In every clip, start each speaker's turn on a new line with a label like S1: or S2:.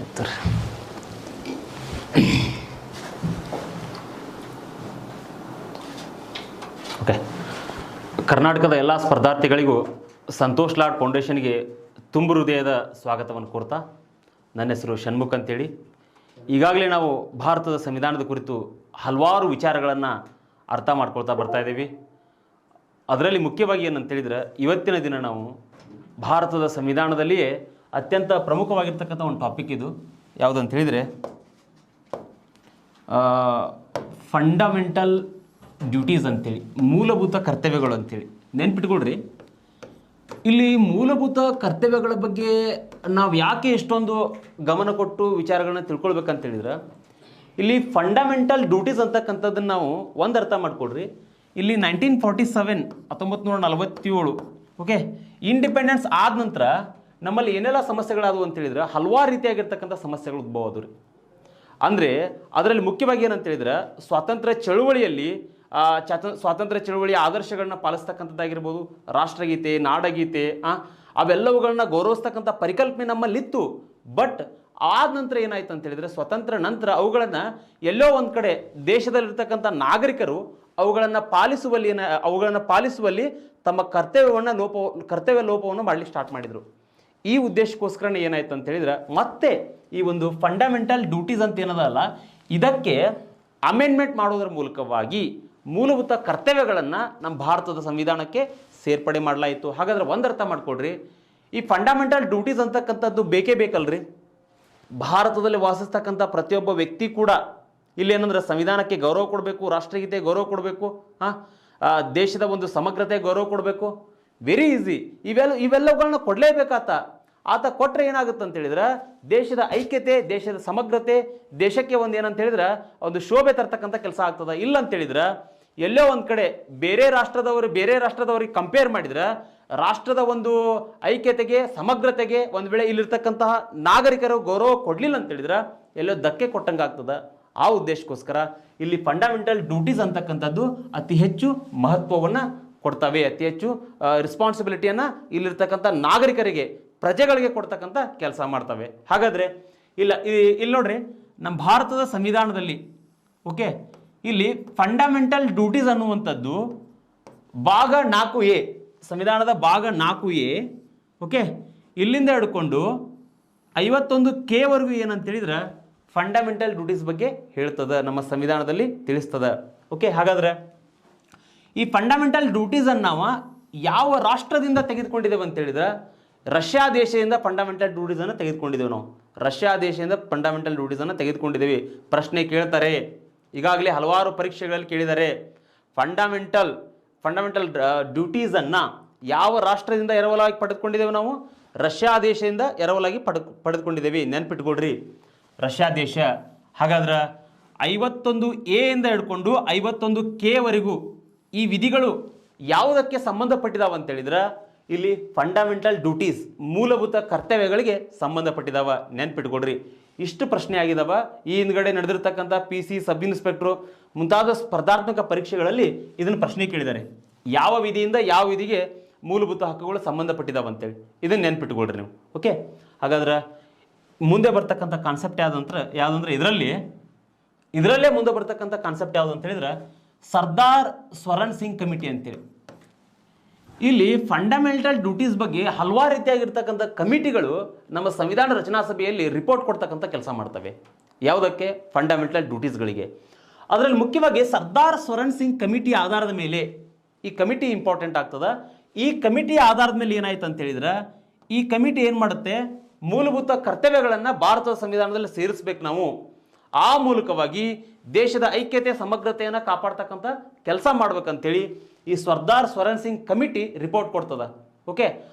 S1: ಉತ್ತರ ಓಕೆ. ಕರ್ನಾಟಕದ ಎಲ್ಲ ಸ್ಪರ್ಧಾರ್ಥಿಗಳಿಗೂ ಸಂತೋಷ್ ಲಾಡ್ ಫೌಂಡೇಶನ್ಗೆ ತುಂಬ ಹೃದಯದ ಸ್ವಾಗತವನ್ನು ಕೋರ್ತಾ, ನನ್ನ ಹೆಸರು ಷಣ್ಮುಖ್ ಅಂತೇಳಿ. ಈಗಾಗಲೇ ನಾವು ಭಾರತದ ಸಂವಿಧಾನದ ಕುರಿತು ಹಲವಾರು ವಿಚಾರಗಳನ್ನು ಅರ್ಥ ಮಾಡ್ಕೊಳ್ತಾ ಬರ್ತಾ ಇದ್ದೀವಿ. ಅದರಲ್ಲಿ ಮುಖ್ಯವಾಗಿ ಏನಂತೇಳಿದ್ರೆ, ಇವತ್ತಿನ ದಿನ ನಾವು ಭಾರತದ ಸಂವಿಧಾನದಲ್ಲಿಯೇ ಅತ್ಯಂತ ಪ್ರಮುಖವಾಗಿರ್ತಕ್ಕಂಥ ಒಂದು ಟಾಪಿಕ್ ಇದು. ಯಾವುದಂತ ಹೇಳಿದರೆ ಫಂಡಮೆಂಟಲ್ ಡ್ಯೂಟೀಸ್ ಅಂತೇಳಿ, ಮೂಲಭೂತ ಕರ್ತವ್ಯಗಳು ಅಂತೇಳಿ. ನೆನ್ಪಿಟ್ಕೊಳ್ರಿ, ಇಲ್ಲಿ ಮೂಲಭೂತ ಕರ್ತವ್ಯಗಳ ಬಗ್ಗೆ ನಾವು ಯಾಕೆ ಎಷ್ಟೊಂದು ಗಮನ ಕೊಟ್ಟು ವಿಚಾರಗಳನ್ನ ತಿಳ್ಕೊಳ್ಬೇಕಂತೇಳಿದ್ರೆ, ಇಲ್ಲಿ ಫಂಡಮೆಂಟಲ್ ಡ್ಯೂಟೀಸ್ ಅಂತಕ್ಕಂಥದ್ದನ್ನು ನಾವು ಒಂದು ಅರ್ಥ ಮಾಡ್ಕೊಳ್ರಿ. ಇಲ್ಲಿ 1947 1947 ಓಕೆ, ಇಂಡಿಪೆಂಡೆನ್ಸ್ ಆದ ನಂತರ ನಮ್ಮಲ್ಲಿ ಏನೆಲ್ಲ ಸಮಸ್ಯೆಗಳಾದವು ಅಂತೇಳಿದ್ರೆ ಹಲವಾರು ರೀತಿಯಾಗಿರ್ತಕ್ಕಂಥ ಸಮಸ್ಯೆಗಳು ಉದ್ಭವ ಆದವು ರೀ. ಅಂದರೆ ಅದರಲ್ಲಿ ಮುಖ್ಯವಾಗಿ ಏನಂತೇಳಿದ್ರೆ, ಸ್ವಾತಂತ್ರ್ಯ ಚಳುವಳಿಯಲ್ಲಿ ಸ್ವಾತಂತ್ರ್ಯ ಚಳುವಳಿಯ ಆದರ್ಶಗಳನ್ನ ಪಾಲಿಸ್ತಕ್ಕಂಥದ್ದಾಗಿರ್ಬೋದು, ರಾಷ್ಟ್ರಗೀತೆ, ನಾಡಗೀತೆ, ಅವೆಲ್ಲವುಗಳನ್ನ ಗೌರವಿಸ್ತಕ್ಕಂಥ ಪರಿಕಲ್ಪನೆ ನಮ್ಮಲ್ಲಿತ್ತು. ಬಟ್ ಆದ ನಂತರ ಏನಾಯ್ತು ಅಂತ ಹೇಳಿದ್ರೆ, ಸ್ವತಂತ್ರ ನಂತರ ಅವುಗಳನ್ನು ಎಲ್ಲೋ ಒಂದು ಕಡೆ ದೇಶದಲ್ಲಿರ್ತಕ್ಕಂಥ ನಾಗರಿಕರು ಅವುಗಳನ್ನು ಪಾಲಿಸುವಲ್ಲಿ ತಮ್ಮ ಕರ್ತವ್ಯ ಲೋಪವನ್ನು ಮಾಡಲಿಕ್ಕೆ ಸ್ಟಾರ್ಟ್ ಮಾಡಿದರು. ಈ ಉದ್ದೇಶಕ್ಕೋಸ್ಕರನೇ ಏನಾಯ್ತು ಅಂತ ಹೇಳಿದ್ರೆ, ಮತ್ತೆ ಈ ಒಂದು ಫಂಡಮೆಂಟಲ್ ಡ್ಯೂಟೀಸ್ ಅಂತ ಏನದಲ್ಲ, ಇದಕ್ಕೆ ಅಮೆಂಡ್ಮೆಂಟ್ ಮಾಡೋದ್ರ ಮೂಲಕವಾಗಿ ಮೂಲಭೂತ ಕರ್ತವ್ಯಗಳನ್ನು ನಮ್ಮ ಭಾರತದ ಸಂವಿಧಾನಕ್ಕೆ ಸೇರ್ಪಡೆ ಮಾಡಲಾಯಿತು. ಹಾಗಾದ್ರೆ ಒಂದು ಅರ್ಥ ಮಾಡ್ಕೊಡ್ರಿ, ಈ ಫಂಡಮೆಂಟಲ್ ಡ್ಯೂಟೀಸ್ ಅಂತಕ್ಕಂಥದ್ದು ಬೇಕೇ ಬೇಕಲ್ರಿ. ಭಾರತದಲ್ಲಿ ವಾಸಿಸ್ತಕ್ಕಂಥ ಪ್ರತಿಯೊಬ್ಬ ವ್ಯಕ್ತಿ ಕೂಡ ಇಲ್ಲಿ ಏನಂದ್ರೆ ಸಂವಿಧಾನಕ್ಕೆ ಗೌರವ ಕೊಡಬೇಕು, ರಾಷ್ಟ್ರಗೀತೆ ಗೌರವ ಕೊಡಬೇಕು, ದೇಶದ ಒಂದು ಸಮಗ್ರತೆ ಗೌರವ ಕೊಡಬೇಕು. Very easy. ಇವೆಲ್ಲವುಗಳನ್ನ ಆತ ಕೊಟ್ಟರೆ ಏನಾಗುತ್ತೆ ಅಂತ ಹೇಳಿದ್ರೆ, ದೇಶದ ಐಕ್ಯತೆ, ದೇಶದ ಸಮಗ್ರತೆ, ದೇಶಕ್ಕೆ ಒಂದು ಏನಂತ ಹೇಳಿದ್ರೆ ಒಂದು ಶೋಭೆ ತರ್ತಕ್ಕಂಥ ಕೆಲಸ ಆಗ್ತದೆ. ಇಲ್ಲ ಅಂತ ಹೇಳಿದ್ರೆ ಎಲ್ಲೋ ಒಂದು ಕಡೆ ಬೇರೆ ರಾಷ್ಟ್ರದವರಿಗೆ ಕಂಪೇರ್ ಮಾಡಿದ್ರೆ ರಾಷ್ಟ್ರದ ಒಂದು ಐಕ್ಯತೆಗೆ, ಸಮಗ್ರತೆಗೆ ಒಂದು ವೇಳೆ ಇಲ್ಲಿರ್ತಕ್ಕಂತಹ ನಾಗರಿಕರು ಗೌರವ ಕೊಡಲಿಲ್ಲ ಅಂತ ಹೇಳಿದ್ರೆ ಎಲ್ಲೋ ಧಕ್ಕೆ ಕೊಟ್ಟಂಗೆ ಆಗ್ತದೆ. ಆ ಉದ್ದೇಶಕ್ಕೋಸ್ಕರ ಇಲ್ಲಿ ಫಂಡಮೆಂಟಲ್ ಡ್ಯೂಟೀಸ್ ಅಂತಕ್ಕಂಥದ್ದು ಅತಿ ಹೆಚ್ಚು ಮಹತ್ವವನ್ನು ಕೊಡ್ತವೆ, ಅತಿ ಹೆಚ್ಚು ರೆಸ್ಪಾನ್ಸಿಬಿಲಿಟಿಯನ್ನು ಇಲ್ಲಿರ್ತಕ್ಕಂಥ ನಾಗರಿಕರಿಗೆ, ಪ್ರಜೆಗಳಿಗೆ ಕೊಡ್ತಕ್ಕಂಥ ಕೆಲಸ ಮಾಡ್ತವೆ. ಹಾಗಾದರೆ ಇಲ್ಲಿ ನೋಡ್ರಿ, ನಮ್ಮ ಭಾರತದ ಸಂವಿಧಾನದಲ್ಲಿ ಓಕೆ, ಇಲ್ಲಿ ಫಂಡಮೆಂಟಲ್ ಡ್ಯೂಟೀಸ್ ಅನ್ನುವಂಥದ್ದು ಭಾಗ 4A, ಸಂವಿಧಾನದ ಭಾಗ 4A ಓಕೆ, ಇಲ್ಲಿಂದ ಹಿಡ್ಕೊಂಡು 51K ವರೆಗೂ ಏನಂತೇಳಿದ್ರೆ ಫಂಡಮೆಂಟಲ್ ಡ್ಯೂಟೀಸ್ ಬಗ್ಗೆ ಹೇಳ್ತದೆ, ನಮ್ಮ ಸಂವಿಧಾನದಲ್ಲಿ ತಿಳಿಸ್ತದೆ. ಓಕೆ, ಹಾಗಾದ್ರೆ ಈ ಫಂಡಮೆಂಟಲ್ ಡ್ಯೂಟೀಸನ್ನು ನಾವು ಯಾವ ರಾಷ್ಟ್ರದಿಂದ ತೆಗೆದುಕೊಂಡಿದ್ದೇವೆ ಅಂತ ಹೇಳಿದ್ರೆ, ರಷ್ಯಾ ದೇಶದಿಂದ ಫಂಡಮೆಂಟಲ್ ಡ್ಯೂಟೀಸನ್ನು ತೆಗೆದುಕೊಂಡಿದ್ದೇವೆ. ನಾವು ರಷ್ಯಾ ದೇಶದಿಂದ ಫಂಡಮೆಂಟಲ್ ಡ್ಯೂಟೀಸನ್ನು ತೆಗೆದುಕೊಂಡಿದ್ದೇವೆ. ಪ್ರಶ್ನೆ ಕೇಳ್ತಾರೆ, ಈಗಾಗಲೇ ಹಲವಾರು ಪರೀಕ್ಷೆಗಳಲ್ಲಿ ಕೇಳಿದ್ದಾರೆ, ಫಂಡಮೆಂಟಲ್ ಡ್ಯೂಟೀಸನ್ನು ಯಾವ ರಾಷ್ಟ್ರದಿಂದ ಎರವಲಾಗಿ ಪಡೆದುಕೊಂಡಿದ್ದೇವೆ? ನಾವು ರಷ್ಯಾ ದೇಶದಿಂದ ಎರವಲಾಗಿ ಪಡೆದುಕೊಂಡಿದ್ದೇವೆ. ನೆನ್ಪಿಟ್ಕೊಡ್ರಿ, ರಷ್ಯಾ ದೇಶ. ಹಾಗಾದ್ರೆ 51A ಇಂದ ಹಿಡ್ಕೊಂಡು 51K ವರೆಗೂ ಈ ವಿಧಿಗಳು ಯಾವುದಕ್ಕೆ ಸಂಬಂಧಪಟ್ಟಿದಾವ ಅಂತೇಳಿದ್ರೆ, ಇಲ್ಲಿ ಫಂಡಮೆಂಟಲ್ ಡ್ಯೂಟೀಸ್, ಮೂಲಭೂತ ಕರ್ತವ್ಯಗಳಿಗೆ ಸಂಬಂಧಪಟ್ಟಿದಾವ. ನೆನ್ಪಿಟ್ಕೊಡ್ರಿ, ಇಷ್ಟು ಪ್ರಶ್ನೆ ಆಗಿದಾವ. ಈ ಹಿಂದ್ಗಡೆ ನಡೆದಿರ್ತಕ್ಕಂಥ PC, ಸಬ್ ಇನ್ಸ್ಪೆಕ್ಟ್ರು ಮುಂತಾದ ಸ್ಪರ್ಧಾತ್ಮಕ ಪರೀಕ್ಷೆಗಳಲ್ಲಿ ಇದನ್ನು ಪ್ರಶ್ನೆ ಕೇಳಿದ್ದಾರೆ, ಯಾವ ವಿಧಿಯಿಂದ ಯಾವ ವಿಧಿಗೆ ಮೂಲಭೂತ ಹಕ್ಕುಗಳು ಸಂಬಂಧಪಟ್ಟಿದಾವ ಅಂತೇಳಿ. ಇದನ್ನು ನೆನ್ಪಿಟ್ಕೊಳ್ರಿ ನೀವು. ಓಕೆ, ಹಾಗಾದ್ರೆ ಮುಂದೆ ಬರ್ತಕ್ಕಂಥ ಕಾನ್ಸೆಪ್ಟ್ ಯಾವುದಂದ್ರೆ ಇದರಲ್ಲೇ ಮುಂದೆ ಬರ್ತಕ್ಕಂಥ ಕಾನ್ಸೆಪ್ಟ್ ಯಾವುದು ಅಂತ ಹೇಳಿದ್ರೆ, ಸರ್ದಾರ್ ಸ್ವರಣ್ ಸಿಂಗ್ ಕಮಿಟಿ ಅಂತೇಳಿ. ಇಲ್ಲಿ ಫಂಡಮೆಂಟಲ್ ಡ್ಯೂಟೀಸ್ ಬಗ್ಗೆ ಹಲವಾರು ರೀತಿಯಾಗಿರ್ತಕ್ಕಂಥ ಕಮಿಟಿಗಳು ನಮ್ಮ ಸಂವಿಧಾನ ರಚನಾ ಸಭೆಯಲ್ಲಿ ರಿಪೋರ್ಟ್ ಕೊಡ್ತಕ್ಕಂಥ ಕೆಲಸ ಮಾಡ್ತವೆ. ಯಾವುದಕ್ಕೆ? ಫಂಡಮೆಂಟಲ್ ಡ್ಯೂಟೀಸ್ಗಳಿಗೆ. ಅದರಲ್ಲಿ ಮುಖ್ಯವಾಗಿ ಸರ್ದಾರ್ ಸ್ವರಣ್ ಸಿಂಗ್ ಕಮಿಟಿ ಆಧಾರದ ಮೇಲೆ ಈ ಕಮಿಟಿ ಇಂಪಾರ್ಟೆಂಟ್ ಆಗ್ತದೆ. ಈ ಕಮಿಟಿಯ ಆಧಾರದ ಮೇಲೆ ಏನಾಯ್ತು ಅಂತ ಹೇಳಿದ್ರೆ, ಈ ಕಮಿಟಿ ಏನು ಮಾಡುತ್ತೆ, ಮೂಲಭೂತ ಕರ್ತವ್ಯಗಳನ್ನು ಭಾರತದ ಸಂವಿಧಾನದಲ್ಲಿ ಸೇರಿಸ್ಬೇಕು ನಾವು. ಆ ಮೂಲಕವಾಗಿ ದೇಶದ ಐಕ್ಯತೆ, ಸಮಗ್ರತೆಯನ್ನು ಕಾಪಾಡ್ತಕ್ಕಂಥ ಕೆಲಸ ಮಾಡ್ಬೇಕಂತೇಳಿ ಈ ಸರ್ದಾರ್ ಸ್ವರಣ್ ಸಿಂಗ್ ಕಮಿಟಿ ರಿಪೋರ್ಟ್ ಕೊಡ್ತದ. ಓಕೆ,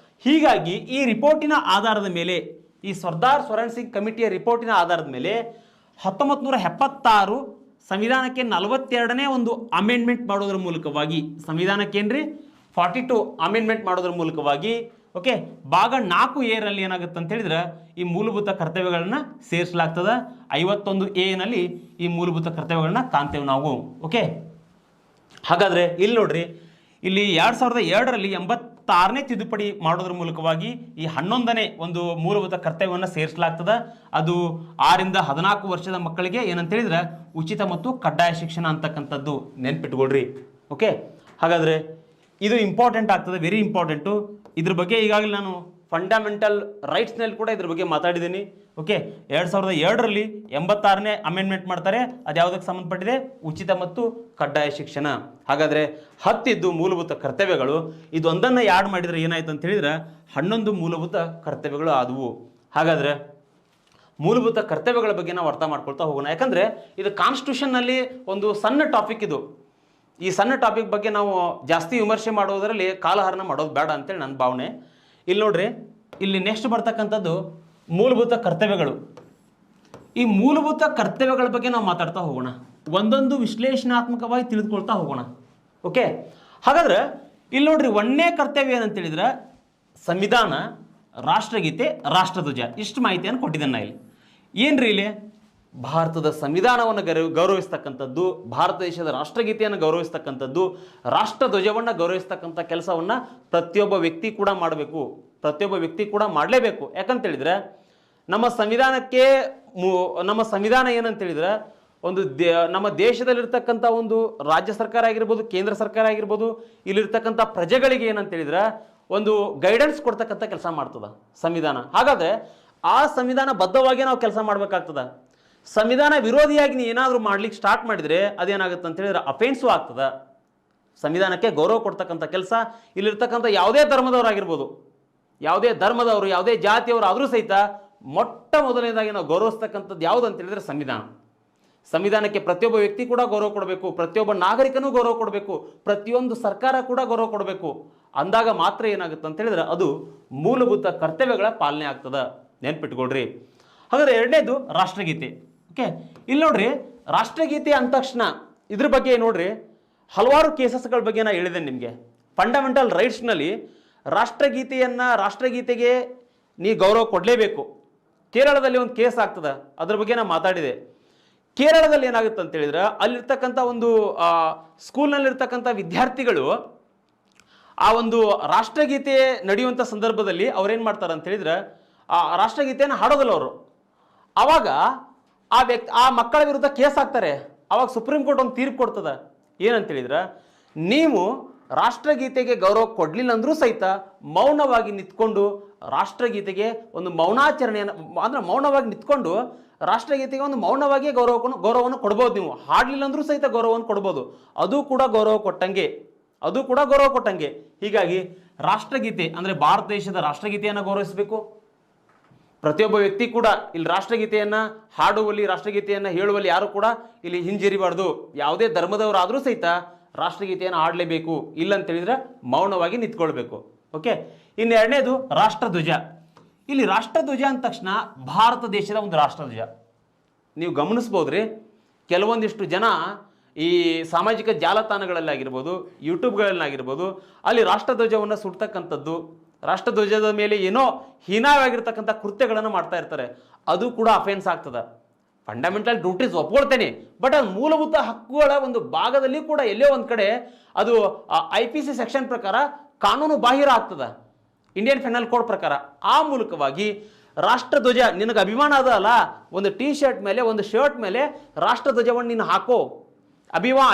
S1: ಹೀಗಾಗಿ ಈ ರಿಪೋರ್ಟಿನ ಆಧಾರದ ಮೇಲೆ, ಈ ಸರ್ದಾರ್ ಸ್ವರಣ್ ಸಿಂಗ್ ಕಮಿಟಿಯ ರಿಪೋರ್ಟಿನ ಆಧಾರದ ಮೇಲೆ 1976 ಸಂವಿಧಾನಕ್ಕೆ 42ನೇ ಒಂದು ಅಮೆಂಡ್ಮೆಂಟ್ ಮಾಡೋದ್ರ ಮೂಲಕವಾಗಿ, ಸಂವಿಧಾನಕ್ಕೆ ಏನ್ರಿ 42 ಅಮೆಂಡ್ಮೆಂಟ್ ಮಾಡೋದ್ರ ಮೂಲಕವಾಗಿ ಓಕೆ, ಭಾಗ 4A ರಲ್ಲಿ ಏನಾಗುತ್ತೆ ಅಂತ ಹೇಳಿದ್ರೆ ಈ ಮೂಲಭೂತ ಕರ್ತವ್ಯಗಳನ್ನ ಸೇರಿಸಲಾಗ್ತದೆ. 51A ನಲ್ಲಿ ಈ ಮೂಲಭೂತ ಕರ್ತವ್ಯಗಳನ್ನ ಕಾಣ್ತೇವೆ ನಾವು. ಓಕೆ, ಹಾಗಾದ್ರೆ ಇಲ್ಲಿ ನೋಡ್ರಿ, ಇಲ್ಲಿ 2002ರಲ್ಲಿ 26ನೇ ತಿದ್ದುಪಡಿ ಮಾಡೋದ್ರ ಮೂಲಕವಾಗಿ ಈ 11ನೇ ಒಂದು ಮೂಲಭೂತ ಕರ್ತವ್ಯವನ್ನು ಸೇರಿಸಲಾಗ್ತದೆ. ಅದು 6ರಿಂದ 14 ವರ್ಷದ ಮಕ್ಕಳಿಗೆ ಏನಂತ ಹೇಳಿದ್ರೆ ಉಚಿತ ಮತ್ತು ಕಡ್ಡಾಯ ಶಿಕ್ಷಣ ಅಂತಕ್ಕಂಥದ್ದು ನೆನ್ಪಿಟ್ಕೊಳ್ರಿ. ಓಕೆ, ಹಾಗಾದರೆ ಇದು ಇಂಪಾರ್ಟೆಂಟ್ ಆಗ್ತದೆ, ವೆರಿ ಇಂಪಾರ್ಟೆಂಟು. ಇದ್ರ ಬಗ್ಗೆ ಈಗಾಗಲೇ ನಾನು ಫಂಡಮೆಂಟಲ್ ರೈಟ್ಸ್ನಲ್ಲಿ ಕೂಡ ಇದ್ರ ಬಗ್ಗೆ ಮಾತಾಡಿದ್ದೀನಿ. ಓಕೆ, 2002ರಲ್ಲಿ 86ನೇ ಅಮೆಂಡ್ಮೆಂಟ್ ಮಾಡ್ತಾರೆ. ಅದು ಯಾವುದಕ್ಕೆ ಸಂಬಂಧಪಟ್ಟಿದೆ? ಉಚಿತ ಮತ್ತು ಕಡ್ಡಾಯ ಶಿಕ್ಷಣ. ಹಾಗಾದರೆ 10 ಮೂಲಭೂತ ಕರ್ತವ್ಯಗಳು, ಇದು ಒಂದನ್ನು ಆ್ಯಡ್ ಮಾಡಿದರೆ ಏನಾಯ್ತು ಅಂತ ಹೇಳಿದ್ರೆ 11 ಮೂಲಭೂತ ಕರ್ತವ್ಯಗಳು ಆದವು. ಹಾಗಾದರೆ ಮೂಲಭೂತ ಕರ್ತವ್ಯಗಳ ಬಗ್ಗೆ ನಾವು ಅರ್ಥ ಮಾಡ್ಕೊಳ್ತಾ ಹೋಗೋಣ. ಯಾಕಂದರೆ ಇದು ಕಾನ್ಸ್ಟಿಟ್ಯೂಷನ್ನಲ್ಲಿ ಒಂದು ಸಣ್ಣ ಟಾಪಿಕ್ ಇದು. ಈ ಸಣ್ಣ ಟಾಪಿಕ್ ಬಗ್ಗೆ ನಾವು ಜಾಸ್ತಿ ವಿಮರ್ಶೆ ಮಾಡೋದರಲ್ಲಿ ಕಾಲಹರಣ ಮಾಡೋದು ಬೇಡ ಅಂತೇಳಿ ನನ್ನ ಭಾವನೆ. ಇಲ್ಲಿ ನೋಡ್ರಿ, ಇಲ್ಲಿ ನೆಕ್ಸ್ಟ್ ಬರ್ತಕ್ಕಂಥದ್ದು ಮೂಲಭೂತ ಕರ್ತವ್ಯಗಳು. ಈ ಮೂಲಭೂತ ಕರ್ತವ್ಯಗಳ ಬಗ್ಗೆ ನಾವು ಮಾತಾಡ್ತಾ ಹೋಗೋಣ, ಒಂದೊಂದು ವಿಶ್ಲೇಷಣಾತ್ಮಕವಾಗಿ ತಿಳಿದುಕೊಳ್ತಾ ಹೋಗೋಣ. ಓಕೆ, ಹಾಗಾದ್ರೆ ಇಲ್ಲಿ ನೋಡ್ರಿ, 1ನೇ ಕರ್ತವ್ಯ ಏನಂತ ಹೇಳಿದ್ರೆ ಸಂವಿಧಾನ, ರಾಷ್ಟ್ರಗೀತೆ, ರಾಷ್ಟ್ರಧ್ವಜ. ಇಷ್ಟು ಮಾಹಿತಿಯನ್ನು ಕೊಟ್ಟಿದ್ದೇನೆ ನಾ ಇಲ್ಲಿ. ಏನ್ರಿ ಇಲ್ಲಿ? ಭಾರತದ ಸಂವಿಧಾನವನ್ನು ಗೌರವಿಸ್ತಕ್ಕಂಥದ್ದು, ಭಾರತ ದೇಶದ ರಾಷ್ಟ್ರಗೀತೆಯನ್ನು ಗೌರವಿಸ್ತಕ್ಕಂಥದ್ದು, ರಾಷ್ಟ್ರಧ್ವಜವನ್ನು ಗೌರವಿಸ್ತಕ್ಕಂಥ ಕೆಲಸವನ್ನು ಪ್ರತಿಯೊಬ್ಬ ವ್ಯಕ್ತಿ ಕೂಡ ಮಾಡಬೇಕು, ಪ್ರತಿಯೊಬ್ಬ ವ್ಯಕ್ತಿ ಕೂಡ ಮಾಡಲೇಬೇಕು. ಯಾಕಂತೇಳಿದರೆ ನಮ್ಮ ಸಂವಿಧಾನ ಏನಂತೇಳಿದ್ರೆ ಒಂದು ನಮ್ಮ ದೇಶದಲ್ಲಿರ್ತಕ್ಕಂಥ ಒಂದು ರಾಜ್ಯ ಸರ್ಕಾರ ಆಗಿರ್ಬೋದು, ಕೇಂದ್ರ ಸರ್ಕಾರ ಆಗಿರ್ಬೋದು, ಇಲ್ಲಿರ್ತಕ್ಕಂಥ ಪ್ರಜೆಗಳಿಗೆ ಏನಂತೇಳಿದ್ರೆ ಒಂದು ಗೈಡೆನ್ಸ್ ಕೊಡ್ತಕ್ಕಂಥ ಕೆಲಸ ಮಾಡ್ತದೆ ಸಂವಿಧಾನ. ಹಾಗಾದರೆ ಆ ಸಂವಿಧಾನ ಬದ್ಧವಾಗಿ ನಾವು ಕೆಲಸ ಮಾಡಬೇಕಾಗ್ತದೆ. ಸಂವಿಧಾನ ವಿರೋಧಿಯಾಗಿ ನೀವು ಏನಾದರೂ ಮಾಡ್ಲಿಕ್ಕೆ ಸ್ಟಾರ್ಟ್ ಮಾಡಿದರೆ ಅದೇನಾಗುತ್ತೆ ಅಂತ ಹೇಳಿದ್ರೆ ಅಫೆನ್ಸು ಆಗ್ತದೆ. ಸಂವಿಧಾನಕ್ಕೆ ಗೌರವ ಕೊಡ್ತಕ್ಕಂಥ ಕೆಲಸ ಇಲ್ಲಿರ್ತಕ್ಕಂಥ ಯಾವುದೇ ಧರ್ಮದವರಾಗಿರ್ಬೋದು, ಯಾವುದೇ ಧರ್ಮದವರು, ಯಾವುದೇ ಜಾತಿಯವರು ಆದರೂ ಸಹಿತ ಮೊಟ್ಟ ಮೊದಲನೇದಾಗಿ ನಾವು ಗೌರವಿಸ್ತಕ್ಕಂಥದ್ದು ಯಾವುದು ಅಂತ ಹೇಳಿದ್ರೆ ಸಂವಿಧಾನ. ಸಂವಿಧಾನಕ್ಕೆ ಪ್ರತಿಯೊಬ್ಬ ವ್ಯಕ್ತಿ ಕೂಡ ಗೌರವ ಕೊಡಬೇಕು, ಪ್ರತಿಯೊಬ್ಬ ನಾಗರಿಕನೂ ಗೌರವ ಕೊಡಬೇಕು, ಪ್ರತಿಯೊಂದು ಸರ್ಕಾರ ಕೂಡ ಗೌರವ ಕೊಡಬೇಕು. ಅಂದಾಗ ಮಾತ್ರ ಏನಾಗುತ್ತೆ ಅಂತ ಹೇಳಿದ್ರೆ ಅದು ಮೂಲಭೂತ ಕರ್ತವ್ಯಗಳ ಪಾಲನೆ ಆಗ್ತದೆ. ನೆನ್ಪಿಟ್ಕೊಳ್ರಿ. ಹಾಗಾದ್ರೆ 2ನೇದು ರಾಷ್ಟ್ರಗೀತೆ. ಓಕೆ, ಇಲ್ಲಿ ನೋಡ್ರಿ, ರಾಷ್ಟ್ರಗೀತೆ ಅಂದ ತಕ್ಷಣ ಇದ್ರ ಬಗ್ಗೆ ನೋಡ್ರಿ ಹಲವಾರು ಕೇಸಸ್ಗಳ ಬಗ್ಗೆ ನಾನು ಹೇಳಿದ್ದೇನೆ ನಿಮಗೆ. ಫಂಡಮೆಂಟಲ್ ರೈಟ್ಸ್ನಲ್ಲಿ ರಾಷ್ಟ್ರಗೀತೆಗೆ ನೀ ಗೌರವ ಕೊಡಲೇಬೇಕು. ಕೇರಳದಲ್ಲಿ ಒಂದು ಕೇಸ್ ಆಗ್ತದೆ, ಅದ್ರ ಬಗ್ಗೆ ನಾನು ಮಾತಾಡಿದೆ. ಕೇರಳದಲ್ಲಿ ಏನಾಗುತ್ತೆ ಅಂತ ಹೇಳಿದ್ರೆ ಅಲ್ಲಿರ್ತಕ್ಕಂಥ ಒಂದು ಸ್ಕೂಲ್ನಲ್ಲಿರ್ತಕ್ಕಂಥ ವಿದ್ಯಾರ್ಥಿಗಳು ಆ ಒಂದು ರಾಷ್ಟ್ರಗೀತೆ ನಡೆಯುವಂಥ ಸಂದರ್ಭದಲ್ಲಿ ಅವ್ರೇನು ಮಾಡ್ತಾರೆ ಅಂತ ಹೇಳಿದ್ರೆ ಆ ರಾಷ್ಟ್ರಗೀತೆಯನ್ನು ಹಾಡೋದಿಲ್ಲ ಅವರು. ಆವಾಗ ಆ ಮಕ್ಕಳ ವಿರುದ್ಧ ಕೇಸ್ ಹಾಕ್ತಾರೆ. ಆವಾಗ ಸುಪ್ರೀಂ ಕೋರ್ಟ್ ಒಂದು ತೀರ್ಪು ಕೊಡ್ತದೆ. ಏನಂತ ಹೇಳಿದ್ರೆ ನೀವು ರಾಷ್ಟ್ರಗೀತೆಗೆ ಗೌರವ ಕೊಡಲಿಲ್ಲ ಅಂದರೂ ಸಹಿತ ಮೌನವಾಗಿ ನಿಂತ್ಕೊಂಡು ರಾಷ್ಟ್ರಗೀತೆಗೆ ಒಂದು ಮೌನಾಚರಣೆಯನ್ನು, ಅಂದರೆ ಮೌನವಾಗಿ ನಿಂತ್ಕೊಂಡು ರಾಷ್ಟ್ರಗೀತೆಗೆ ಒಂದು ಮೌನವಾಗಿ ಗೌರವವನ್ನು ಕೊಡ್ಬೋದು. ನೀವು ಹಾಡಲಿಲ್ಲ ಅಂದರೂ ಸಹಿತ ಗೌರವವನ್ನು ಕೊಡ್ಬೋದು. ಅದು ಕೂಡ ಗೌರವ ಕೊಟ್ಟಂಗೆ. ಹೀಗಾಗಿ ರಾಷ್ಟ್ರಗೀತೆ ಅಂದರೆ ಭಾರತ ದೇಶದ ರಾಷ್ಟ್ರಗೀತೆಯನ್ನು ಗೌರವಿಸಬೇಕು. ಪ್ರತಿಯೊಬ್ಬ ವ್ಯಕ್ತಿ ಕೂಡ ಇಲ್ಲಿ ರಾಷ್ಟ್ರಗೀತೆಯನ್ನು ಹಾಡುವಲ್ಲಿ, ರಾಷ್ಟ್ರಗೀತೆಯನ್ನು ಹೇಳುವಲ್ಲಿ ಯಾರು ಕೂಡ ಇಲ್ಲಿ ಹಿಂಜರಿಬಾರ್ದು. ಯಾವುದೇ ಧರ್ಮದವರಾದರೂ ಸಹಿತ ರಾಷ್ಟ್ರಗೀತೆಯನ್ನು ಹಾಡಲೇಬೇಕು. ಇಲ್ಲಂತೇಳಿದ್ರೆ ಮೌನವಾಗಿ ನಿಂತ್ಕೊಳ್ಬೇಕು. ಓಕೆ, ಇನ್ನು 2ನೇದು ರಾಷ್ಟ್ರಧ್ವಜ. ಇಲ್ಲಿ ರಾಷ್ಟ್ರಧ್ವಜ ಅಂದ ತಕ್ಷಣ ಭಾರತ ದೇಶದ ಒಂದು ರಾಷ್ಟ್ರಧ್ವಜ. ನೀವು ಗಮನಿಸ್ಬೋದ್ರಿ, ಕೆಲವೊಂದಿಷ್ಟು ಜನ ಈ ಸಾಮಾಜಿಕ ಜಾಲತಾಣಗಳಲ್ಲಾಗಿರ್ಬೋದು, ಯೂಟ್ಯೂಬ್ಗಳಲ್ಲಾಗಿರ್ಬೋದು, ಅಲ್ಲಿ ರಾಷ್ಟ್ರಧ್ವಜವನ್ನು ಸುಡ್ತಕ್ಕಂಥದ್ದು, ರಾಷ್ಟ್ರಧ್ವಜದ ಮೇಲೆ ಏನೋ ಹೀನವಾಗಿರ್ತಕ್ಕಂಥ ಕೃತ್ಯಗಳನ್ನು ಮಾಡ್ತಾ ಇರ್ತಾರೆ. ಅದು ಕೂಡ ಅಫೆನ್ಸ್ ಆಗ್ತದೆ. ಫಂಡಮೆಂಟಲ್ ಡ್ಯೂಟೀಸ್ ಒಪ್ಕೊಳ್ತೇನೆ, ಬಟ್ ಅದು ಮೂಲಭೂತ ಹಕ್ಕುಗಳ ಒಂದು ಭಾಗದಲ್ಲಿ ಕೂಡ ಎಲ್ಲೋ ಒಂದು ಕಡೆ ಅದು IPC ಸೆಕ್ಷನ್ ಪ್ರಕಾರ ಕಾನೂನು ಬಾಹಿರ ಆಗ್ತದೆ, ಇಂಡಿಯನ್ ಪೆನಲ್ ಕೋಡ್ ಪ್ರಕಾರ. ಆ ಮೂಲಕವಾಗಿ ರಾಷ್ಟ್ರಧ್ವಜ ನಿನಗೆ ಅಭಿಮಾನ ಅದ ಅಲ್ಲ, ಒಂದು ಟೀ ಶರ್ಟ್ ಮೇಲೆ, ಒಂದು ಶರ್ಟ್ ಮೇಲೆ ರಾಷ್ಟ್ರಧ್ವಜವನ್ನು ನೀನು ಹಾಕೋ,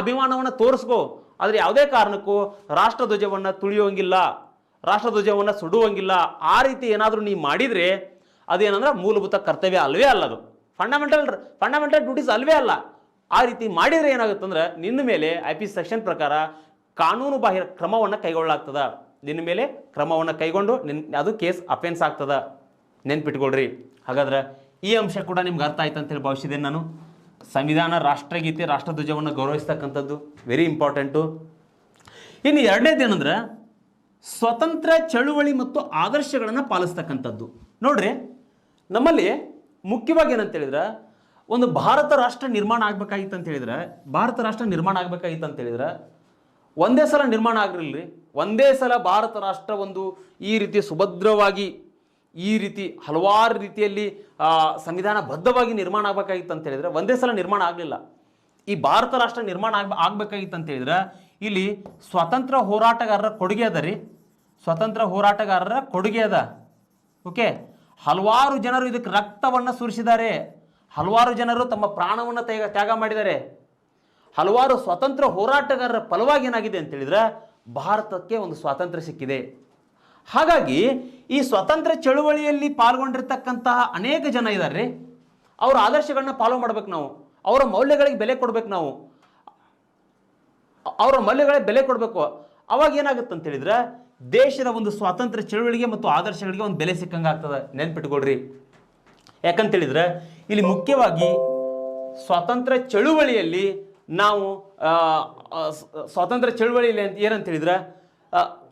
S1: ಅಭಿಮಾನವನ್ನು ತೋರಿಸ್ಕೋ. ಆದರೆ ಯಾವುದೇ ಕಾರಣಕ್ಕೂ ರಾಷ್ಟ್ರಧ್ವಜವನ್ನು ತುಳಿಯೋಂಗಿಲ್ಲ, ರಾಷ್ಟ್ರಧ್ವಜವನ್ನು ಸುಡುವಂಗಿಲ್ಲ. ಆ ರೀತಿ ಏನಾದರೂ ನೀವು ಮಾಡಿದರೆ ಅದೇನಂದ್ರೆ ಮೂಲಭೂತ ಕರ್ತವ್ಯ ಅಲ್ವೇ ಅಲ್ಲ, ಅದು ಫಂಡಮೆಂಟಲ್ ಡ್ಯೂಟೀಸ್ ಅಲ್ವೇ ಅಲ್ಲ. ಆ ರೀತಿ ಮಾಡಿದರೆ ಏನಾಗುತ್ತಂದ್ರೆ ನಿನ್ನ ಮೇಲೆ IPC ಸೆಕ್ಷನ್ ಪ್ರಕಾರ ಕಾನೂನು ಬಾಹಿರ ಕ್ರಮವನ್ನು ಕೈಗೊಳ್ಳಲಾಗ್ತದೆ. ನಿನ್ನ ಮೇಲೆ ಕ್ರಮವನ್ನು ಕೈಗೊಂಡು ಅದು ಕೇಸ್ ಅಫೆನ್ಸ್ ಆಗ್ತದೆ. ನೆನ್ಪಿಟ್ಕೊಳ್ರಿ. ಹಾಗಾದ್ರೆ ಈ ಅಂಶ ಕೂಡ ನಿಮ್ಗೆ ಅರ್ಥ ಆಯ್ತು ಅಂತೇಳಿ ಭಾವಿಸಿದ್ದೇನೆ ನಾನು. ಸಂವಿಧಾನ, ರಾಷ್ಟ್ರಗೀತೆ, ರಾಷ್ಟ್ರಧ್ವಜವನ್ನು ಗೌರವಿಸ್ತಕ್ಕಂಥದ್ದು ವೆರಿ ಇಂಪಾರ್ಟೆಂಟು. ಇನ್ನು 2ನೇದೇನೆಂದ್ರೆ ಸ್ವತಂತ್ರ ಚಳುವಳಿ ಮತ್ತು ಆದರ್ಶಗಳನ್ನು ಪಾಲಿಸ್ತಕ್ಕಂಥದ್ದು. ನೋಡ್ರಿ, ನಮ್ಮಲ್ಲಿ ಮುಖ್ಯವಾಗಿ ಏನಂತೇಳಿದ್ರೆ ಒಂದು ಭಾರತ ರಾಷ್ಟ್ರ ನಿರ್ಮಾಣ ಆಗಬೇಕಾಗಿತ್ತು ಅಂತ ಹೇಳಿದ್ರೆ ಒಂದೇ ಸಲ ನಿರ್ಮಾಣ ಆಗಿರಲಿಲ್ಲ. ಒಂದೇ ಸಲ ಭಾರತ ರಾಷ್ಟ್ರ ಒಂದು ಈ ರೀತಿ ಸುಭದ್ರವಾಗಿ, ಈ ರೀತಿ ಹಲವಾರು ರೀತಿಯಲ್ಲಿ ಸಂವಿಧಾನ ಬದ್ಧವಾಗಿ ನಿರ್ಮಾಣ ಆಗಬೇಕಾಗಿತ್ತು ಅಂತ ಹೇಳಿದ್ರೆ ಒಂದೇ ಸಲ ನಿರ್ಮಾಣ ಆಗಲಿಲ್ಲ. ಈ ಭಾರತ ರಾಷ್ಟ್ರ ನಿರ್ಮಾಣ ಆಗಬೇಕಾಗಿತ್ತು ಅಂತ ಹೇಳಿದ್ರೆ ಇಲ್ಲಿ ಸ್ವಾತಂತ್ರ್ಯ ಹೋರಾಟಗಾರರ ಕೊಡುಗೆ ಅದ ರೀ. ಸ್ವತಂತ್ರ ಹೋರಾಟಗಾರರ ಕೊಡುಗೆ ಅದ. ಓಕೆ, ಹಲವಾರು ಜನರು ಇದಕ್ಕೆ ರಕ್ತವನ್ನು ಸುರಿಸಿದ್ದಾರೆ, ಹಲವಾರು ಜನರು ತಮ್ಮ ಪ್ರಾಣವನ್ನು ತ್ಯಾಗ ಮಾಡಿದ್ದಾರೆ. ಹಲವಾರು ಸ್ವತಂತ್ರ ಹೋರಾಟಗಾರರ ಫಲವಾಗಿ ಏನಾಗಿದೆ ಅಂತ ಹೇಳಿದ್ರೆ ಭಾರತಕ್ಕೆ ಒಂದು ಸ್ವಾತಂತ್ರ್ಯ ಸಿಕ್ಕಿದೆ. ಹಾಗಾಗಿ ಈ ಸ್ವತಂತ್ರ ಚಳುವಳಿಯಲ್ಲಿ ಪಾಲ್ಗೊಂಡಿರ್ತಕ್ಕಂತಹ ಅನೇಕ ಜನ ಇದ್ದಾರೆ. ಅವರ ಆದರ್ಶಗಳನ್ನ ಫಾಲೋ ಮಾಡ್ಬೇಕು ನಾವು, ಅವರ ಮೌಲ್ಯಗಳಿಗೆ ಬೆಲೆ ಕೊಡ್ಬೇಕು ನಾವು, ಅವರ ಮೌಲ್ಯಗಳಿಗೆ ಬೆಲೆ ಕೊಡಬೇಕು. ಅವಾಗ ಏನಾಗುತ್ತೆ ಅಂತ ಹೇಳಿದ್ರೆ ದೇಶದ ಒಂದು ಸ್ವಾತಂತ್ರ್ಯ ಚಳುವಳಿಗೆ ಮತ್ತು ಆದರ್ಶಗಳಿಗೆ ಒಂದು ಬೆಲೆ ಸಿಕ್ಕಂಗೆ ಆಗ್ತದೆ. ನೆನ್ಪಿಟ್ಕೊಳ್ರಿ. ಯಾಕಂತೇಳಿದ್ರೆ ಇಲ್ಲಿ ಮುಖ್ಯವಾಗಿ ಸ್ವಾತಂತ್ರ್ಯ ಚಳುವಳಿಯಲ್ಲಿ ನಾವು ಸ್ವಾತಂತ್ರ್ಯ ಚಳುವಳಿಯಲ್ಲಿ ಏನಂತ ಹೇಳಿದ್ರೆ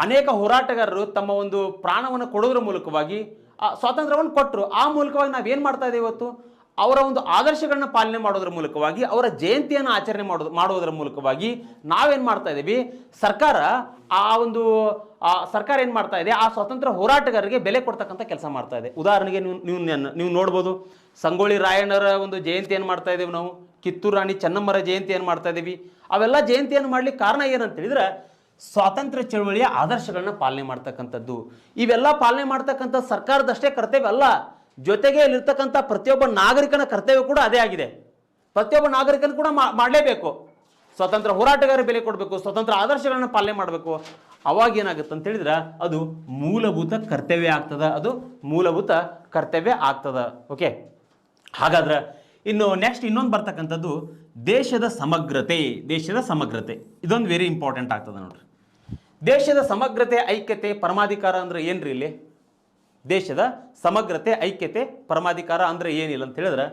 S1: ಅನೇಕ ಹೋರಾಟಗಾರರು ತಮ್ಮ ಒಂದು ಪ್ರಾಣವನ್ನು ಕೊಡೋದ್ರ ಮೂಲಕವಾಗಿ ಸ್ವಾತಂತ್ರ್ಯವನ್ನು ಕೊಟ್ಟರು. ಆ ಮೂಲಕವಾಗಿ ನಾವೇನು ಮಾಡ್ತಾ ಇದ್ದೇವೆ ಇವತ್ತು, ಅವರ ಒಂದು ಆದರ್ಶಗಳನ್ನ ಪಾಲನೆ ಮಾಡೋದ್ರ ಮೂಲಕವಾಗಿ, ಅವರ ಜಯಂತಿಯನ್ನು ಆಚರಣೆ ಮಾಡೋದ್ರ ಮೂಲಕವಾಗಿ ನಾವೇನು ಮಾಡ್ತಾ ಇದ್ದೀವಿ, ಸರ್ಕಾರ ಏನು ಮಾಡ್ತಾ ಇದೆ, ಆ ಸ್ವಾತಂತ್ರ್ಯ ಹೋರಾಟಗಾರರಿಗೆ ಬೆಲೆ ಕೊಡ್ತಕ್ಕಂಥ ಕೆಲಸ ಮಾಡ್ತಾ ಇದೆ. ಉದಾಹರಣೆಗೆ ನೀವು ನೋಡ್ಬೋದು, ಸಂಗೊಳ್ಳಿ ರಾಯಣ್ಣರ ಒಂದು ಜಯಂತಿಯನ್ನು ಮಾಡ್ತಾ ಇದ್ದೇವೆ ನಾವು, ಕಿತ್ತೂರು ರಾಣಿ ಚೆನ್ನಮ್ಮರ ಜಯಂತಿಯನ್ನು ಮಾಡ್ತಾ ಇದ್ದೀವಿ. ಅವೆಲ್ಲ ಜಯಂತಿಯನ್ನು ಮಾಡ್ಲಿಕ್ಕೆ ಕಾರಣ ಏನಂತ ಹೇಳಿದ್ರೆ ಸ್ವಾತಂತ್ರ್ಯ ಚಳವಳಿಯ ಆದರ್ಶಗಳನ್ನ ಪಾಲನೆ ಮಾಡ್ತಕ್ಕಂಥದ್ದು. ಇವೆಲ್ಲ ಪಾಲನೆ ಮಾಡ್ತಕ್ಕಂಥ ಸರ್ಕಾರದಷ್ಟೇ ಕರ್ತವ್ಯ ಅಲ್ಲ, ಜೊತೆಗೆ ಇಲ್ಲಿರ್ತಕ್ಕಂಥ ಪ್ರತಿಯೊಬ್ಬ ನಾಗರಿಕನ ಕರ್ತವ್ಯ ಕೂಡ ಅದೇ ಆಗಿದೆ. ಪ್ರತಿಯೊಬ್ಬ ನಾಗರಿಕನ ಕೂಡ ಮಾಡಲೇಬೇಕು. ಸ್ವತಂತ್ರ ಹೋರಾಟಗಾರ ಬೆಲೆ ಕೊಡಬೇಕು, ಸ್ವತಂತ್ರ ಆದರ್ಶಗಳನ್ನ ಪಾಲನೆ ಮಾಡಬೇಕು. ಅವಾಗ ಏನಾಗುತ್ತೆ ಅಂತ ಹೇಳಿದ್ರೆ ಅದು ಮೂಲಭೂತ ಕರ್ತವ್ಯ ಆಗ್ತದ, ಅದು ಮೂಲಭೂತ ಕರ್ತವ್ಯ ಆಗ್ತದ. ಓಕೆ, ಹಾಗಾದ್ರೆ ಇನ್ನು ನೆಕ್ಸ್ಟ್ ಇನ್ನೊಂದು ಬರ್ತಕ್ಕಂಥದ್ದು ದೇಶದ ಸಮಗ್ರತೆ. ದೇಶದ ಸಮಗ್ರತೆ ಇದೊಂದು ವೆರಿ ಇಂಪಾರ್ಟೆಂಟ್ ಆಗ್ತದೆ ನೋಡ್ರಿ. ದೇಶದ ಸಮಗ್ರತೆ, ಐಕ್ಯತೆ, ಪರಮಾಧಿಕಾರ ಅಂದ್ರೆ ಏನ್ರಿ ಇಲ್ಲಿ? ದೇಶದ ಸಮಗ್ರತೆ, ಐಕ್ಯತೆ, ಪರಮಾಧಿಕಾರ ಅಂದ್ರೆ ಏನಿಲ್ಲ ಅಂತ ಹೇಳಿದ್ರೆ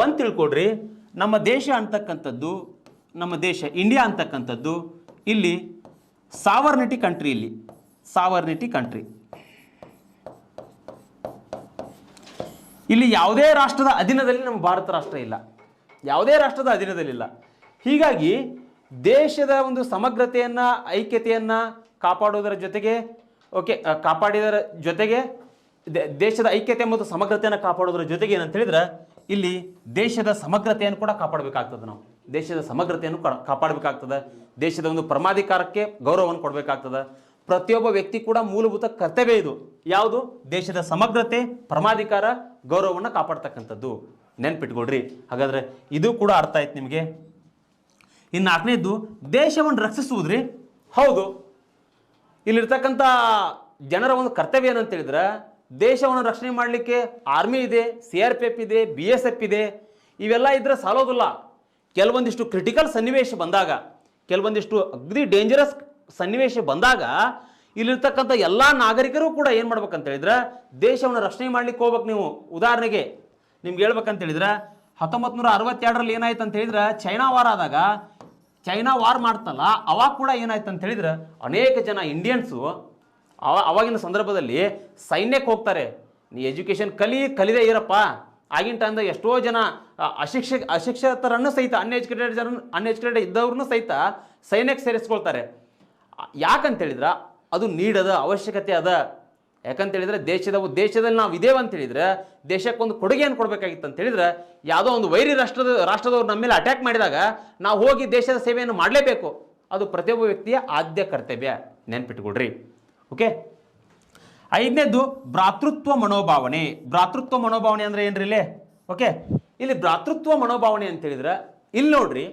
S1: ಒಂದು ತಿಳ್ಕೊಡ್ರಿ. ನಮ್ಮ ದೇಶ ಅಂತಕ್ಕಂಥದ್ದು, ನಮ್ಮ ದೇಶ ಇಂಡಿಯಾ ಅಂತಕ್ಕಂಥದ್ದು ಇಲ್ಲಿ ಸಾವರ್ನಿಟಿ ಕಂಟ್ರಿ. ಇಲ್ಲಿ ಸಾವರ್ನಿಟಿ ಕಂಟ್ರಿ, ಇಲ್ಲಿ ಯಾವುದೇ ರಾಷ್ಟ್ರದ ಅಧೀನದಲ್ಲಿ ನಮ್ಮ ಭಾರತ ರಾಷ್ಟ್ರ ಇಲ್ಲ, ಯಾವುದೇ ರಾಷ್ಟ್ರದ ಅಧೀನದಲ್ಲಿಲ್ಲ. ಹೀಗಾಗಿ ದೇಶದ ಒಂದು ಸಮಗ್ರತೆಯನ್ನು, ಐಕ್ಯತೆಯನ್ನು ಕಾಪಾಡೋದರ ಜೊತೆಗೆ ಕಾಪಾಡಿದರ ಜೊತೆಗೆ ದೇಶದ ಐಕ್ಯತೆ ಮತ್ತು ಸಮಗ್ರತೆಯನ್ನು ಕಾಪಾಡೋದ್ರ ಜೊತೆಗೆ ಏನಂತ ಹೇಳಿದ್ರೆ ಇಲ್ಲಿ ದೇಶದ ಸಮಗ್ರತೆಯನ್ನು ಕೂಡ ಕಾಪಾಡಬೇಕಾಗ್ತದೆ. ನಾವು ದೇಶದ ಸಮಗ್ರತೆಯನ್ನು ಕಾಪಾಡಬೇಕಾಗ್ತದೆ. ದೇಶದ ಒಂದು ಪರಮಾಧಿಕಾರಕ್ಕೆ ಗೌರವವನ್ನು ಕೊಡಬೇಕಾಗ್ತದೆ. ಪ್ರತಿಯೊಬ್ಬ ವ್ಯಕ್ತಿ ಕೂಡ ಮೂಲಭೂತ ಕರ್ತವ್ಯ ಇದು. ಯಾವುದು? ದೇಶದ ಸಮಗ್ರತೆ, ಪರಮಾಧಿಕಾರ, ಗೌರವವನ್ನು ಕಾಪಾಡ್ತಕ್ಕಂಥದ್ದು. ನೆನ್ಪಿಟ್ಕೊಡ್ರಿ. ಹಾಗಾದ್ರೆ ಇದು ಕೂಡ ಅರ್ಥ ಆಯ್ತು ನಿಮಗೆ. ಇನ್ನು ನಾಲ್ಕನೇದ್ದು ದೇಶವನ್ನು ರಕ್ಷಿಸುವುದ್ರಿ. ಹೌದು, ಇಲ್ಲಿರ್ತಕ್ಕಂಥ ಜನರ ಒಂದು ಕರ್ತವ್ಯ ಏನಂತ ಹೇಳಿದ್ರೆ ದೇಶವನ್ನು ರಕ್ಷಣೆ ಮಾಡಲಿಕ್ಕೆ ಆರ್ಮಿ ಇದೆ, CRPF ಇದೆ, BSF ಇದೆ. ಇವೆಲ್ಲ ಇದ್ರೆ ಸಾಲೋದಿಲ್ಲ. ಕೆಲವೊಂದಿಷ್ಟು ಕ್ರಿಟಿಕಲ್ ಸನ್ನಿವೇಶ ಬಂದಾಗ, ಕೆಲವೊಂದಿಷ್ಟು ಅಗ್ದಿ ಡೇಂಜರಸ್ ಸನ್ನಿವೇಶ ಬಂದಾಗ ಇಲ್ಲಿರ್ತಕ್ಕಂಥ ಎಲ್ಲ ನಾಗರಿಕರು ಕೂಡ ಏನು ಮಾಡ್ಬೇಕಂತ ಹೇಳಿದ್ರೆ ದೇಶವನ್ನು ರಕ್ಷಣೆ ಮಾಡ್ಲಿಕ್ಕೆ ಹೋಗ್ಬೇಕು. ನೀವು ಉದಾಹರಣೆಗೆ ನಿಮ್ಗೆ ಹೇಳ್ಬೇಕಂತ ಹೇಳಿದ್ರೆ 1962ರಲ್ಲಿ ಏನಾಯ್ತು ಅಂತ ಹೇಳಿದ್ರೆ ಚೈನಾ ವಾರ್ ಆದಾಗ, ಚೈನಾ ವಾರ್ ಮಾಡ್ತಲ್ಲ ಅವಾಗ ಕೂಡ ಏನಾಯ್ತು ಅಂತ ಹೇಳಿದ್ರೆ ಅನೇಕ ಜನ ಇಂಡಿಯನ್ಸು ಅವಾಗಿನ ಸಂದರ್ಭದಲ್ಲಿ ಸೈನ್ಯಕ್ಕೆ ಹೋಗ್ತಾರೆ. ನೀ ಎಜುಕೇಷನ್ ಕಲಿದೇ ಇರಪ್ಪ. ಆಗಿನ ಟೈಮ್ದಾಗ ಎಷ್ಟೋ ಜನ ಅಶಿಕ್ಷಿತರನ್ನು ಸಹಿತ ಅನ್ಎಜುಕೇಟೆಡ್ ಇದ್ದವ್ರನ್ನೂ ಸಹಿತ ಸೈನ್ಯಕ್ಕೆ ಸೇರಿಸ್ಕೊಳ್ತಾರೆ. ಯಾಕಂತೇಳಿದ್ರೆ ಅದು ನೀಡದ ಅವಶ್ಯಕತೆ ಅದ. ಯಾಕಂತೇಳಿದ್ರೆ ದೇಶದಲ್ಲಿ ನಾವು ಇದೇವೆ ಅಂತ ಹೇಳಿದ್ರೆ ದೇಶಕ್ಕೊಂದು ಕೊಡುಗೆಯನ್ನು ಕೊಡಬೇಕಾಗಿತ್ತು ಅಂತ ಹೇಳಿದ್ರೆ ಯಾವುದೋ ಒಂದು ವೈರಿ ರಾಷ್ಟ್ರದವ್ರು ನಮ್ಮ ಮೇಲೆ ಅಟ್ಯಾಕ್ ಮಾಡಿದಾಗ ನಾವು ಹೋಗಿ ದೇಶದ ಸೇವೆಯನ್ನು ಮಾಡಲೇಬೇಕು. ಅದು ಪ್ರತಿಯೊಬ್ಬ ವ್ಯಕ್ತಿಯ ಆದ್ಯ ಕರ್ತವ್ಯ. ನೆನ್ಪಿಟ್ಕೊಡ್ರಿ. ಓಕೆ, ಐದನೇದು ಭ್ರಾತೃತ್ವ ಮನೋಭಾವನೆ. ಭ್ರಾತೃತ್ವ ಮನೋಭಾವನೆ ಅಂದ್ರೆ ಏನ್ರಿ ಇಲ್ಲಿ? ಓಕೆ, ಇಲ್ಲಿ ಭ್ರಾತೃತ್ವ ಮನೋಭಾವನೆ ಅಂತ ಹೇಳಿದ್ರೆ ಇಲ್ಲಿ ನೋಡ್ರಿ,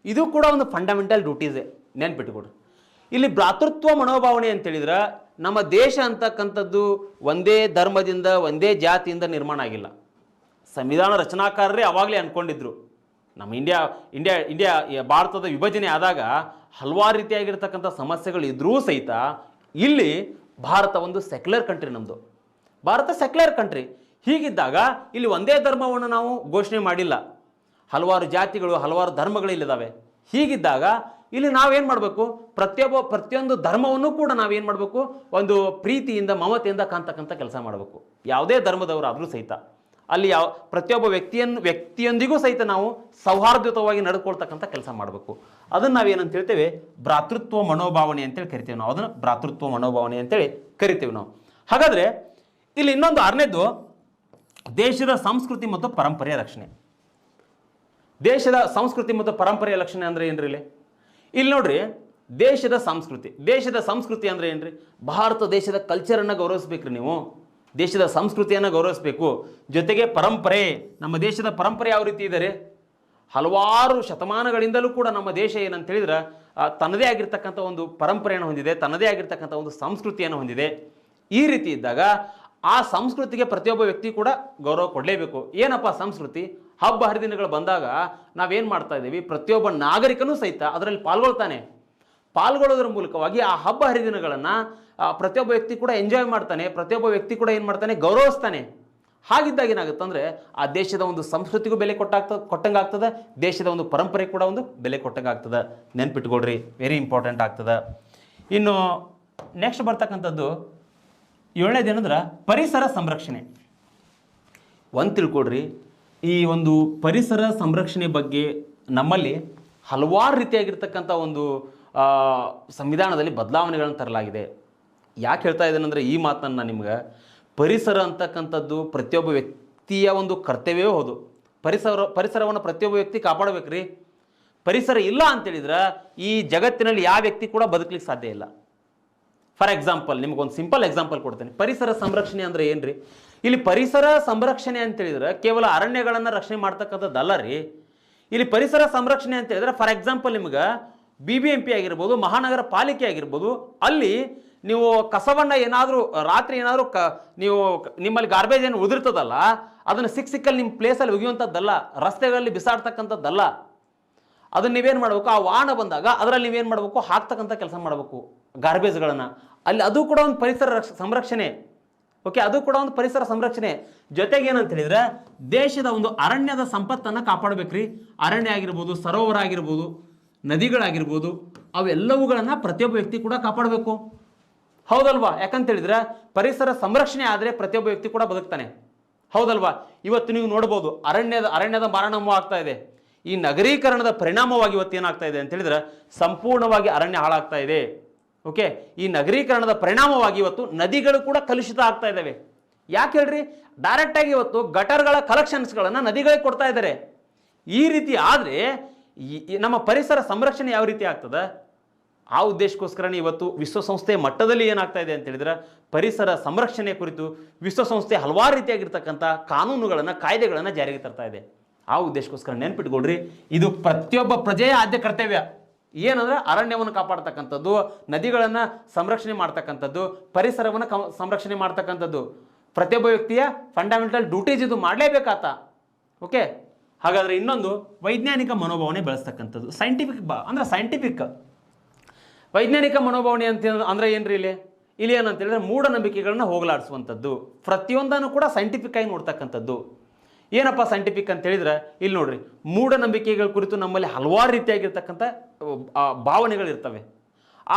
S1: ಇದು ಕೂಡ ಒಂದು ಫಂಡಮೆಂಟಲ್ ಡ್ಯೂಟೀಸ್. ನೆನ್ಪಿಟ್ಕೊಡ್ರಿ. ಇಲ್ಲಿ ಭ್ರಾತೃತ್ವ ಮನೋಭಾವನೆ ಅಂತ ಹೇಳಿದ್ರೆ ನಮ್ಮ ದೇಶ ಅಂತಕ್ಕಂಥದ್ದು ಒಂದೇ ಧರ್ಮದಿಂದ, ಒಂದೇ ಜಾತಿಯಿಂದ ನಿರ್ಮಾಣ ಆಗಿಲ್ಲ. ಸಂವಿಧಾನ ರಚನಾಕಾರರೇ ಅವಾಗಲೇ ಅನ್ಕೊಂಡಿದ್ರು. ನಮ್ಮ ಇಂಡಿಯಾ ಭಾರತದ ವಿಭಜನೆ ಆದಾಗ ಹಲವಾರು ರೀತಿಯಾಗಿರ್ತಕ್ಕಂಥ ಸಮಸ್ಯೆಗಳು ಇದ್ರೂ ಸಹಿತ ಇಲ್ಲಿ ಭಾರತ ಒಂದು ಸೆಕ್ಯುಲರ್ ಕಂಟ್ರಿ. ನಮ್ಮದು ಭಾರತ ಸೆಕ್ಯುಲರ್ ಕಂಟ್ರಿ. ಹೀಗಿದ್ದಾಗ ಇಲ್ಲಿ ಒಂದೇ ಧರ್ಮವನ್ನು ನಾವು ಘೋಷಣೆ ಮಾಡಿಲ್ಲ. ಹಲವಾರು ಜಾತಿಗಳು, ಹಲವಾರು ಧರ್ಮಗಳು ಇಲ್ಲಿದ್ದಾವೆ. ಹೀಗಿದ್ದಾಗ ಇಲ್ಲಿ ನಾವೇನು ಮಾಡಬೇಕು? ಪ್ರತಿಯೊಂದು ಧರ್ಮವನ್ನು ಕೂಡ ನಾವೇನು ಮಾಡಬೇಕು? ಒಂದು ಪ್ರೀತಿಯಿಂದ, ಮಮತೆಯಿಂದ ಕಾಣ್ತಕ್ಕಂಥ ಕೆಲಸ ಮಾಡಬೇಕು. ಯಾವುದೇ ಧರ್ಮದವರಾದರೂ ಸಹಿತ ಅಲ್ಲಿ ಪ್ರತಿಯೊಬ್ಬ ವ್ಯಕ್ತಿಯೊಂದಿಗೂ ಸಹಿತ ನಾವು ಸೌಹಾರ್ದಯುತವಾಗಿ ನಡೆದುಕೊಳ್ತಕ್ಕಂಥ ಕೆಲಸ ಮಾಡಬೇಕು. ಅದನ್ನು ನಾವೇನಂತ ಹೇಳ್ತೇವೆ? ಭ್ರಾತೃತ್ವ ಮನೋಭಾವನೆ ಅಂತೇಳಿ ಕರಿತೇವೆ ನಾವು. ಅದನ್ನು ಭ್ರಾತೃತ್ವ ಮನೋಭಾವನೆ ಅಂತೇಳಿ ಕರಿತೇವೆ ನಾವು. ಹಾಗಾದರೆ ಇಲ್ಲಿ ಇನ್ನೊಂದು ಆರನೇದು ದೇಶದ ಸಂಸ್ಕೃತಿ ಮತ್ತು ಪರಂಪರೆಯ ರಕ್ಷಣೆ. ದೇಶದ ಸಂಸ್ಕೃತಿ ಮತ್ತು ಪರಂಪರೆಯ ರಕ್ಷಣೆ ಅಂದರೆ ಏನ್ರಿ? ಇಲ್ಲಿ ನೋಡ್ರಿ, ದೇಶದ ಸಂಸ್ಕೃತಿ ಅಂದ್ರೆ ಏನ್ರಿ? ಭಾರತ ದೇಶದ ಕಲ್ಚರನ್ನು ಗೌರವಿಸ್ಬೇಕ್ರಿ ನೀವು. ದೇಶದ ಸಂಸ್ಕೃತಿಯನ್ನು ಗೌರವಿಸಬೇಕು. ಜೊತೆಗೆ ಪರಂಪರೆ, ನಮ್ಮ ದೇಶದ ಪರಂಪರೆ ಯಾವ ರೀತಿ ಇದ್ದಾರೆ? ಹಲವಾರು ಶತಮಾನಗಳಿಂದಲೂ ಕೂಡ ನಮ್ಮ ದೇಶ ಏನಂತ ಹೇಳಿದ್ರೆ ತನ್ನದೇ ಆಗಿರ್ತಕ್ಕಂಥ ಒಂದು ಪರಂಪರೆಯನ್ನು ಹೊಂದಿದೆ, ತನ್ನದೇ ಆಗಿರ್ತಕ್ಕಂಥ ಒಂದು ಸಂಸ್ಕೃತಿಯನ್ನು ಹೊಂದಿದೆ. ಈ ರೀತಿ ಇದ್ದಾಗ ಆ ಸಂಸ್ಕೃತಿಗೆ ಪ್ರತಿಯೊಬ್ಬ ವ್ಯಕ್ತಿ ಕೂಡ ಗೌರವ ಕೊಡಲೇಬೇಕು. ಏನಪ್ಪ ಸಂಸ್ಕೃತಿ? ಹಬ್ಬ ಹರಿದಿನಗಳು ಬಂದಾಗ ನಾವೇನು ಮಾಡ್ತಾ ಇದ್ದೀವಿ? ಪ್ರತಿಯೊಬ್ಬ ನಾಗರಿಕನೂ ಸಹಿತ ಅದರಲ್ಲಿ ಪಾಲ್ಗೊಳ್ಳೋದ್ರ ಮೂಲಕವಾಗಿ ಆ ಹಬ್ಬ ಹರಿದಿನಗಳನ್ನು ಪ್ರತಿಯೊಬ್ಬ ವ್ಯಕ್ತಿ ಕೂಡ ಎಂಜಾಯ್ ಮಾಡ್ತಾನೆ, ಪ್ರತಿಯೊಬ್ಬ ವ್ಯಕ್ತಿ ಕೂಡ ಏನು ಮಾಡ್ತಾನೆ? ಗೌರವಿಸ್ತಾನೆ. ಹಾಗಿದ್ದಾಗ ಏನಾಗುತ್ತೆ ಅಂದರೆ ಆ ದೇಶದ ಒಂದು ಸಂಸ್ಕೃತಿಗೂ ಬೆಲೆ ಕೊಟ್ಟಂಗೆ ಆಗ್ತದೆ, ದೇಶದ ಒಂದು ಪರಂಪರೆ ಕೂಡ ಒಂದು ಬೆಲೆ ಕೊಟ್ಟಂಗೆ ಆಗ್ತದೆ. ನೆನ್ಪಿಟ್ಕೊಳ್ರಿ, ವೆರಿ ಇಂಪಾರ್ಟೆಂಟ್ ಆಗ್ತದೆ. ಇನ್ನು ನೆಕ್ಸ್ಟ್ ಬರ್ತಕ್ಕಂಥದ್ದು 7ನೇದೇನಂದ್ರೆ ಪರಿಸರ ಸಂರಕ್ಷಣೆ. ಒಂದು ತಿಳ್ಕೊಡ್ರಿ, ಈ ಒಂದು ಪರಿಸರ ಸಂರಕ್ಷಣೆ ಬಗ್ಗೆ ನಮ್ಮಲ್ಲಿ ಹಲವಾರು ರೀತಿಯಾಗಿರ್ತಕ್ಕಂಥ ಒಂದು ಸಂವಿಧಾನದಲ್ಲಿ ಬದಲಾವಣೆಗಳನ್ನು ತರಲಾಗಿದೆ. ಯಾಕೆ ಹೇಳ್ತಾ ಇದ್ದೇನೆಂದರೆ ಈ ಮಾತನ್ನು ನಿಮ್ಗೆ, ಪರಿಸರ ಅಂತಕ್ಕಂಥದ್ದು ಪ್ರತಿಯೊಬ್ಬ ವ್ಯಕ್ತಿಯ ಒಂದು ಕರ್ತವ್ಯವೇ ಹೌದು. ಪರಿಸರವನ್ನು ಪ್ರತಿಯೊಬ್ಬ ವ್ಯಕ್ತಿ ಕಾಪಾಡಬೇಕ್ರಿ. ಪರಿಸರ ಇಲ್ಲ ಅಂತೇಳಿದ್ರೆ ಈ ಜಗತ್ತಿನಲ್ಲಿ ಯಾವ ವ್ಯಕ್ತಿ ಕೂಡ ಬದುಕಲಿಕ್ಕೆ ಸಾಧ್ಯ ಇಲ್ಲ. ಫಾರ್ ಎಕ್ಸಾಂಪಲ್, ನಿಮಗೊಂದು ಸಿಂಪಲ್ ಎಕ್ಸಾಂಪಲ್ ಕೊಡ್ತೇನೆ. ಪರಿಸರ ಸಂರಕ್ಷಣೆ ಅಂದರೆ ಏನ್ರಿ? ಇಲ್ಲಿ ಪರಿಸರ ಸಂರಕ್ಷಣೆ ಅಂತೇಳಿದ್ರೆ ಕೇವಲ ಅರಣ್ಯಗಳನ್ನು ರಕ್ಷಣೆ ಮಾಡ್ತಕ್ಕಂಥದ್ದಲ್ಲ ರೀ. ಇಲ್ಲಿ ಪರಿಸರ ಸಂರಕ್ಷಣೆ ಅಂತ ಹೇಳಿದ್ರೆ ಫಾರ್ ಎಕ್ಸಾಂಪಲ್ ನಿಮ್ಗೆ BBMP ಆಗಿರ್ಬೋದು, ಮಹಾನಗರ ಪಾಲಿಕೆ ಆಗಿರ್ಬೋದು, ಅಲ್ಲಿ ನೀವು ಕಸವನ್ನು ಏನಾದರೂ ರಾತ್ರಿ ಏನಾದರೂ ನೀವು ನಿಮ್ಮಲ್ಲಿ ಗಾರ್ಬೇಜ್ ಏನು ಉದುರ್ತದಲ್ಲ, ಅದನ್ನು ಸಿಕ್ಕಲ್ಲಿ ನಿಮ್ಮ ಪ್ಲೇಸಲ್ಲಿ ಒಗೆಯುವಂಥದ್ದಲ್ಲ, ರಸ್ತೆಗಳಲ್ಲಿ ಬಿಸಾಡ್ತಕ್ಕಂಥದ್ದಲ್ಲ. ಅದನ್ನು ನೀವೇನು ಮಾಡಬೇಕು? ಆ ವಾಹನ ಬಂದಾಗ ಅದರಲ್ಲಿ ನೀವೇನು ಮಾಡಬೇಕು? ಹಾಕ್ತಕ್ಕಂಥ ಕೆಲಸ ಮಾಡಬೇಕು ಗಾರ್ಬೇಜ್ಗಳನ್ನು. ಅಲ್ಲಿ ಅದು ಕೂಡ ಒಂದು ಪರಿಸರ ಸಂರಕ್ಷಣೆ. ಓಕೆ, ಅದು ಕೂಡ ಒಂದು ಪರಿಸರ ಸಂರಕ್ಷಣೆ. ಜೊತೆಗೆ ಏನಂತ ಹೇಳಿದ್ರೆ ದೇಶದ ಒಂದು ಅರಣ್ಯದ ಸಂಪತ್ತನ್ನು ಕಾಪಾಡಬೇಕ್ರಿ. ಅರಣ್ಯ ಆಗಿರ್ಬೋದು, ಸರೋವರ ಆಗಿರ್ಬೋದು, ನದಿಗಳಾಗಿರ್ಬೋದು, ಅವೆಲ್ಲವುಗಳನ್ನು ಪ್ರತಿಯೊಬ್ಬ ವ್ಯಕ್ತಿ ಕೂಡ ಕಾಪಾಡಬೇಕು. ಹೌದಲ್ವಾ? ಯಾಕಂತ ಹೇಳಿದ್ರೆ ಪರಿಸರ ಸಂರಕ್ಷಣೆ ಆದರೆ ಪ್ರತಿಯೊಬ್ಬ ವ್ಯಕ್ತಿ ಕೂಡ ಬದುಕ್ತಾನೆ. ಹೌದಲ್ವಾ? ಇವತ್ತು ನೀವು ನೋಡ್ಬೋದು ಅರಣ್ಯದ ಮಾರಣವೂ ಆಗ್ತಾ ಇದೆ. ಈ ನಗರೀಕರಣದ ಪರಿಣಾಮವಾಗಿ ಇವತ್ತು ಏನಾಗ್ತಾ ಇದೆ ಅಂತ ಹೇಳಿದ್ರೆ ಸಂಪೂರ್ಣವಾಗಿ ಅರಣ್ಯ ಹಾಳಾಗ್ತಾ ಇದೆ. ಓಕೆ, ಈ ನಗರೀಕರಣದ ಪರಿಣಾಮವಾಗಿ ಇವತ್ತು ನದಿಗಳು ಕೂಡ ಕಲುಷಿತ ಆಗ್ತಾ ಇದ್ದಾವೆ. ಯಾಕೆ ಹೇಳ್ರಿ? ಡೈರೆಕ್ಟಾಗಿ ಇವತ್ತು ಗಟರ್ಗಳ ಕಲೆಕ್ಷನ್ಸ್ಗಳನ್ನು ನದಿಗಳಿಗೆ ಕೊಡ್ತಾ ಇದ್ದಾರೆ. ಈ ರೀತಿ ಆದರೆ ನಮ್ಮ ಪರಿಸರ ಸಂರಕ್ಷಣೆ ಯಾವ ರೀತಿ ಆಗ್ತದೆ? ಆ ಉದ್ದೇಶಕ್ಕೋಸ್ಕರನೇ ಇವತ್ತು ವಿಶ್ವಸಂಸ್ಥೆಯ ಮಟ್ಟದಲ್ಲಿ ಏನಾಗ್ತಾ ಇದೆ ಅಂತ ಹೇಳಿದ್ರೆ ಪರಿಸರ ಸಂರಕ್ಷಣೆ ಕುರಿತು ವಿಶ್ವಸಂಸ್ಥೆ ಹಲವಾರು ರೀತಿಯಾಗಿರ್ತಕ್ಕಂಥ ಕಾನೂನುಗಳನ್ನು, ಕಾಯ್ದೆಗಳನ್ನು ಜಾರಿಗೆ ತರ್ತಾ ಇದೆ. ಆ ಉದ್ದೇಶಕ್ಕೋಸ್ಕರ ನೆನ್ಪಿಟ್ಕೊಳ್ರಿ, ಇದು ಪ್ರತಿಯೊಬ್ಬ ಪ್ರಜೆಯ ಆದ್ಯ ಕರ್ತವ್ಯ. ಏನಂದ್ರೆ ಅರಣ್ಯವನ್ನು ಕಾಪಾಡ್ತಕ್ಕಂಥದ್ದು, ನದಿಗಳನ್ನು ಸಂರಕ್ಷಣೆ ಮಾಡ್ತಕ್ಕಂಥದ್ದು, ಪರಿಸರವನ್ನು ಸಂರಕ್ಷಣೆ ಮಾಡ್ತಕ್ಕಂಥದ್ದು ಪ್ರತಿಯೊಬ್ಬ ವ್ಯಕ್ತಿಯ ಫಂಡಮೆಂಟಲ್ ಡ್ಯೂಟೀಸ್. ಇದು ಮಾಡಲೇಬೇಕಾತ. ಓಕೆ, ಹಾಗಾದರೆ ಇನ್ನೊಂದು ವೈಜ್ಞಾನಿಕ ಮನೋಭಾವನೆ ಬೆಳೆಸ್ತಕ್ಕಂಥದ್ದು. ಸೈಂಟಿಫಿಕ್ ವೈಜ್ಞಾನಿಕ ಮನೋಭಾವನೆ ಅಂದರೆ ಏನ್ರಿ? ಇಲ್ಲಿ ಏನಂತ ಹೇಳಿದ್ರೆ ಮೂಢನಂಬಿಕೆಗಳನ್ನ ಹೋಗಲಾಡಿಸುವಂಥದ್ದು, ಪ್ರತಿಯೊಂದನ್ನು ಕೂಡ ಸೈಂಟಿಫಿಕ್ ಆಗಿ ನೋಡ್ತಕ್ಕಂಥದ್ದು. ಏನಪ್ಪ ಸೈಂಟಿಫಿಕ್ ಅಂತ ಹೇಳಿದ್ರೆ ಇಲ್ಲಿ ನೋಡ್ರಿ, ಮೂಢನಂಬಿಕೆಗಳ ಕುರಿತು ನಮ್ಮಲ್ಲಿ ಹಲವಾರು ರೀತಿಯಾಗಿರ್ತಕ್ಕಂಥ ಭಾವನೆಗಳಿರ್ತವೆ.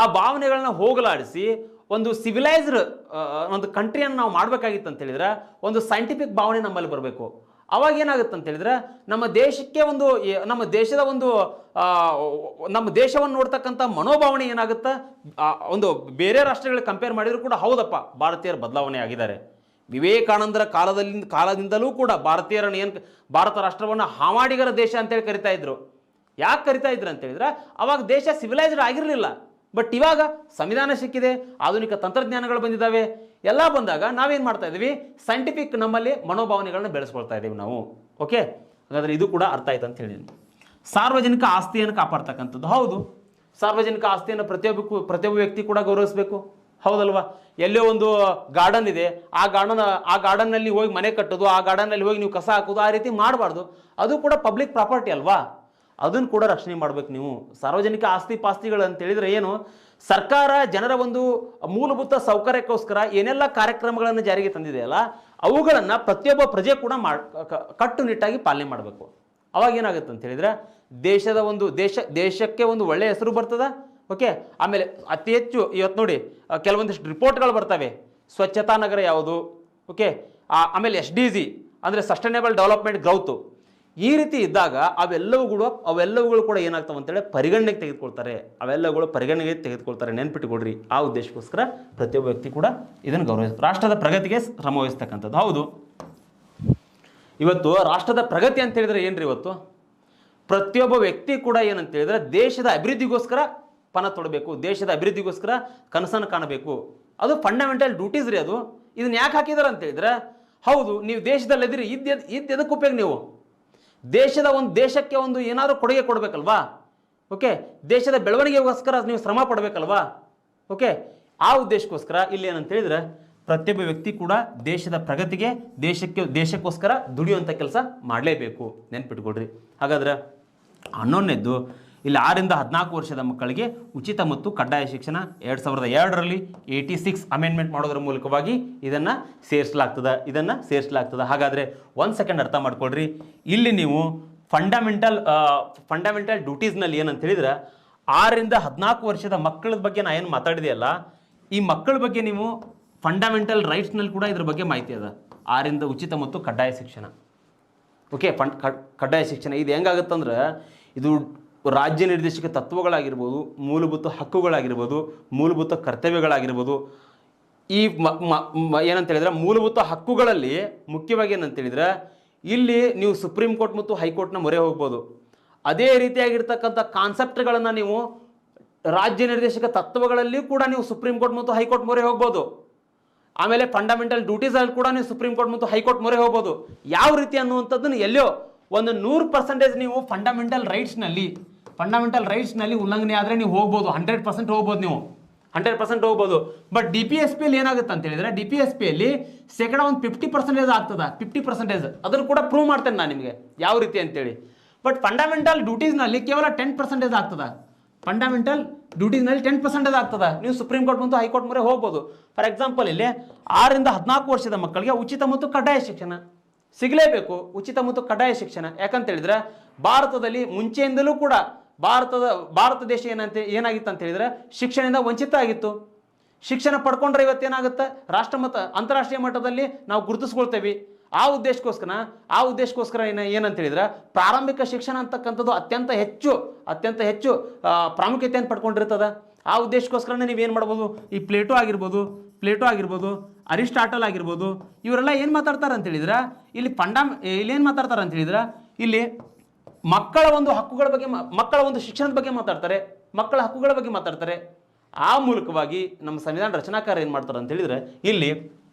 S1: ಆ ಭಾವನೆಗಳನ್ನ ಹೋಗಲಾಡಿಸಿ ಒಂದು ಸಿವಿಲೈಸ್ಡ್ ಒಂದು ಕಂಟ್ರಿಯನ್ನು ನಾವು ಮಾಡಬೇಕಾಗಿತ್ತು ಅಂತ ಹೇಳಿದ್ರೆ ಒಂದು ಸೈಂಟಿಫಿಕ್ ಭಾವನೆ ನಮ್ಮಲ್ಲಿ ಬರಬೇಕು. ಅವಾಗ ಏನಾಗುತ್ತೆ ಅಂತ ಹೇಳಿದ್ರೆ ನಮ್ಮ ದೇಶಕ್ಕೆ ನಮ್ಮ ದೇಶದ ನಮ್ಮ ದೇಶವನ್ನು ನೋಡ್ತಕ್ಕಂಥ ಮನೋಭಾವನೆ ಏನಾಗುತ್ತೆ, ಒಂದು ಬೇರೆ ರಾಷ್ಟ್ರಗಳಿಗೆ ಕಂಪೇರ್ ಮಾಡಿದ್ರು ಕೂಡ ಹೌದಪ್ಪ ಭಾರತೀಯರು ಬದಲಾವಣೆ ಆಗಿದ್ದಾರೆ. ವಿವೇಕಾನಂದರ ಕಾಲದಿಂದಲೂ ಕೂಡ ಭಾರತ ರಾಷ್ಟ್ರವನ್ನು ಹಾವಾಡಿಗರ ದೇಶ ಅಂತೇಳಿ ಕರಿತಾ ಇದ್ರು. ಯಾಕೆ ಕರಿತಾ ಇದ್ರು ಅಂತ ಹೇಳಿದ್ರೆ ಅವಾಗ ದೇಶ ಸಿವಿಲೈಸ್ಡ್ ಆಗಿರಲಿಲ್ಲ. ಬಟ್ ಇವಾಗ ಸಂವಿಧಾನ ಸಿಕ್ಕಿದೆ, ಆಧುನಿಕ ತಂತ್ರಜ್ಞಾನಗಳು ಬಂದಿದ್ದಾವೆ. ಎಲ್ಲ ಬಂದಾಗ ನಾವೇನು ಮಾಡ್ತಾ ಇದ್ದೀವಿ? ಸೈಂಟಿಫಿಕ್ ನಮ್ಮಲ್ಲಿ ಮನೋಭಾವನೆಗಳನ್ನ ಬೆಳೆಸ್ಕೊಳ್ತಾ ಇದ್ದೀವಿ ನಾವು. ಓಕೆ, ಹಾಗಾದರೆ ಇದು ಕೂಡ ಅರ್ಥ ಆಯ್ತು ಅಂತ ಹೇಳಿದ್ದೀನಿ. ಸಾರ್ವಜನಿಕ ಆಸ್ತಿಯನ್ನು ಕಾಪಾಡ್ತಕ್ಕಂಥದ್ದು. ಹೌದು, ಸಾರ್ವಜನಿಕ ಆಸ್ತಿಯನ್ನು ಪ್ರತಿಯೊಬ್ಬ ವ್ಯಕ್ತಿ ಕೂಡ ಗೌರವಿಸಬೇಕು. ಹೌದಲ್ವಾ? ಎಲ್ಲೋ ಒಂದು ಗಾರ್ಡನ್ ಇದೆ, ಆ ಗಾರ್ಡನ್ನಲ್ಲಿ ಹೋಗಿ ಮನೆ ಕಟ್ಟೋದು, ಆ ಗಾರ್ಡನ್ನಲ್ಲಿ ಹೋಗಿ ನೀವು ಕಸ ಹಾಕೋದು, ಆ ರೀತಿ ಮಾಡಬಾರ್ದು. ಅದು ಕೂಡ ಪಬ್ಲಿಕ್ ಪ್ರಾಪರ್ಟಿ ಅಲ್ವಾ? ಅದನ್ನು ಕೂಡ ರಕ್ಷಣೆ ಮಾಡಬೇಕು ನೀವು. ಸಾರ್ವಜನಿಕ ಆಸ್ತಿ ಪಾಸ್ತಿಗಳು ಅಂತ ಹೇಳಿದ್ರೆ ಏನು? ಸರ್ಕಾರ ಜನರ ಒಂದು ಮೂಲಭೂತ ಸೌಕರ್ಯಕ್ಕೋಸ್ಕರ ಏನೆಲ್ಲ ಕಾರ್ಯಕ್ರಮಗಳನ್ನು ಜಾರಿಗೆ ತಂದಿದೆಯಲ್ಲ, ಅವುಗಳನ್ನು ಪ್ರತಿಯೊಬ್ಬ ಪ್ರಜೆ ಕೂಡ ಕಟ್ಟುನಿಟ್ಟಾಗಿ ಪಾಲನೆ ಮಾಡಬೇಕು. ಅವಾಗ ಏನಾಗುತ್ತೆ ಅಂತ ಹೇಳಿದ್ರೆ ದೇಶಕ್ಕೆ ಒಂದು ಒಳ್ಳೆಯ ಹೆಸರು ಬರ್ತದೆ. ಓಕೆ, ಆಮೇಲೆ ಅತಿ ಹೆಚ್ಚು ಇವತ್ತು ನೋಡಿ ಕೆಲವೊಂದಿಷ್ಟು ರಿಪೋರ್ಟ್ಗಳು ಬರ್ತವೆ. ಸ್ವಚ್ಛತಾ ನಗರ ಯಾವುದು? ಓಕೆ, ಆಮೇಲೆ SDG ಅಂದರೆ ಸಸ್ಟೈನೇಬಲ್ ಡೆವಲಪ್ಮೆಂಟ್ ಗ್ರೌತ್. ಈ ರೀತಿ ಇದ್ದಾಗ ಅವೆಲ್ಲವುಗಳು ಕೂಡ ಏನಾಗ್ತವೆ ಅಂತೇಳಿ ಪರಿಗಣನೆಗೆ ತೆಗೆದುಕೊಳ್ತಾರೆ. ನೆನ್ಪಿಟ್ಟುಕೊಡ್ರಿ. ಆ ಉದ್ದೇಶಕ್ಕೋಸ್ಕರ ಪ್ರತಿಯೊಬ್ಬ ವ್ಯಕ್ತಿ ಕೂಡ ಇದನ್ನು ರಾಷ್ಟ್ರದ ಪ್ರಗತಿಗೆ ಶ್ರಮ ವಹಿಸ್ತಕ್ಕಂಥದ್ದು. ಹೌದು, ಇವತ್ತು ರಾಷ್ಟ್ರದ ಪ್ರಗತಿ ಅಂತ ಹೇಳಿದ್ರೆ ಏನ್ರಿ? ಇವತ್ತು ಪ್ರತಿಯೊಬ್ಬ ವ್ಯಕ್ತಿ ಕೂಡ ಏನಂತ ಹೇಳಿದ್ರೆ ದೇಶದ ಅಭಿವೃದ್ಧಿಗೋಸ್ಕರ ಪಣ ತೊಡಬೇಕು, ದೇಶದ ಅಭಿವೃದ್ಧಿಗೋಸ್ಕರ ಕನಸನ್ನು ಕಾಣಬೇಕು. ಅದು ಫಂಡಮೆಂಟಲ್ ಡ್ಯೂಟೀಸ್ ರೀ. ಅದು ಇದನ್ನ ಯಾಕೆ ಹಾಕಿದಾರೆ ಅಂತ ಹೇಳಿದ್ರೆ, ಹೌದು ನೀವು ದೇಶದಲ್ಲಿದ್ದೀರಿ, ಎದಕ್ಕೆ ಉಪಯೋಗ, ನೀವು ದೇಶಕ್ಕೆ ಒಂದು ಏನಾದರೂ ಕೊಡುಗೆ ಕೊಡಬೇಕಲ್ವಾ? ಓಕೆ, ದೇಶದ ಬೆಳವಣಿಗೆಗೋಸ್ಕರ ನೀವು ಶ್ರಮ ಪಡಬೇಕಲ್ವಾ? ಓಕೆ, ಆ ಉದ್ದೇಶಕ್ಕೋಸ್ಕರ ಇಲ್ಲಿ ಏನಂತ ಹೇಳಿದ್ರೆ ಪ್ರತಿಯೊಬ್ಬ ವ್ಯಕ್ತಿ ಕೂಡ ದೇಶದ ಪ್ರಗತಿಗೆ ದೇಶಕ್ಕೋಸ್ಕರ ದುಡಿಯುವಂಥ ಕೆಲಸ ಮಾಡಲೇಬೇಕು. ನೆನ್ಪಿಟ್ಕೊಡ್ರಿ. ಹಾಗಾದ್ರೆ 11ನೇದ್ದು ಇಲ್ಲಿ 6ರಿಂದ 14 ವರ್ಷದ ಮಕ್ಕಳಿಗೆ ಉಚಿತ ಮತ್ತು ಕಡ್ಡಾಯ ಶಿಕ್ಷಣ 2002ರಲ್ಲಿ 86 ಅಮೆಂಡ್ಮೆಂಟ್ ಮಾಡೋದ್ರ ಮೂಲಕವಾಗಿ ಇದನ್ನು ಸೇರಿಸಲಾಗ್ತದೆ. ಹಾಗಾದರೆ 1 ಸೆಕೆಂಡ್ ಅರ್ಥ ಮಾಡ್ಕೊಳ್ರಿ. ಇಲ್ಲಿ ನೀವು ಫಂಡಮೆಂಟಲ್ ಡ್ಯೂಟೀಸ್ನಲ್ಲಿ ಏನಂತ ಹೇಳಿದ್ರೆ 6ರಿಂದ 14 ವರ್ಷದ ಮಕ್ಕಳ ಬಗ್ಗೆ ನಾ ಏನು ಮಾತಾಡಿದೆಯಲ್ಲ, ಈ ಮಕ್ಕಳ ಬಗ್ಗೆ ನೀವು ಫಂಡಮೆಂಟಲ್ ರೈಟ್ಸ್ನಲ್ಲಿ ಕೂಡ ಇದ್ರ ಬಗ್ಗೆ ಮಾಹಿತಿ ಅದ. 6ರಿಂದ ಉಚಿತ ಮತ್ತು ಕಡ್ಡಾಯ ಶಿಕ್ಷಣ. ಓಕೆ, ಕಡ್ಡಾಯ ಶಿಕ್ಷಣ ಇದು ಹೆಂಗಾಗುತ್ತಂದ್ರೆ, ಇದು ರಾಜ್ಯ ನಿರ್ದೇಶಕ ತತ್ವಗಳಾಗಿರ್ಬೋದು, ಮೂಲಭೂತ ಹಕ್ಕುಗಳಾಗಿರ್ಬೋದು, ಮೂಲಭೂತ ಕರ್ತವ್ಯಗಳಾಗಿರ್ಬೋದು. ಈ ಏನಂತ ಹೇಳಿದ್ರೆ ಮೂಲಭೂತ ಹಕ್ಕುಗಳಲ್ಲಿ ಮುಖ್ಯವಾಗಿ ಏನಂತ ಹೇಳಿದ್ರೆ, ಇಲ್ಲಿ ನೀವು ಸುಪ್ರೀಂ ಕೋರ್ಟ್ ಮತ್ತು ಹೈಕೋರ್ಟ್ನ ಮೊರೆ ಹೋಗ್ಬೋದು. ಅದೇ ರೀತಿಯಾಗಿರ್ತಕ್ಕಂಥ ಕಾನ್ಸೆಪ್ಟ್ಗಳನ್ನು ನೀವು ರಾಜ್ಯ ನಿರ್ದೇಶಕ ತತ್ವಗಳಲ್ಲಿ ಕೂಡ ನೀವು ಸುಪ್ರೀಂ ಕೋರ್ಟ್ ಮತ್ತು ಹೈಕೋರ್ಟ್ ಮೊರೆ ಹೋಗ್ಬೋದು. ಆಮೇಲೆ ಫಂಡಮೆಂಟಲ್ ಡ್ಯೂಟೀಸಲ್ಲಿ ಕೂಡ ನೀವು ಸುಪ್ರೀಂ ಕೋರ್ಟ್ ಮತ್ತು ಹೈಕೋರ್ಟ್ ಮೊರೆ ಹೋಗ್ಬೋದು. ಯಾವ ರೀತಿ ಅನ್ನುವಂಥದ್ದನ್ನು ಎಲ್ಲೋ ಒಂದು 100% ನೀವು ಫಂಡಮೆಂಟಲ್ ರೈಟ್ಸ್ನಲ್ಲಿ ಉಲ್ಲಂಘನೆ ಆದರೆ ನೀವು ಹೋಗ್ಬೋದು. 100% ಹೋಗ್ಬೋದು, ನೀವು 100% ಹೋಗ್ಬೋದು. ಬಟ್ DPSPಯಲ್ಲಿ ಏನಾಗುತ್ತೆ ಅಂತ ಹೇಳಿದ್ರೆ, DPSPಯಲ್ಲಿ ಶೇಕಡ ಒಂದು 50% ಆಗ್ತದೆ. 50% ಅದನ್ನು ಕೂಡ ಪ್ರೂವ್ ಮಾಡ್ತೇನೆ ನಾನು ನಿಮಗೆ ಯಾವ ರೀತಿ ಅಂತೇಳಿ. ಬಟ್ ಫಂಡಮೆಂಟಲ್ ಡ್ಯೂಟೀಸ್ನಲ್ಲಿ ಕೇವಲ 10% ಆಗ್ತದೆ. ಫಂಡಮೆಂಟಲ್ ಡ್ಯೂಟೀಸ್ನಲ್ಲಿ 10% ಆಗ್ತದೆ. ನೀವು ಸುಪ್ರೀಂ ಕೋರ್ಟ್ ಮತ್ತು ಹೈಕೋರ್ಟ್ ಮೊರೆ ಹೋಗ್ಬೋದು. ಫಾರ್ ಎಕ್ಸಾಂಪಲ್ ಇಲ್ಲಿ 6ರಿಂದ 14 ವರ್ಷದ ಮಕ್ಕಳಿಗೆ ಉಚಿತ ಮತ್ತು ಕಡ್ಡಾಯ ಶಿಕ್ಷಣ ಸಿಗಲೇಬೇಕು. ಉಚಿತ ಮತ್ತು ಕಡ್ಡಾಯ ಶಿಕ್ಷಣ ಯಾಕಂತ ಹೇಳಿದ್ರೆ, ಭಾರತದಲ್ಲಿ ಮುಂಚೆಯಿಂದಲೂ ಕೂಡ ಭಾರತ ದೇಶ ಏನಾಗಿತ್ತು ಅಂತ ಹೇಳಿದ್ರೆ ಶಿಕ್ಷಣದಿಂದ ವಂಚಿತ ಆಗಿತ್ತು. ಶಿಕ್ಷಣ ಪಡ್ಕೊಂಡ್ರೆ ಇವತ್ತೇನಾಗುತ್ತೆ, ಅಂತಾರಾಷ್ಟ್ರೀಯ ಮಟ್ಟದಲ್ಲಿ ನಾವು ಗುರುತಿಸ್ಕೊಳ್ತೇವೆ. ಆ ಉದ್ದೇಶಕ್ಕೋಸ್ಕರ ಏನಂತ ಹೇಳಿದ್ರೆ, ಪ್ರಾರಂಭಿಕ ಶಿಕ್ಷಣ ಅಂತಕ್ಕಂಥದ್ದು ಅತ್ಯಂತ ಹೆಚ್ಚು ಪ್ರಾಮುಖ್ಯತೆಯನ್ನು ಪಡ್ಕೊಂಡಿರ್ತದೆ. ಆ ಉದ್ದೇಶಕ್ಕೋಸ್ಕರನೇ ನೀವೇನು ಮಾಡ್ಬೋದು, ಈ ಪ್ಲೇಟೋ ಆಗಿರ್ಬೋದು, ಅರಿಸ್ಟಾಟಲ್ ಆಗಿರ್ಬೋದು, ಇವರೆಲ್ಲ ಏನು ಮಾತಾಡ್ತಾರೆ ಅಂತ ಹೇಳಿದ್ರೆ, ಇಲ್ಲಿ ಮಾತಾಡ್ತಾರೆ ಅಂತ ಹೇಳಿದ್ರೆ, ಇಲ್ಲಿ ಮಕ್ಕಳ ಒಂದು ಹಕ್ಕುಗಳ ಬಗ್ಗೆ, ಮಕ್ಕಳ ಒಂದು ಶಿಕ್ಷಣದ ಬಗ್ಗೆ ಮಾತಾಡ್ತಾರೆ, ಮಕ್ಕಳ ಹಕ್ಕುಗಳ ಬಗ್ಗೆ ಮಾತಾಡ್ತಾರೆ. ಆ ಮೂಲಕವಾಗಿ ನಮ್ಮ ಸಂವಿಧಾನ ರಚನಾಕಾರ ಏನು ಮಾಡ್ತಾರೆ ಅಂತ ಹೇಳಿದ್ರೆ, ಇಲ್ಲಿ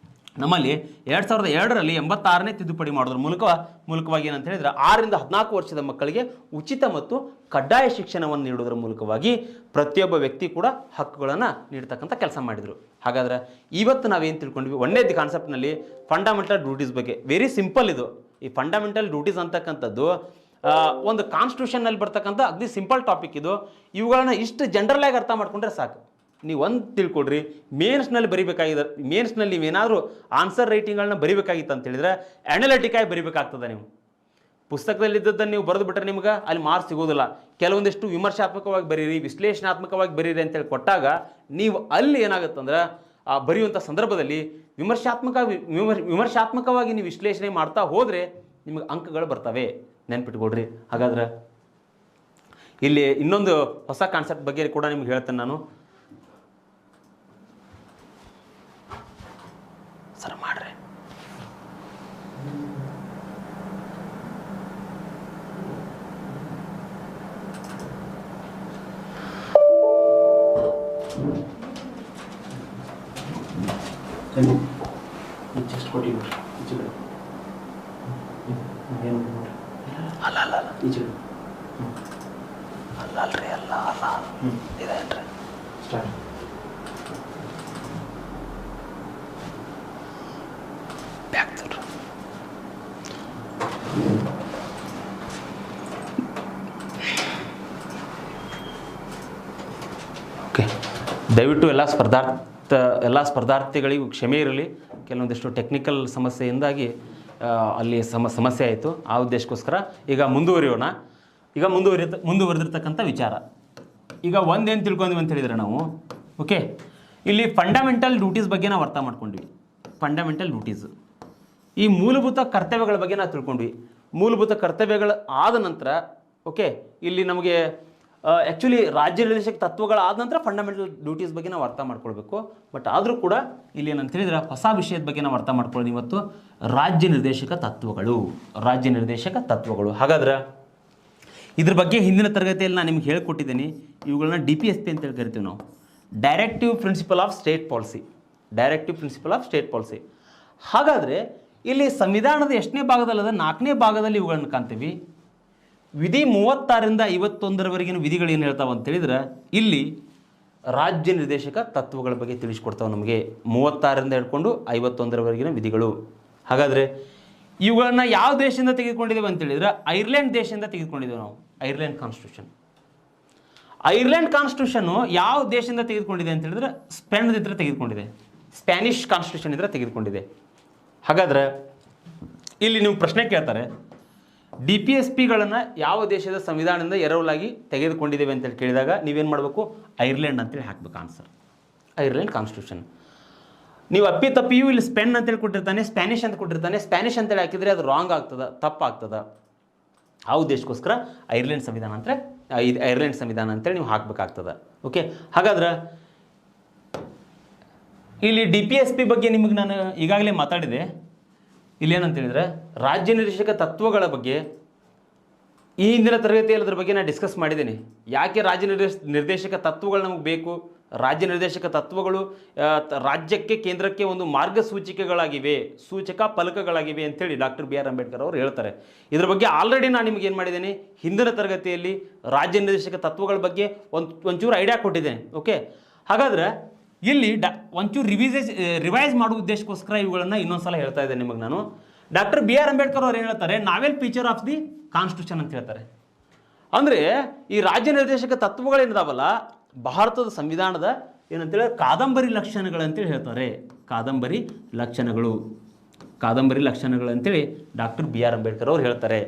S1: ನಮ್ಮಲ್ಲಿ 2002ರಲ್ಲಿ 86ನೇ ತಿದ್ದುಪಡಿ ಮಾಡೋದ್ರ ಮೂಲಕವಾಗಿ ಏನಂತ ಹೇಳಿದ್ರೆ 6ರಿಂದ 14 ವರ್ಷದ ಮಕ್ಕಳಿಗೆ ಉಚಿತ ಮತ್ತು ಕಡ್ಡಾಯ ಶಿಕ್ಷಣವನ್ನು ನೀಡೋದ್ರ ಮೂಲಕವಾಗಿ ಪ್ರತಿಯೊಬ್ಬ ವ್ಯಕ್ತಿ ಕೂಡ ಹಕ್ಕುಗಳನ್ನು ನೀಡ್ತಕ್ಕಂಥ ಕೆಲಸ ಮಾಡಿದರು. ಹಾಗಾದ್ರೆ ಇವತ್ತು ನಾವೇನು ತಿಳ್ಕೊಂಡ್ವಿ, ಒಂದೇದು ಕಾನ್ಸೆಪ್ಟ್ನಲ್ಲಿ ಫಂಡಮೆಂಟಲ್ ಡ್ಯೂಟೀಸ್ ಬಗ್ಗೆ. ವೆರಿ ಸಿಂಪಲ್ ಇದು. ಈ ಫಂಡಮೆಂಟಲ್ ಡ್ಯೂಟೀಸ್ ಅಂತಕ್ಕಂಥದ್ದು ಒಂದು ಕಾನ್ಸ್ಟಿಟ್ಯೂಷನ್ನಲ್ಲಿ ಬರ್ತಕ್ಕಂಥ ಅಗ್ದಿ ಸಿಂಪಲ್ ಟಾಪಿಕ್ ಇದು. ಇವುಗಳನ್ನ ಇಷ್ಟು ಜನರಲ್ ಆಗಿ ಅರ್ಥ ಮಾಡ್ಕೊಂಡ್ರೆ ಸಾಕು. ನೀವು ಒಂದು ತಿಳ್ಕೊಡ್ರಿ, ಮೇನ್ಸ್ನಲ್ಲಿ ನೀವೇನಾದರೂ ಆನ್ಸರ್ ರೈಟಿಂಗ್ಗಳನ್ನ ಬರಿಬೇಕಾಗಿತ್ತು ಅಂತ ಹೇಳಿದ್ರೆ ಅನಾಲಿಟಿಕ್ ಆಗಿ ಬರಿಬೇಕಾಗ್ತದೆ. ನೀವು ಪುಸ್ತಕದಲ್ಲಿದ್ದದ್ದನ್ನು ನೀವು ಬರೆದು ಬಿಟ್ಟರೆ ನಿಮ್ಗೆ ಅಲ್ಲಿ ಮಾರ್ಕ್ಸ್ ಸಿಗೋದಿಲ್ಲ. ಕೆಲವೊಂದಿಷ್ಟು ವಿಮರ್ಶಾತ್ಮಕವಾಗಿ ಬರೀರಿ, ವಿಶ್ಲೇಷಣಾತ್ಮಕವಾಗಿ ಬರೀರಿ ಅಂತೇಳಿ ಕೊಟ್ಟಾಗ ನೀವು ಅಲ್ಲಿ ಏನಾಗುತ್ತಂದ್ರೆ ಬರೆಯುವಂಥ ಸಂದರ್ಭದಲ್ಲಿ ವಿಮರ್ಶಾತ್ಮಕವಾಗಿ ನೀವು ವಿಶ್ಲೇಷಣೆ ಮಾಡ್ತಾ ಹೋದರೆ ನಿಮಗೆ ಅಂಕಗಳು ಬರ್ತವೆ. ನೆನ್ಪಿಟ್ಕೊಡ್ರಿ. ಹಾಗಾದ್ರೆ ಇಲ್ಲಿ ಇನ್ನೊಂದು ಹೊಸ ಕಾನ್ಸೆಪ್ಟ್ ಬಗ್ಗೆ ಕೂಡ ನಿಮ್ಗೆ ಹೇಳ್ತೇನೆ ನಾನು. ಸರ್ ಮಾಡ್ರಿ. ಜಸ್ಟ್ ಕೊಡಿ ಅಲ್ಲ ಈಚೆ ಅಲ್ಲಲ್ರಿ ಅಲ್ಲ ಇದೇನ್ರಿ ಸ್ಟಾರ್ಟ್. ಓಕೆ, ದಯವಿಟ್ಟು ಎಲ್ಲ ಸ್ಪರ್ಧಾರ್ಥಿಗಳಿಗೂ ಕ್ಷಮೆ ಇರಲಿ. ಕೆಲವೊಂದಿಷ್ಟು ಟೆಕ್ನಿಕಲ್ ಸಮಸ್ಯೆಯಿಂದಾಗಿ ಅಲ್ಲಿ ಸಮಸ್ಯೆ ಆಯಿತು. ಆ ಉದ್ದೇಶಕ್ಕೋಸ್ಕರ ಈಗ ಮುಂದುವರಿಯೋಣ. ಈಗ ಮುಂದುವರೆದಿರ್ತಕ್ಕಂಥ ವಿಚಾರ ಈಗ ಒಂದೇನು ತಿಳ್ಕೊಂಡ್ವಿ ಅಂತ ಹೇಳಿದರೆ ನಾವು, ಓಕೆ, ಇಲ್ಲಿ ಫಂಡಮೆಂಟಲ್ ಡ್ಯೂಟೀಸ್ ಬಗ್ಗೆ ನಾವು ಅರ್ಥ ಮಾಡ್ಕೊಂಡ್ವಿ. ಫಂಡಮೆಂಟಲ್ ಡ್ಯೂಟೀಸ್, ಈ ಮೂಲಭೂತ ಕರ್ತವ್ಯಗಳ ಬಗ್ಗೆ ನಾವು ತಿಳ್ಕೊಂಡ್ವಿ. ಮೂಲಭೂತ ಕರ್ತವ್ಯಗಳು ಆದ ನಂತರ ಓಕೆ, ಇಲ್ಲಿ ನಮಗೆ ಆ್ಯಕ್ಚುಲಿ ರಾಜ್ಯ ನಿರ್ದೇಶಕ ತತ್ವಗಳಾದ ನಂತರ ಫಂಡಮೆಂಟಲ್ ಡ್ಯೂಟೀಸ್ ಬಗ್ಗೆ ನಾವು ಅರ್ಥ ಮಾಡ್ಕೊಳ್ಬೇಕು. ಬಟ್ ಆದರೂ ಕೂಡ ಇಲ್ಲಿ ಏನಂತ ಹೇಳಿದ್ರೆ ಹೊಸ ವಿಷಯದ ಬಗ್ಗೆ ನಾವು ಅರ್ಥ ಮಾಡ್ಕೊಳ್ಳೋದು ಇವತ್ತು ರಾಜ್ಯ ನಿರ್ದೇಶಕ ತತ್ವಗಳು. ಹಾಗಾದ್ರೆ ಇದ್ರ ಬಗ್ಗೆ ಹಿಂದಿನ ತರಗತಿಯಲ್ಲಿ ನಾನು ನಿಮ್ಗೆ ಹೇಳ್ಕೊಟ್ಟಿದ್ದೀನಿ. ಇವುಗಳನ್ನ DPSP ಅಂತೇಳಿ ಕರಿತೀವಿ ನಾವು, directive principle of state policy. Directive principle of state policy. ಹಾಗಾದರೆ ಇಲ್ಲಿ ಸಂವಿಧಾನದ ಎಷ್ಟನೇ ಭಾಗದಲ್ಲದ 4ನೇ ಭಾಗದಲ್ಲಿ ಇವುಗಳನ್ನು ಕಾಣ್ತೀವಿ. ವಿಧಿ 36ರಿಂದ 51ರವರೆಗಿನ ವಿಧಿಗಳು ಏನು ಹೇಳ್ತಾವೆ ಅಂತ ಹೇಳಿದ್ರೆ, ಇಲ್ಲಿ ರಾಜ್ಯ ನಿರ್ದೇಶಕ ತತ್ವಗಳ ಬಗ್ಗೆ ತಿಳಿಸ್ಕೊಡ್ತಾವೆ ನಮಗೆ. 36ರಿಂದ ಹಿಡ್ಕೊಂಡು 51ರವರೆಗಿನ ವಿಧಿಗಳು. ಹಾಗಾದರೆ ಇವುಗಳನ್ನು ಯಾವ ದೇಶದಿಂದ ತೆಗೆದುಕೊಂಡಿದ್ದೇವೆ ಅಂತ ಹೇಳಿದ್ರೆ, ಐರ್ಲೆಂಡ್ ದೇಶದಿಂದ ತೆಗೆದುಕೊಂಡಿದ್ದೇವೆ ನಾವು. Ireland constitution. ಐರ್ಲೆಂಡ್ ಕಾನ್ಸ್ಟಿಟ್ಯೂಷನ್ನು ಯಾವ ದೇಶದಿಂದ ತೆಗೆದುಕೊಂಡಿದೆ ಅಂತ ಹೇಳಿದ್ರೆ, ಸ್ಪೇನ್ದಿಂದ ತೆಗೆದುಕೊಂಡಿದೆ. ಸ್ಪ್ಯಾನಿಷ್ ಕಾನ್ಸ್ಟಿಟ್ಯೂಷನ್ ಇದ್ರೆ ತೆಗೆದುಕೊಂಡಿದೆ. ಹಾಗಾದ್ರೆ ಇಲ್ಲಿ ನೀವು ಪ್ರಶ್ನೆ ಕೇಳ್ತಾರೆ, DPSPಗಳನ್ನು ಯಾವ ದೇಶದ ಸಂವಿಧಾನದಿಂದ ಎರವಲಾಗಿ ತೆಗೆದುಕೊಂಡಿದ್ದೇವೆ ಅಂತೇಳಿ ಕೇಳಿದಾಗ ನೀವೇನು ಮಾಡಬೇಕು, ಐರ್ಲೆಂಡ್ ಅಂತೇಳಿ ಹಾಕ್ಬೇಕು ಆನ್ಸರ್. Ireland constitution. ನೀವು ಅಪ್ಪಿತಪ್ಪಿಯೂ ಇಲ್ಲಿ ಸ್ಪೇನ್ ಅಂತೇಳಿ ಕೊಟ್ಟಿರ್ತಾನೆ, ಸ್ಪ್ಯಾನಿಷ್ ಅಂತ ಕೊಟ್ಟಿರ್ತಾನೆ. ಸ್ಪ್ಯಾನಿಷ್ ಅಂತೇಳಿ ಹಾಕಿದರೆ ಅದು ರಾಂಗ್ ಆಗ್ತದೆ, ತಪ್ಪಾಗ್ತದೆ. ಆ ಉದ್ದೇಶಕ್ಕೋಸ್ಕರ ಐರ್ಲೆಂಡ್ ಸಂವಿಧಾನ ಅಂದರೆ ಇದು ಐರ್ಲೆಂಡ್ ಸಂವಿಧಾನ ಅಂತೇಳಿ ನೀವು ಹಾಕಬೇಕಾಗ್ತದೆ. ಓಕೆ, ಹಾಗಾದ್ರೆ ಇಲ್ಲಿ DPSP ಬಗ್ಗೆ ನಿಮಗೆ ನಾನು ಈಗಾಗಲೇ ಮಾತಾಡಿದೆ. ಇಲ್ಲೇನಂತ ಹೇಳಿದ್ರೆ, ರಾಜ್ಯ ನಿರ್ದೇಶಕ ತತ್ವಗಳ ಬಗ್ಗೆ ಈ ಹಿಂದಿನ ತರಗತಿಯಲ್ಲಿ ಅದ್ರ ಬಗ್ಗೆ ನಾನು ಡಿಸ್ಕಸ್ ಮಾಡಿದ್ದೀನಿ. ಯಾಕೆ ರಾಜ್ಯ ನಿರ್ದೇಶಕ ತತ್ವಗಳು ನಮಗೆ ಬೇಕು, ರಾಜ್ಯ ನಿರ್ದೇಶಕ ತತ್ವಗಳು ರಾಜ್ಯಕ್ಕೆ ಕೇಂದ್ರಕ್ಕೆ ಒಂದು ಮಾರ್ಗಸೂಚಿಕೆಗಳಾಗಿವೆ, ಸೂಚಕ ಫಲಕಗಳಾಗಿವೆ ಅಂತೇಳಿ ಡಾಕ್ಟರ್ BR ಅಂಬೇಡ್ಕರ್ ಅವರು ಹೇಳ್ತಾರೆ. ಇದ್ರ ಬಗ್ಗೆ ಆಲ್ರೆಡಿ ನಾನು ನಿಮ್ಗೆ ಏನು ಮಾಡಿದ್ದೀನಿ, ಹಿಂದಿನ ತರಗತಿಯಲ್ಲಿ ರಾಜ್ಯ ನಿರ್ದೇಶಕ ತತ್ವಗಳ ಬಗ್ಗೆ ಒಂಚೂರು ಐಡಿಯಾ ಕೊಟ್ಟಿದ್ದೇನೆ. ಓಕೆ, ಹಾಗಾದ್ರೆ ಇಲ್ಲಿ ಒಂಚೂರು ರಿವೈಸ್ ಮಾಡುವ ಉದ್ದೇಶಕ್ಕೋಸ್ಕರ ಇವುಗಳನ್ನು ಇನ್ನೊಂದ್ಸಲ ಹೇಳ್ತಾ ಇದ್ದೇನೆ ನಿಮಗೆ ನಾನು. ಡಾಕ್ಟರ್ BR ಅಂಬೇಡ್ಕರ್ ಅವರು ಏನು ಹೇಳ್ತಾರೆ, ನಾವೆಲ್ ಫೀಚರ್ ಆಫ್ ದಿ ಕಾನ್ಸ್ಟಿಟ್ಯೂಷನ್ ಅಂತ ಹೇಳ್ತಾರೆ. ಅಂದರೆ ಈ ರಾಜ್ಯ ನಿರ್ದೇಶಕ ತತ್ವಗಳೇನಿದಾವಲ್ಲ, ಭಾರತದ ಸಂವಿಧಾನದ ಏನಂತೇಳಿ ಕಾದಂಬರಿ ಲಕ್ಷಣಗಳಂತೇಳಿ ಹೇಳ್ತಾರೆ. ಕಾದಂಬರಿ ಲಕ್ಷಣಗಳು, ಕಾದಂಬರಿ ಲಕ್ಷಣಗಳು ಅಂತೇಳಿ ಡಾಕ್ಟರ್ BR ಅಂಬೇಡ್ಕರ್ ಅವರು ಹೇಳ್ತಾರೆ.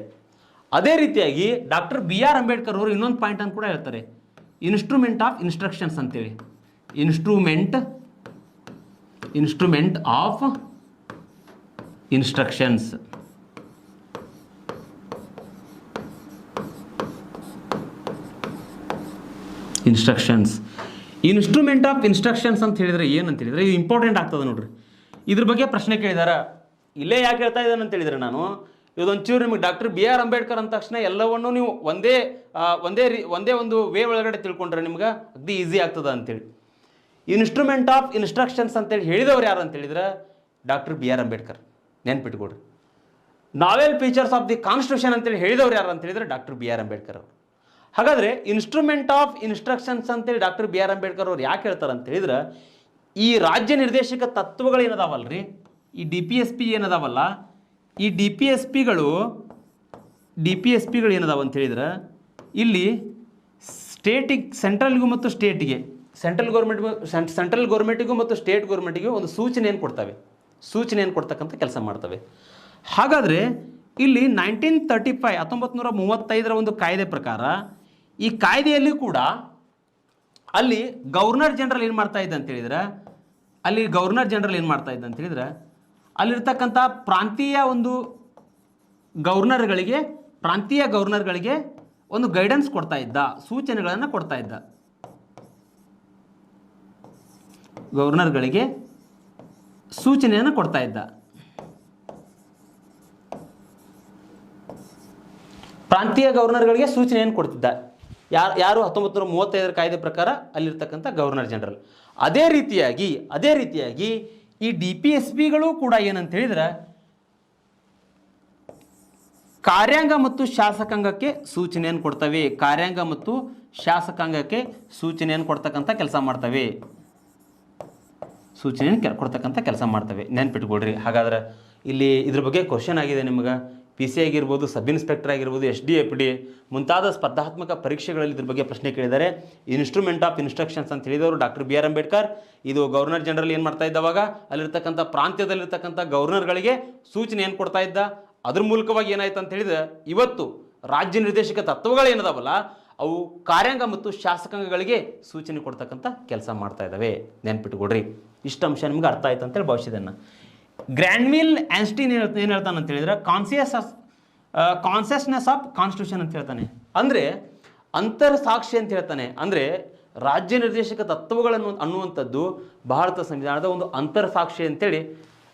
S1: ಅದೇ ರೀತಿಯಾಗಿ ಡಾಕ್ಟರ್ BR ಅಂಬೇಡ್ಕರ್ ಅವರು ಇನ್ನೊಂದು ಪಾಯಿಂಟನ್ನು ಕೂಡ ಹೇಳ್ತಾರೆ, ಇನ್ಸ್ಟ್ರೂಮೆಂಟ್ ಆಫ್ ಇನ್ಸ್ಟ್ರಕ್ಷನ್ಸ್ ಅಂತೇಳಿ. Instrument of instructions. Instrument of instructions ಅಂತ ಹೇಳಿದರೆ ಏನಂತ ಹೇಳಿದರೆ, ಇದು ಇಂಪಾರ್ಟೆಂಟ್ ಆಗ್ತದೆ ನೋಡ್ರಿ. ಇದ್ರ ಬಗ್ಗೆ ಪ್ರಶ್ನೆ ಕೇಳಿದಾರ. ಇಲ್ಲೇ ಯಾಕೆ ಹೇಳ್ತಾ ಇದ್ದಾನೆ ಅಂತ ಹೇಳಿದರೆ, ನಾನು ಇದೊಂಚೂರು ನಿಮಗೆ ಡಾಕ್ಟರ್ BR ಅಂಬೇಡ್ಕರ್ ಅಂದ ತಕ್ಷಣ ಎಲ್ಲವನ್ನೂ ನೀವು ಒಂದೇ ಒಂದು ವೇ ಒಳಗಡೆ ತಿಳ್ಕೊಂಡ್ರೆ ನಿಮ್ಗೆ ಅಗ್ದಿ ಈಸಿ ಆಗ್ತದೆ ಅಂತೇಳಿ. ಇನ್ಸ್ಟ್ರೂಮೆಂಟ್ ಆಫ್ ಇನ್ಸ್ಟ್ರಕ್ಷನ್ಸ್ ಅಂತೇಳಿ ಹೇಳಿದವ್ರು ಯಾರು ಅಂತ ಹೇಳಿದ್ರೆ ಡಾಕ್ಟರ್ BR ಅಂಬೇಡ್ಕರ್. ನೆನ್ಪಿಟ್ಕೊಡ್ರಿ. Novel features of the constitution ಅಂತೇಳಿ ಹೇಳಿದವ್ರು ಯಾರು ಅಂತ ಹೇಳಿದ್ರೆ ಡಾಕ್ಟರ್ BR ಅಂಬೇಡ್ಕರ್ ಅವರು. ಹಾಗಾದರೆ ಇನ್ಸ್ಟ್ರೂಮೆಂಟ್ ಆಫ್ ಇನ್ಸ್ಟ್ರಕ್ಷನ್ಸ್ ಅಂತೇಳಿ ಡಾಕ್ಟರ್ BR ಅಂಬೇಡ್ಕರ್ ಅವ್ರು ಯಾಕೆ ಹೇಳ್ತಾರೆ ಅಂತ ಹೇಳಿದ್ರೆ, ಈ ರಾಜ್ಯ ನಿರ್ದೇಶಕ ತತ್ವಗಳು ಏನದಾವಲ್ರಿ, ಈ DPSP ಏನದಾವಲ್ಲ, ಈ DPSPಗಳು ಏನದಾವ ಅಂತ ಹೇಳಿದ್ರೆ, ಇಲ್ಲಿ ಸ್ಟೇಟಿಗೆ, ಸೆಂಟ್ರಲ್ಗೂ ಮತ್ತು ಸ್ಟೇಟಿಗೆ, ಸೆಂಟ್ರಲ್ ಗೌರ್ಮೆಂಟಿಗೂ ಮತ್ತು ಸ್ಟೇಟ್ ಗೌರ್ಮೆಂಟಿಗೂ ಒಂದು ಸೂಚನೆಯನ್ನು ಕೊಡ್ತಕ್ಕಂಥ ಕೆಲಸ ಮಾಡ್ತವೆ. ಹಾಗಾದರೆ ಇಲ್ಲಿ 1935 ಒಂದು ಕಾಯ್ದೆ ಪ್ರಕಾರ, ಈ ಕಾಯ್ದೆಯಲ್ಲಿ ಕೂಡ ಅಲ್ಲಿ ಗವರ್ನರ್ ಜನರಲ್ ಏನು ಮಾಡ್ತಾ ಇದ್ದ ಅಂತ ಹೇಳಿದ್ರೆ, ಅಲ್ಲಿರ್ತಕ್ಕಂಥ ಪ್ರಾಂತೀಯ ಗವರ್ನರ್ಗಳಿಗೆ ಒಂದು ಗೈಡೆನ್ಸ್ ಕೊಡ್ತಾ ಇದ್ದ, ಸೂಚನೆಗಳನ್ನು ಕೊಡ್ತಾ ಇದ್ದ. ಗವರ್ನರ್ಗಳಿಗೆ ಸೂಚನೆಯನ್ನು ಕೊಡ್ತಾ ಇದ್ದ. ಪ್ರಾಂತೀಯ ಗವರ್ನರ್ಗಳಿಗೆ ಸೂಚನೆಯನ್ನು ಕೊಡ್ತಿದ್ದ. ಯಾರು 1935 ಕಾಯ್ದೆ ಪ್ರಕಾರ ಅಲ್ಲಿರ್ತಕ್ಕಂಥ ಗವರ್ನರ್ ಜನರಲ್. ಅದೇ ರೀತಿಯಾಗಿ ಈ DPSPಗಳು ಕೂಡ ಏನಂತ ಹೇಳಿದ್ರೆ, ಕಾರ್ಯಾಂಗ ಮತ್ತು ಶಾಸಕಾಂಗಕ್ಕೆ ಸೂಚನೆಯನ್ನು ಕೊಡ್ತವೆ. ಕಾರ್ಯಾಂಗ ಮತ್ತು ಶಾಸಕಾಂಗಕ್ಕೆ ಸೂಚನೆಯನ್ನು ಕೊಡ್ತಕ್ಕಂಥ ಕೆಲಸ ಮಾಡ್ತವೆ. ನೆನ್ಪಿಟ್ಕೊಡ್ರಿ. ಹಾಗಾದ್ರೆ ಇಲ್ಲಿ ಇದ್ರ ಬಗ್ಗೆ ಕ್ವಶನ್ ಆಗಿದೆ ನಿಮ್ಗೆ. PC ಆಗಿರ್ಬೋದು, ಸಬ್ ಇನ್ಸ್ಪೆಕ್ಟರ್ ಆಗಿರ್ಬೋದು, SDFD ಮುಂತಾದ ಸ್ಪರ್ಧಾತ್ಮಕ ಪರೀಕ್ಷೆಗಳಲ್ಲಿ ಇದ್ರ ಬಗ್ಗೆ ಪ್ರಶ್ನೆ ಕೇಳಿದ್ದಾರೆ. ಇನ್ಸ್ಟ್ರೂಮೆಂಟ್ ಆಫ್ ಇನ್ಸ್ಟ್ರಕ್ಷನ್ಸ್ ಅಂತ ಹೇಳಿದವರು ಡಾಕ್ಟರ್ BR ಅಂಬೇಡ್ಕರ್. ಇದು ಗವರ್ನರ್ ಜನರಲ್ ಏನು ಮಾಡ್ತಾ ಇದ್ದವಾಗ ಅಲ್ಲಿರ್ತಕ್ಕಂಥ ಪ್ರಾಂತ್ಯದಲ್ಲಿರ್ತಕ್ಕಂಥ ಗವರ್ನರ್ಗಳಿಗೆ ಸೂಚನೆ ಏನು ಕೊಡ್ತಾ ಇದ್ದ. ಅದ್ರ ಮೂಲಕವಾಗಿ ಏನಾಯ್ತು ಅಂತ ಹೇಳಿದ್ರೆ, ಇವತ್ತು ರಾಜ್ಯ ನಿರ್ದೇಶಕ ತತ್ವಗಳು ಏನದಾವಲ್ಲ, ಅವು ಕಾರ್ಯಾಂಗ ಮತ್ತು ಶಾಸಕಾಂಗಗಳಿಗೆ ಸೂಚನೆ ಕೊಡ್ತಕ್ಕಂಥ ಕೆಲಸ ಮಾಡ್ತಾ ಇದ್ದಾವೆ. ನೆನ್ಪಿಟ್ಕೊಡ್ರಿ. ಇಷ್ಟು ಅಂಶ ನಿಮ್ಗೆ ಅರ್ಥ ಆಯ್ತು ಅಂತೇಳಿ ಭಾವಿಸಿದೆನ್ನ. ಗ್ರ್ಯಾನ್ವಿಲ್ ಆನ್ಸ್ಟೀನ್ ಏನು ಹೇಳ್ತಾನೆ ಅಂತ ಹೇಳಿದ್ರೆ, ಕಾನ್ಸಿಯಸ್ನೆಸ್ ಆಫ್ ಕಾನ್ಸ್ಟಿಟ್ಯೂಷನ್ ಅಂತ ಹೇಳ್ತಾನೆ. ಅಂದರೆ ಅಂತರ್ಸಾಕ್ಷಿ ಅಂತ ಹೇಳ್ತಾನೆ. ಅಂದರೆ ರಾಜ್ಯ ನಿರ್ದೇಶಕ ತತ್ವಗಳನ್ನು ಅನ್ನುವಂಥದ್ದು ಭಾರತ ಸಂವಿಧಾನದ ಒಂದು ಅಂತರ್ಸಾಕ್ಷಿ ಅಂತೇಳಿ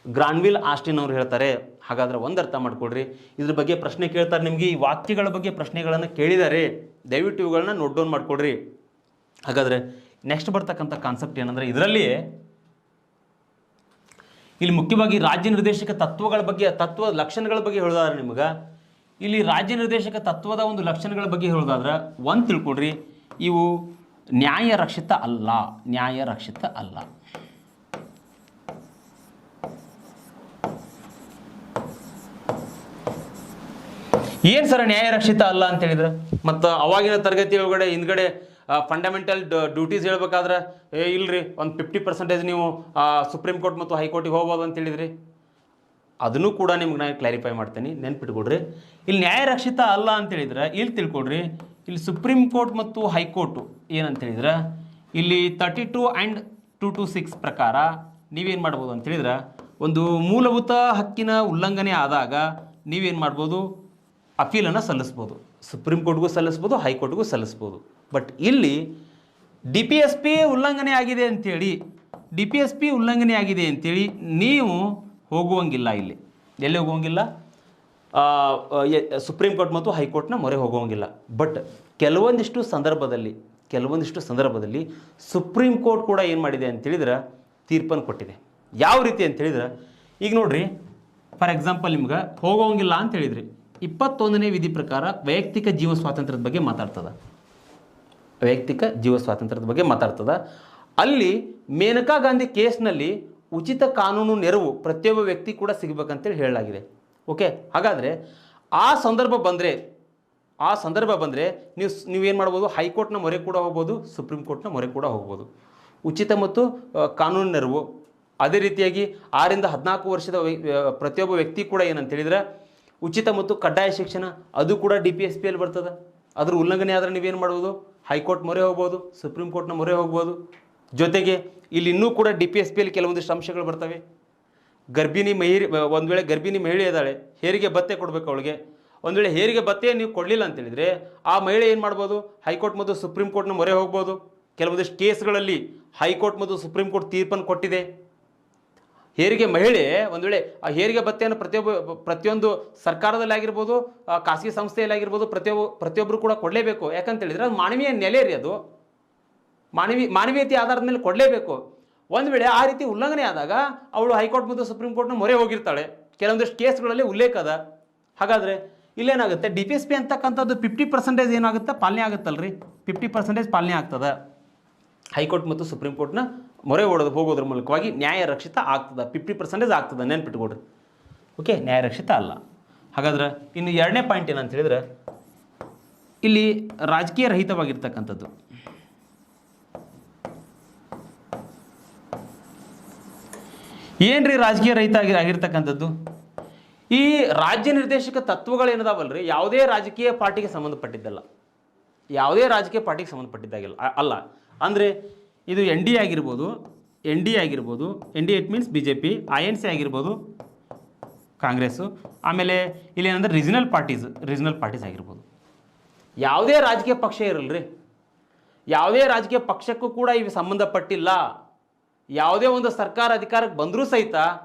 S1: ಗ್ರಾನ್ವಿಲ್ ಆಸ್ಟಿನ್ ಅವರು ಹೇಳ್ತಾರೆ. ಹಾಗಾದ್ರೆ ಒಂದು ಅರ್ಥ ಮಾಡ್ಕೊಡ್ರಿ, ಇದ್ರ ಬಗ್ಗೆ ಪ್ರಶ್ನೆ ಕೇಳ್ತಾರೆ ನಿಮಗೆ, ಈ ವಾಕ್ಯಗಳ ಬಗ್ಗೆ ಪ್ರಶ್ನೆಗಳನ್ನು ಕೇಳಿದ್ದಾರೆ, ದಯವಿಟ್ಟು ಇವುಗಳನ್ನ ನೋಟ್ ಡೌನ್ ಮಾಡ್ಕೊಡ್ರಿ. ಹಾಗಾದರೆ ನೆಕ್ಸ್ಟ್ ಬರ್ತಕ್ಕಂಥ ಕಾನ್ಸೆಪ್ಟ್ ಏನಂದರೆ, ಇದರಲ್ಲಿ ಇಲ್ಲಿ ಮುಖ್ಯವಾಗಿ ರಾಜ್ಯ ನಿರ್ದೇಶಕ ತತ್ವಗಳ ಬಗ್ಗೆ, ತತ್ವ ಲಕ್ಷಣಗಳ ಬಗ್ಗೆ ಹೇಳೋದಾದ್ರೆ ನಿಮಗೆ, ಇಲ್ಲಿ ರಾಜ್ಯ ನಿರ್ದೇಶಕ ತತ್ವದ ಒಂದು ಲಕ್ಷಣಗಳ ಬಗ್ಗೆ ಹೇಳೋದಾದ್ರೆ ಒಂದು ತಿಳ್ಕೊಡ್ರಿ, ಇವು ನ್ಯಾಯ ರಕ್ಷಿತ ಅಲ್ಲ, ನ್ಯಾಯ ರಕ್ಷಿತ ಅಲ್ಲ. ಏನು ಸರ್ ನ್ಯಾಯ ರಕ್ಷಿತ ಅಲ್ಲ ಅಂತ ಹೇಳಿದ್ರೆ, ಮತ್ತು ಅವಾಗಿನ ತರಗತಿ ಒಳಗಡೆ ಹಿಂದ್ಗಡೆ ಫಂಡಮೆಂಟಲ್ ಡ್ಯೂಟೀಸ್ ಹೇಳ್ಬೇಕಾದ್ರೆ ಇಲ್ರಿ ಒಂದು 50% ನೀವು ಸುಪ್ರೀಂ ಕೋರ್ಟ್ ಮತ್ತು ಹೈಕೋರ್ಟಿಗೆ ಹೋಗ್ಬೋದು ಅಂತ ಹೇಳಿದ್ರಿ. ಅದನ್ನು ಕೂಡ ನಿಮ್ಗೆ ನಾನು ಕ್ಲಾರಿಫೈ ಮಾಡ್ತೀನಿ, ನೆನ್ಪಿಟ್ಕೊಡ್ರಿ. ಇಲ್ಲಿ ನ್ಯಾಯ ರಕ್ಷಿತ ಅಲ್ಲ ಅಂತ ಹೇಳಿದ್ರೆ ಇಲ್ಲಿ ತಿಳ್ಕೊಡ್ರಿ, ಇಲ್ಲಿ ಸುಪ್ರೀಂ ಕೋರ್ಟ್ ಮತ್ತು ಹೈಕೋರ್ಟು ಏನಂತ ಹೇಳಿದ್ರೆ, ಇಲ್ಲಿ 32 ಆ್ಯಂಡ್ 226 ಪ್ರಕಾರ ನೀವೇನು ಮಾಡ್ಬೋದು ಅಂತ ಹೇಳಿದ್ರೆ, ಒಂದು ಮೂಲಭೂತ ಹಕ್ಕಿನ ಉಲ್ಲಂಘನೆ ಆದಾಗ ನೀವೇನು ಮಾಡ್ಬೋದು, ಅಪೀಲನ್ನು ಸಲ್ಲಿಸ್ಬೋದು. ಸುಪ್ರೀಂ ಕೋರ್ಟ್ಗೂ ಸಲ್ಲಿಸ್ಬೋದು, ಹೈಕೋರ್ಟ್ಗೂ ಸಲ್ಲಿಸ್ಬೋದು. ಬಟ್ ಇಲ್ಲಿ DPSP ಉಲ್ಲಂಘನೆ ಆಗಿದೆ ಅಂಥೇಳಿ, DPSP ಉಲ್ಲಂಘನೆ ಆಗಿದೆ ಅಂಥೇಳಿ ನೀವು ಹೋಗುವಂಗಿಲ್ಲ. ಇಲ್ಲಿ ಎಲ್ಲಿ ಹೋಗುವಂಗಿಲ್ಲ, ಸುಪ್ರೀಂ ಕೋರ್ಟ್ ಮತ್ತು ಹೈಕೋರ್ಟ್ನ ಮೊರೆ ಹೋಗುವಂಗಿಲ್ಲ. ಬಟ್ ಕೆಲವೊಂದಿಷ್ಟು ಸಂದರ್ಭದಲ್ಲಿ ಸುಪ್ರೀಂ ಕೋರ್ಟ್ ಕೂಡ ಏನು ಮಾಡಿದೆ ಅಂತೇಳಿದ್ರೆ ತೀರ್ಪನ್ನು ಕೊಟ್ಟಿದೆ. ಯಾವ ರೀತಿ ಅಂತೇಳಿದ್ರೆ, ಈಗ ನೋಡ್ರಿ, ಫಾರ್ ಎಕ್ಸಾಂಪಲ್ ನಿಮ್ಗೆ ಹೋಗೋಂಗಿಲ್ಲ ಅಂತ ಹೇಳಿದ್ರಿ, 21ನೇ ವಿಧಿ ಪ್ರಕಾರ ವೈಯಕ್ತಿಕ ಜೀವ ಸ್ವಾತಂತ್ರ್ಯದ ಬಗ್ಗೆ ಮಾತಾಡ್ತದ, ವೈಯಕ್ತಿಕ ಜೀವ ಸ್ವಾತಂತ್ರ್ಯದ ಬಗ್ಗೆ ಮಾತಾಡ್ತದ. ಅಲ್ಲಿ ಮೇನಕಾ ಗಾಂಧಿ ಕೇಸ್ನಲ್ಲಿ ಉಚಿತ ಕಾನೂನು ನೆರವು ಪ್ರತಿಯೊಬ್ಬ ವ್ಯಕ್ತಿ ಕೂಡ ಸಿಗಬೇಕಂತೇಳಿ ಹೇಳಲಾಗಿದೆ. ಓಕೆ, ಹಾಗಾದರೆ ಆ ಸಂದರ್ಭ ಬಂದರೆ ನೀವೇನು ಮಾಡ್ಬೋದು, ಹೈಕೋರ್ಟ್ನ ಮೊರೆ ಕೂಡ ಹೋಗ್ಬೋದು, ಸುಪ್ರೀಂ ಕೋರ್ಟ್ನ ಮೊರೆ ಕೂಡ ಹೋಗ್ಬೋದು. ಉಚಿತ ಮತ್ತು ಕಾನೂನು ನೆರವು, ಅದೇ ರೀತಿಯಾಗಿ 6 ರಿಂದ 14 ವರ್ಷದ ಪ್ರತಿಯೊಬ್ಬ ವ್ಯಕ್ತಿ ಕೂಡ ಏನಂತೇಳಿದ್ರೆ ಉಚಿತ ಮತ್ತು ಕಡ್ಡಾಯ ಶಿಕ್ಷಣ, ಅದು ಕೂಡ DPSPಯಲ್ಲಿ ಬರ್ತದೆ. ಅದ್ರ ಉಲ್ಲಂಘನೆ ಆದರೆ ನೀವೇನು ಮಾಡ್ಬೋದು, ಹೈಕೋರ್ಟ್ ಮೊರೆ ಹೋಗ್ಬೋದು, ಸುಪ್ರೀಂ ಕೋರ್ಟ್ನ ಮೊರೆ ಹೋಗ್ಬೋದು. ಜೊತೆಗೆ ಇಲ್ಲಿ ಇನ್ನೂ ಕೂಡ DPSPಯಲ್ಲಿ ಕೆಲವೊಂದಿಷ್ಟು ಅಂಶಗಳು ಬರ್ತವೆ. ಒಂದು ವೇಳೆ ಗರ್ಭಿಣಿ ಮಹಿಳೆ ಇದ್ದಾಳೆ, ಹೆರಿಗೆ ಭತ್ಯೆ ಕೊಡಬೇಕು ಅವಳಿಗೆ. ಒಂದು ವೇಳೆ ಹೆರಿಗೆ ಭತ್ಯೆ ನೀವು ಕೊಡಲಿಲ್ಲ ಅಂತೇಳಿದರೆ ಆ ಮಹಿಳೆ ಏನು ಮಾಡ್ಬೋದು, ಹೈಕೋರ್ಟ್ ಮತ್ತು ಸುಪ್ರೀಂ ಕೋರ್ಟ್ನ ಮೊರೆ ಹೋಗ್ಬೋದು. ಕೆಲವೊಂದಿಷ್ಟು ಕೇಸ್ಗಳಲ್ಲಿ ಹೈಕೋರ್ಟ್ ಮತ್ತು ಸುಪ್ರೀಂ ಕೋರ್ಟ್ ತೀರ್ಪನ್ನು ಕೊಟ್ಟಿದೆ. ಹೆರಿಗೆ ಮಹಿಳೆ ಒಂದು ವೇಳೆ ಆ ಹೆರಿಗೆ ಭತ್ಯೆಯನ್ನು ಪ್ರತಿಯೊಂದು ಸರ್ಕಾರದಲ್ಲಿ ಆಗಿರ್ಬೋದು, ಖಾಸಗಿ ಸಂಸ್ಥೆಯಲ್ಲಿ ಆಗಿರ್ಬೋದು, ಪ್ರತಿಯೊಬ್ಬರು ಕೂಡ ಕೊಡಲೇಬೇಕು. ಯಾಕಂತೇಳಿದರೆ ಅದು ಮಾನವೀಯ ನೆಲೆ ರೀ, ಅದು ಮಾನವೀಯತೆ ಆಧಾರದ ಮೇಲೆ ಕೊಡಲೇಬೇಕು. ಒಂದು ವೇಳೆ ಆ ರೀತಿ ಉಲ್ಲಂಘನೆ ಆದಾಗ ಅವಳು ಹೈಕೋರ್ಟ್ ಮತ್ತು ಸುಪ್ರೀಂ ಕೋರ್ಟ್ನ ಮೊರೆ ಹೋಗಿರ್ತಾಳೆ. ಕೆಲವೊಂದಿಷ್ಟು ಕೇಸ್ಗಳಲ್ಲಿ ಉಲ್ಲೇಖ ಅದ. ಹಾಗಾದರೆ ಇಲ್ಲೇನಾಗುತ್ತೆ, DPSP ಅಂತಕ್ಕಂಥದ್ದು 50% ಏನಾಗುತ್ತೆ, ಪಾಲನೆ ಆಗುತ್ತಲ್ರಿ, 50% ಪಾಲನೆ ಆಗ್ತದೆ. ಹೈಕೋರ್ಟ್ ಮತ್ತು ಸುಪ್ರೀಂ ಕೋರ್ಟ್ನ ಮೊರೆ ಹೋಗೋದ್ರ ಮೂಲಕವಾಗಿ ನ್ಯಾಯ ರಕ್ಷಿತ ಆಗ್ತದೆ, 50% ಆಗ್ತದೆ, ನೆನ್ಪಿಟ್ಕೊಡ್ರಿ. ಓಕೆ, ನ್ಯಾಯ ರಕ್ಷಿತ ಅಲ್ಲ. ಹಾಗಾದ್ರೆ ಇನ್ನು 2ನೇ ಪಾಯಿಂಟ್ ಏನಂತ ಹೇಳಿದ್ರೆ, ಇಲ್ಲಿ ರಾಜಕೀಯ ರಹಿತವಾಗಿರ್ತಕ್ಕಂಥದ್ದು. ಏನ್ರಿ ರಾಜಕೀಯ ರಹಿತ ಆಗಿರ್ತಕ್ಕಂಥದ್ದು? ಈ ರಾಜ್ಯ ನಿರ್ದೇಶಕ ತತ್ವಗಳೇನದಾವಲ್ರಿ, ಯಾವುದೇ ರಾಜಕೀಯ ಪಾರ್ಟಿಗೆ ಸಂಬಂಧಪಟ್ಟಿದ್ದಲ್ಲ, ಯಾವುದೇ ರಾಜಕೀಯ ಪಾರ್ಟಿಗೆ ಸಂಬಂಧಪಟ್ಟಿದ್ದಾಗಿಲ್ಲ ಅಲ್ಲ. ಅಂದರೆ ಇದು NDA ಆಗಿರ್ಬೋದು, NDA it means BJP, INC ಆಗಿರ್ಬೋದು, ಕಾಂಗ್ರೆಸ್ಸು, ಆಮೇಲೆ ಇಲ್ಲಿ ಏನಂದ್ರೆ ರೀಜನಲ್ ಪಾರ್ಟೀಸ್ ಆಗಿರ್ಬೋದು. ಯಾವುದೇ ರಾಜಕೀಯ ಪಕ್ಷ ಇರಲ್ರಿ, ಯಾವುದೇ ರಾಜಕೀಯ ಪಕ್ಷಕ್ಕೂ ಕೂಡ ಇವು ಸಂಬಂಧಪಟ್ಟಿಲ್ಲ. ಯಾವುದೇ ಒಂದು ಸರ್ಕಾರ ಅಧಿಕಾರಕ್ಕೆ ಬಂದರೂ ಸಹಿತ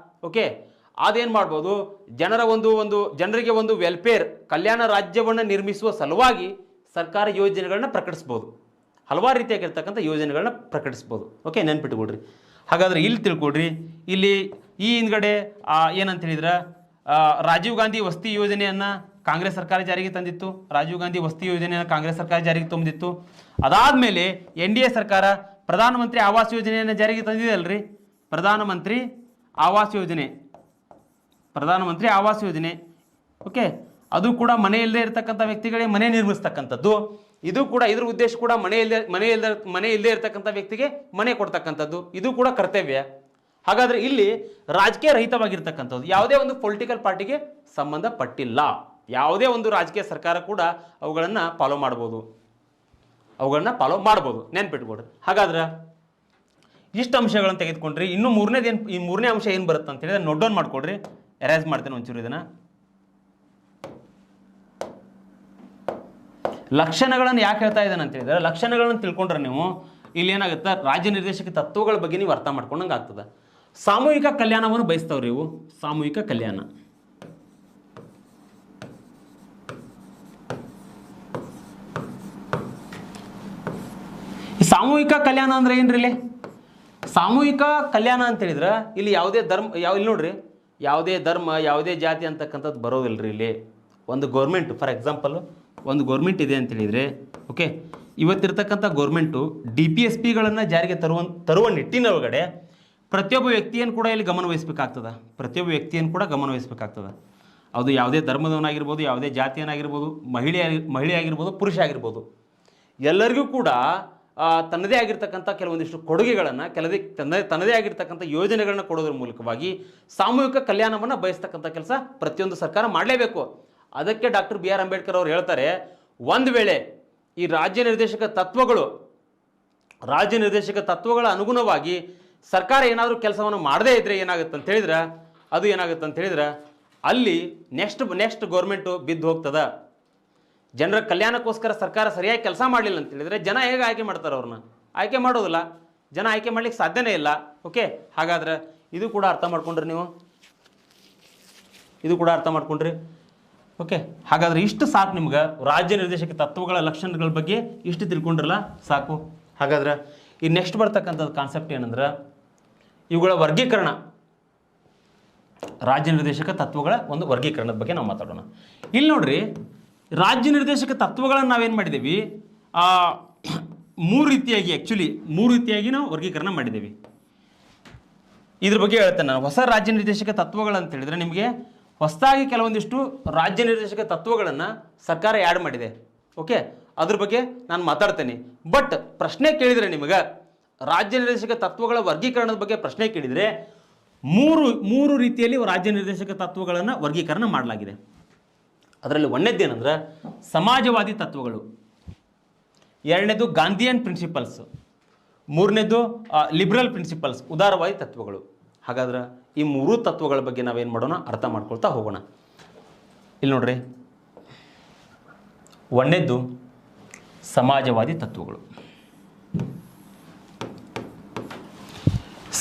S1: ಓಕೆ, ಅದೇನು ಮಾಡ್ಬೋದು, ಜನರಿಗೆ ಒಂದು ವೆಲ್ಫೇರ್ ಕಲ್ಯಾಣ ರಾಜ್ಯವನ್ನು ನಿರ್ಮಿಸುವ ಸಲುವಾಗಿ ಸರ್ಕಾರ ಯೋಜನೆಗಳನ್ನ ಪ್ರಕಟಿಸ್ಬೋದು, ಹಲವಾರು ರೀತಿಯಾಗಿರ್ತಕ್ಕಂಥ ಯೋಜನೆಗಳನ್ನ ಪ್ರಕಟಿಸ್ಬೋದು. ಓಕೆ, ನೆನ್ಪಿಟ್ಕೊಡ್ರಿ. ಹಾಗಾದರೆ ಇಲ್ಲಿ ತಿಳ್ಕೊಡ್ರಿ, ಇಲ್ಲಿ ಈ ಹಿಂದ್ಗಡೆ ಏನಂತ ಹೇಳಿದ್ರೆ, ರಾಜೀವ್ ಗಾಂಧಿ ವಸತಿ ಯೋಜನೆಯನ್ನು ಕಾಂಗ್ರೆಸ್ ಸರ್ಕಾರ ಜಾರಿಗೆ ತಂದಿತ್ತು. ಅದಾದಮೇಲೆ NDA ಸರ್ಕಾರ ಪ್ರಧಾನಮಂತ್ರಿ ಆವಾಸ್ ಯೋಜನೆಯನ್ನು ಜಾರಿಗೆ ತಂದಿದೆ ಅಲ್ರಿ, ಪ್ರಧಾನಮಂತ್ರಿ ಆವಾಸ್ ಯೋಜನೆ. ಓಕೆ, ಅದು ಕೂಡ ಮನೆ ಇಲ್ಲದೆ ಇರತಕ್ಕಂಥ ವ್ಯಕ್ತಿಗಳಿಗೆ ಮನೆ ನಿರ್ಮಿಸ್ತಕ್ಕಂಥದ್ದು. ಇದು ಕೂಡ ಇದ್ರ ಉದ್ದೇಶ ಕೂಡ ಮನೆ ಇಲ್ಲದೆ ಇರತಕ್ಕಂಥ ವ್ಯಕ್ತಿಗೆ ಮನೆ ಕೊಡ್ತಕ್ಕಂಥದ್ದು. ಇದು ಕೂಡ ಕರ್ತವ್ಯ. ಹಾಗಾದ್ರೆ ಇಲ್ಲಿ ರಾಜಕೀಯ ರಹಿತವಾಗಿರ್ತಕ್ಕಂಥದ್ದು, ಯಾವುದೇ ಒಂದು ಪೊಲಿಟಿಕಲ್ ಪಾರ್ಟಿಗೆ ಸಂಬಂಧಪಟ್ಟಿಲ್ಲ. ಯಾವುದೇ ಒಂದು ರಾಜಕೀಯ ಸರ್ಕಾರ ಕೂಡ ಅವುಗಳನ್ನು ಫಾಲೋ ಮಾಡ್ಬೋದು, ನೆನ್ಪಿಟ್ಕೊಡ್ರಿ. ಹಾಗಾದ್ರೆ ಇಷ್ಟು ಅಂಶಗಳನ್ನು ತೆಗೆದುಕೊಂಡ್ರಿ. ಇನ್ನು ಮೂರನೇ ಅಂಶ ಏನು ಬರುತ್ತೆ ಅಂತ ಹೇಳಿದ್ರೆ ನೋಟ್ ಡೌನ್ ಮಾಡ್ಕೊಡ್ರಿ, ಎರೇಸ್ ಮಾಡ್ತೇನೆ ಒಂಚೂರು ಇದನ್ನ. ಲಕ್ಷಣಗಳನ್ನು ಯಾಕೆ ಹೇಳ್ತಾ ಇದ್ದಾನೆ ಅಂತ ಹೇಳಿದ್ರೆ, ಲಕ್ಷಣಗಳನ್ನು ತಿಳ್ಕೊಂಡ್ರೆ ನೀವು ಇಲ್ಲಿ ಏನಾಗುತ್ತೆ, ರಾಜ್ಯ ನಿರ್ದೇಶಕ ತತ್ವಗಳ ಬಗ್ಗೆ ನೀವು ಅರ್ಥ ಮಾಡ್ಕೊಂಡಂಗೆ ಆಗ್ತದೆ. ಸಾಮೂಹಿಕ ಕಲ್ಯಾಣವನ್ನು ಬಯಸ್ತವ್ರಿ ಇವು, ಸಾಮೂಹಿಕ ಕಲ್ಯಾಣ. ಸಾಮೂಹಿಕ ಕಲ್ಯಾಣ ಅಂದ್ರೆ ಏನ್ರಿ ಇಲ್ಲಿ? ಸಾಮೂಹಿಕ ಕಲ್ಯಾಣ ಅಂತ ಹೇಳಿದ್ರೆ ಇಲ್ಲಿ ಯಾವುದೇ ಧರ್ಮ ಇಲ್ಲಿ ನೋಡ್ರಿ, ಯಾವುದೇ ಧರ್ಮ ಯಾವುದೇ ಜಾತಿ ಅಂತಕ್ಕಂಥದ್ದು ಬರೋದಿಲ್ಲರಿ ಇಲ್ಲಿ. ಒಂದು ಗೌರ್ಮೆಂಟ್, ಫಾರ್ ಎಕ್ಸಾಂಪಲ್ ಒಂದು ಗೌರ್ಮೆಂಟ್ ಇದೆ ಅಂತ ಹೇಳಿದರೆ, ಓಕೆ, ಇವತ್ತಿರ್ತಕ್ಕಂಥ ಗೌರ್ಮೆಂಟು DPSPಗಳನ್ನು ಜಾರಿಗೆ ತರುವ ನಿಟ್ಟಿನೊಳಗಡೆ ಪ್ರತಿಯೊಬ್ಬ ವ್ಯಕ್ತಿಯನ್ನು ಕೂಡ ಇಲ್ಲಿ ಗಮನವಹಿಸಬೇಕಾಗ್ತದೆ. ಪ್ರತಿಯೊಬ್ಬ ವ್ಯಕ್ತಿಯನ್ನು ಕೂಡ ಗಮನವಹಿಸಬೇಕಾಗ್ತದೆ. ಅದು ಯಾವುದೇ ಧರ್ಮದವನಾಗಿರ್ಬೋದು, ಯಾವುದೇ ಜಾತಿಯನ್ನಾಗಿರ್ಬೋದು, ಮಹಿಳೆ ಆಗಿರ್ಬೋದು, ಪುರುಷ ಆಗಿರ್ಬೋದು, ಎಲ್ಲರಿಗೂ ಕೂಡ ತನ್ನದೇ ಆಗಿರ್ತಕ್ಕಂಥ ಕೆಲವೊಂದಿಷ್ಟು ಕೊಡುಗೆಗಳನ್ನು, ತನ್ನದೇ ಆಗಿರ್ತಕ್ಕಂಥ ಯೋಜನೆಗಳನ್ನ ಕೊಡೋದ್ರ ಮೂಲಕವಾಗಿ ಸಾಮೂಹಿಕ ಕಲ್ಯಾಣವನ್ನು ಬಯಸ್ತಕ್ಕಂಥ ಕೆಲಸ ಪ್ರತಿಯೊಂದು ಸರ್ಕಾರ ಮಾಡಲೇಬೇಕು. ಅದಕ್ಕೆ ಡಾಕ್ಟರ್ BR ಅಂಬೇಡ್ಕರ್ ಅವರು ಹೇಳ್ತಾರೆ, ಒಂದು ವೇಳೆ ಈ ರಾಜ್ಯ ನಿರ್ದೇಶಕ ತತ್ವಗಳ ಅನುಗುಣವಾಗಿ ಸರ್ಕಾರ ಏನಾದರೂ ಕೆಲಸವನ್ನು ಮಾಡದೇ ಇದ್ರೆ ಏನಾಗುತ್ತೆ ಅಂತ ಹೇಳಿದ್ರೆ, ಅದು ಏನಾಗುತ್ತೆ ಅಂತ ಹೇಳಿದ್ರೆ ಅಲ್ಲಿ ನೆಕ್ಸ್ಟ್ ಗೌರ್ಮೆಂಟು ಬಿದ್ದು ಹೋಗ್ತದ. ಜನರ ಕಲ್ಯಾಣಕ್ಕೋಸ್ಕರ ಸರ್ಕಾರ ಸರಿಯಾಗಿ ಕೆಲಸ ಮಾಡಲಿಲ್ಲ ಅಂತ ಹೇಳಿದ್ರೆ ಜನ ಹೇಗೆ ಆಯ್ಕೆ ಮಾಡ್ತಾರೆ? ಅವ್ರನ್ನ ಆಯ್ಕೆ ಮಾಡೋದಿಲ್ಲ. ಜನ ಆಯ್ಕೆ ಮಾಡ್ಲಿಕ್ಕೆ ಸಾಧ್ಯನೇ ಇಲ್ಲ. ಓಕೆ, ಹಾಗಾದ್ರೆ ಇದು ಕೂಡ ಅರ್ಥ ಮಾಡ್ಕೊಂಡ್ರಿ ನೀವು, ಇದು ಕೂಡ ಅರ್ಥ ಮಾಡ್ಕೊಂಡ್ರಿ. ಓಕೆ, ಹಾಗಾದ್ರೆ ಇಷ್ಟು ಸಾಕು ನಿಮ್ಗೆ. ರಾಜ್ಯ ನಿರ್ದೇಶಕ ತತ್ವಗಳ ಲಕ್ಷಣಗಳ ಬಗ್ಗೆ ಇಷ್ಟು ತಿಳ್ಕೊಂಡ್ರಲ್ಲ ಸಾಕು. ಹಾಗಾದ್ರೆ ಈ ನೆಕ್ಸ್ಟ್ ಬರ್ತಕ್ಕಂಥದ್ದು ಕಾನ್ಸೆಪ್ಟ್ ಏನಂದ್ರೆ ಇವುಗಳ ವರ್ಗೀಕರಣ. ರಾಜ್ಯ ನಿರ್ದೇಶಕ ತತ್ವಗಳ ಒಂದು ವರ್ಗೀಕರಣದ ಬಗ್ಗೆ ನಾವು ಮಾತಾಡೋಣ. ಇಲ್ಲಿ ನೋಡ್ರಿ, ರಾಜ್ಯ ನಿರ್ದೇಶಕ ತತ್ವಗಳನ್ನು ನಾವೇನು ಮಾಡಿದ್ದೀವಿ, ಮೂರು ರೀತಿಯಾಗಿ ನಾವು ವರ್ಗೀಕರಣ ಮಾಡಿದ್ದೀವಿ. ಇದ್ರ ಬಗ್ಗೆ ಹೇಳ್ತೇನೆ ನಾನು. ಹೊಸ ರಾಜ್ಯ ನಿರ್ದೇಶಕ ತತ್ವಗಳಂತ ಹೇಳಿದ್ರೆ ನಿಮಗೆ ಹೊಸದಾಗಿ ಕೆಲವೊಂದಿಷ್ಟು ರಾಜ್ಯ ನಿರ್ದೇಶಕ ತತ್ವಗಳನ್ನು ಸರ್ಕಾರ ಆ್ಯಡ್ ಮಾಡಿದೆ. ಓಕೆ, ಅದ್ರ ಬಗ್ಗೆ ನಾನು ಮಾತಾಡ್ತೇನೆ. ಬಟ್ ಪ್ರಶ್ನೆ ಕೇಳಿದರೆ ನಿಮಗೆ ರಾಜ್ಯ ನಿರ್ದೇಶಕ ತತ್ವಗಳ ವರ್ಗೀಕರಣದ ಬಗ್ಗೆ ಪ್ರಶ್ನೆ ಕೇಳಿದರೆ ಮೂರು ರೀತಿಯಲ್ಲಿ ರಾಜ್ಯ ನಿರ್ದೇಶಕ ತತ್ವಗಳನ್ನು ವರ್ಗೀಕರಣ ಮಾಡಲಾಗಿದೆ. ಅದರಲ್ಲಿ ಒಂದನೇದೇನೆಂದ್ರೆ ಸಮಾಜವಾದಿ ತತ್ವಗಳು, ಎರಡನೇದು ಗಾಂಧಿಯನ್ ಪ್ರಿನ್ಸಿಪಲ್ಸ್, ಮೂರನೇದು ಲಿಬರಲ್ ಪ್ರಿನ್ಸಿಪಲ್ಸ್, ಉದಾರವಾದಿ ತತ್ವಗಳು. ಹಾಗಾದ್ರೆ ಈ ಮೂರು ತತ್ವಗಳ ಬಗ್ಗೆ ನಾವೇನು ಮಾಡೋಣ, ಅರ್ಥ ಮಾಡ್ಕೊಳ್ತಾ ಹೋಗೋಣ. ಇಲ್ಲಿ ನೋಡ್ರಿ, ಒಂದನೇದು ಸಮಾಜವಾದಿ ತತ್ವಗಳು.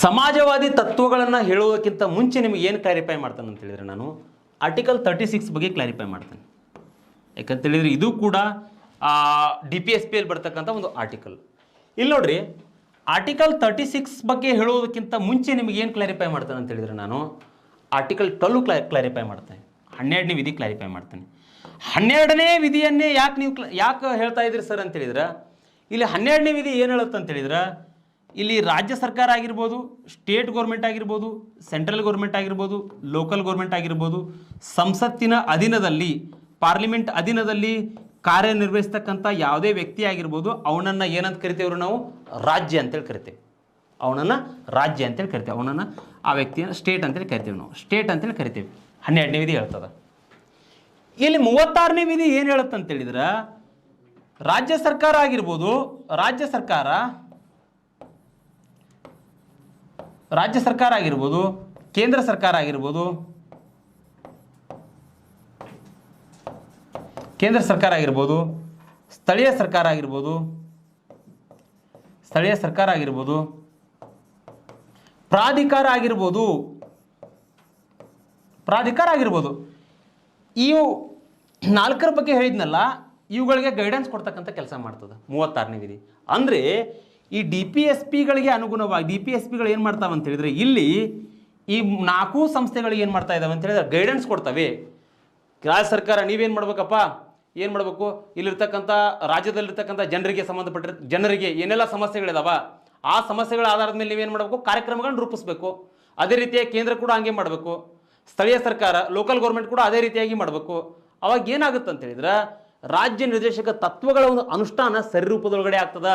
S1: ಸಮಾಜವಾದಿ ತತ್ವಗಳನ್ನು ಹೇಳುವುದಕ್ಕಿಂತ ಮುಂಚೆ ನಿಮಗೆ ಏನು ಕ್ಲಾರಿಫೈ ಮಾಡ್ತಾನೆ ಅಂತ ಹೇಳಿದರೆ, ನಾನು ಆರ್ಟಿಕಲ್ 36 ಬಗ್ಗೆ ಕ್ಲಾರಿಫೈ ಮಾಡ್ತೇನೆ. ಯಾಕಂತೇಳಿದರೆ ಇದು ಕೂಡ DPSPಯಲ್ಲಿ ಬರ್ತಕ್ಕಂಥ ಒಂದು ಆರ್ಟಿಕಲ್. ಇಲ್ಲಿ ನೋಡ್ರಿ, ಆರ್ಟಿಕಲ್ 36 ಬಗ್ಗೆ ಹೇಳುವುದಕ್ಕಿಂತ ಮುಂಚೆ ನಿಮಗೆ ಏನು ಕ್ಲಾರಿಫೈ ಮಾಡ್ತೇನೆ ಅಂತ ಹೇಳಿದರೆ, ನಾನು ಆರ್ಟಿಕಲ್ 12 ಕ್ಲಾರಿಫೈ ಮಾಡ್ತೇನೆ. 12ನೇ ವಿಧಿ ಕ್ಲಾರಿಫೈ ಮಾಡ್ತೇನೆ. 12ನೇ ವಿಧಿಯನ್ನೇ ಯಾಕೆ ಹೇಳ್ತಾ ಇದ್ರಿ ಸರ್ ಅಂತ ಹೇಳಿದ್ರೆ, ಇಲ್ಲಿ 12ನೇ ವಿಧಿ ಏನು ಹೇಳುತ್ತೆ ಅಂತ ಹೇಳಿದ್ರೆ, ಇಲ್ಲಿ ರಾಜ್ಯ ಸರ್ಕಾರ ಆಗಿರ್ಬೋದು, ಸ್ಟೇಟ್ ಗೌರ್ಮೆಂಟ್ ಆಗಿರ್ಬೋದು, ಸೆಂಟ್ರಲ್ ಗೌರ್ಮೆಂಟ್ ಆಗಿರ್ಬೋದು, ಲೋಕಲ್ ಗೌರ್ಮೆಂಟ್ ಆಗಿರ್ಬೋದು, ಸಂಸತ್ತಿನ ಅಧೀನದಲ್ಲಿ, ಪಾರ್ಲಿಮೆಂಟ್ ಅಧೀನದಲ್ಲಿ ಕಾರ್ಯನಿರ್ವಹಿಸ್ತಕ್ಕಂಥ ಯಾವುದೇ ವ್ಯಕ್ತಿ ಆಗಿರ್ಬೋದು, ಅವನನ್ನು ಏನಂತ ಕರಿತೇವ್ರು ನಾವು? ರಾಜ್ಯ ಅಂತೇಳಿ ಕರಿತೇವೆ. ಅವನನ್ನು ರಾಜ್ಯ ಅಂತೇಳಿ ಕರಿತೇವೆ. ಅವನನ್ನು, ಆ ವ್ಯಕ್ತಿಯನ್ನು ಸ್ಟೇಟ್ ಅಂತೇಳಿ ಕರಿತೇವೆ. ನಾವು ಸ್ಟೇಟ್ ಅಂತೇಳಿ ಕರಿತೇವೆ. 12ನೇ ವಿಧಿ ಹೇಳ್ತದೆ. ಇಲ್ಲಿ 36ನೇ ವಿಧಿ ಏನು ಹೇಳುತ್ತೆ ಅಂತೇಳಿದ್ರೆ, ರಾಜ್ಯ ಸರ್ಕಾರ ಆಗಿರ್ಬೋದು, ರಾಜ್ಯ ಸರ್ಕಾರ ಆಗಿರ್ಬೋದು, ಕೇಂದ್ರ ಸರ್ಕಾರ ಆಗಿರ್ಬೋದು, ಸ್ಥಳೀಯ ಸರ್ಕಾರ ಆಗಿರ್ಬೋದು, ಪ್ರಾಧಿಕಾರ ಆಗಿರ್ಬೋದು, ಇವು 4ರ ಬಗ್ಗೆ ಹೇಳಿದ್ನಲ್ಲ, ಇವುಗಳಿಗೆ ಗೈಡೆನ್ಸ್ ಕೊಡ್ತಕ್ಕಂಥ ಕೆಲಸ ಮಾಡ್ತದೆ 36ನೇ ವಿಧಿ. ಅಂದರೆ ಈ DPSPಗಳಿಗೆ ಅನುಗುಣವಾಗಿ DPSPಗಳು ಏನು ಮಾಡ್ತಾವೆ ಅಂತ ಹೇಳಿದ್ರೆ, ಇಲ್ಲಿ ಈ 4 ಸಂಸ್ಥೆಗಳಿಗೆ ಏನು ಮಾಡ್ತಾ ಇದ್ದಾವೆ ಅಂತ ಹೇಳಿದ್ರೆ ಗೈಡೆನ್ಸ್ ಕೊಡ್ತವೆ. ರಾಜ್ಯ ಸರ್ಕಾರ ನೀವೇನು ಮಾಡ್ಬೇಕಪ್ಪ, ಏನು ಮಾಡಬೇಕು, ಇಲ್ಲಿರ್ತಕ್ಕಂಥ ರಾಜ್ಯದಲ್ಲಿರ್ತಕ್ಕಂಥ ಜನರಿಗೆ ಏನೆಲ್ಲ ಸಮಸ್ಯೆಗಳಿದಾವ, ಆ ಸಮಸ್ಯೆಗಳ ಆಧಾರದ ಮೇಲೆ ನೀವೇನು ಮಾಡಬೇಕು, ಕಾರ್ಯಕ್ರಮಗಳನ್ನು ರೂಪಿಸಬೇಕು. ಅದೇ ರೀತಿಯಾಗಿ ಕೇಂದ್ರ ಕೂಡ ಹಂಗೆ ಮಾಡಬೇಕು. ಸ್ಥಳೀಯ ಸರ್ಕಾರ, ಲೋಕಲ್ ಗೌರ್ಮೆಂಟ್ ಕೂಡ ಅದೇ ರೀತಿಯಾಗಿ ಮಾಡಬೇಕು. ಅವಾಗ ಏನಾಗುತ್ತೆ ಅಂತ ಹೇಳಿದ್ರೆ, ರಾಜ್ಯ ನಿರ್ದೇಶಕ ತತ್ವಗಳ ಒಂದು ಅನುಷ್ಠಾನ ಸರಿ ರೂಪದೊಳಗಡೆ ಆಗ್ತದ.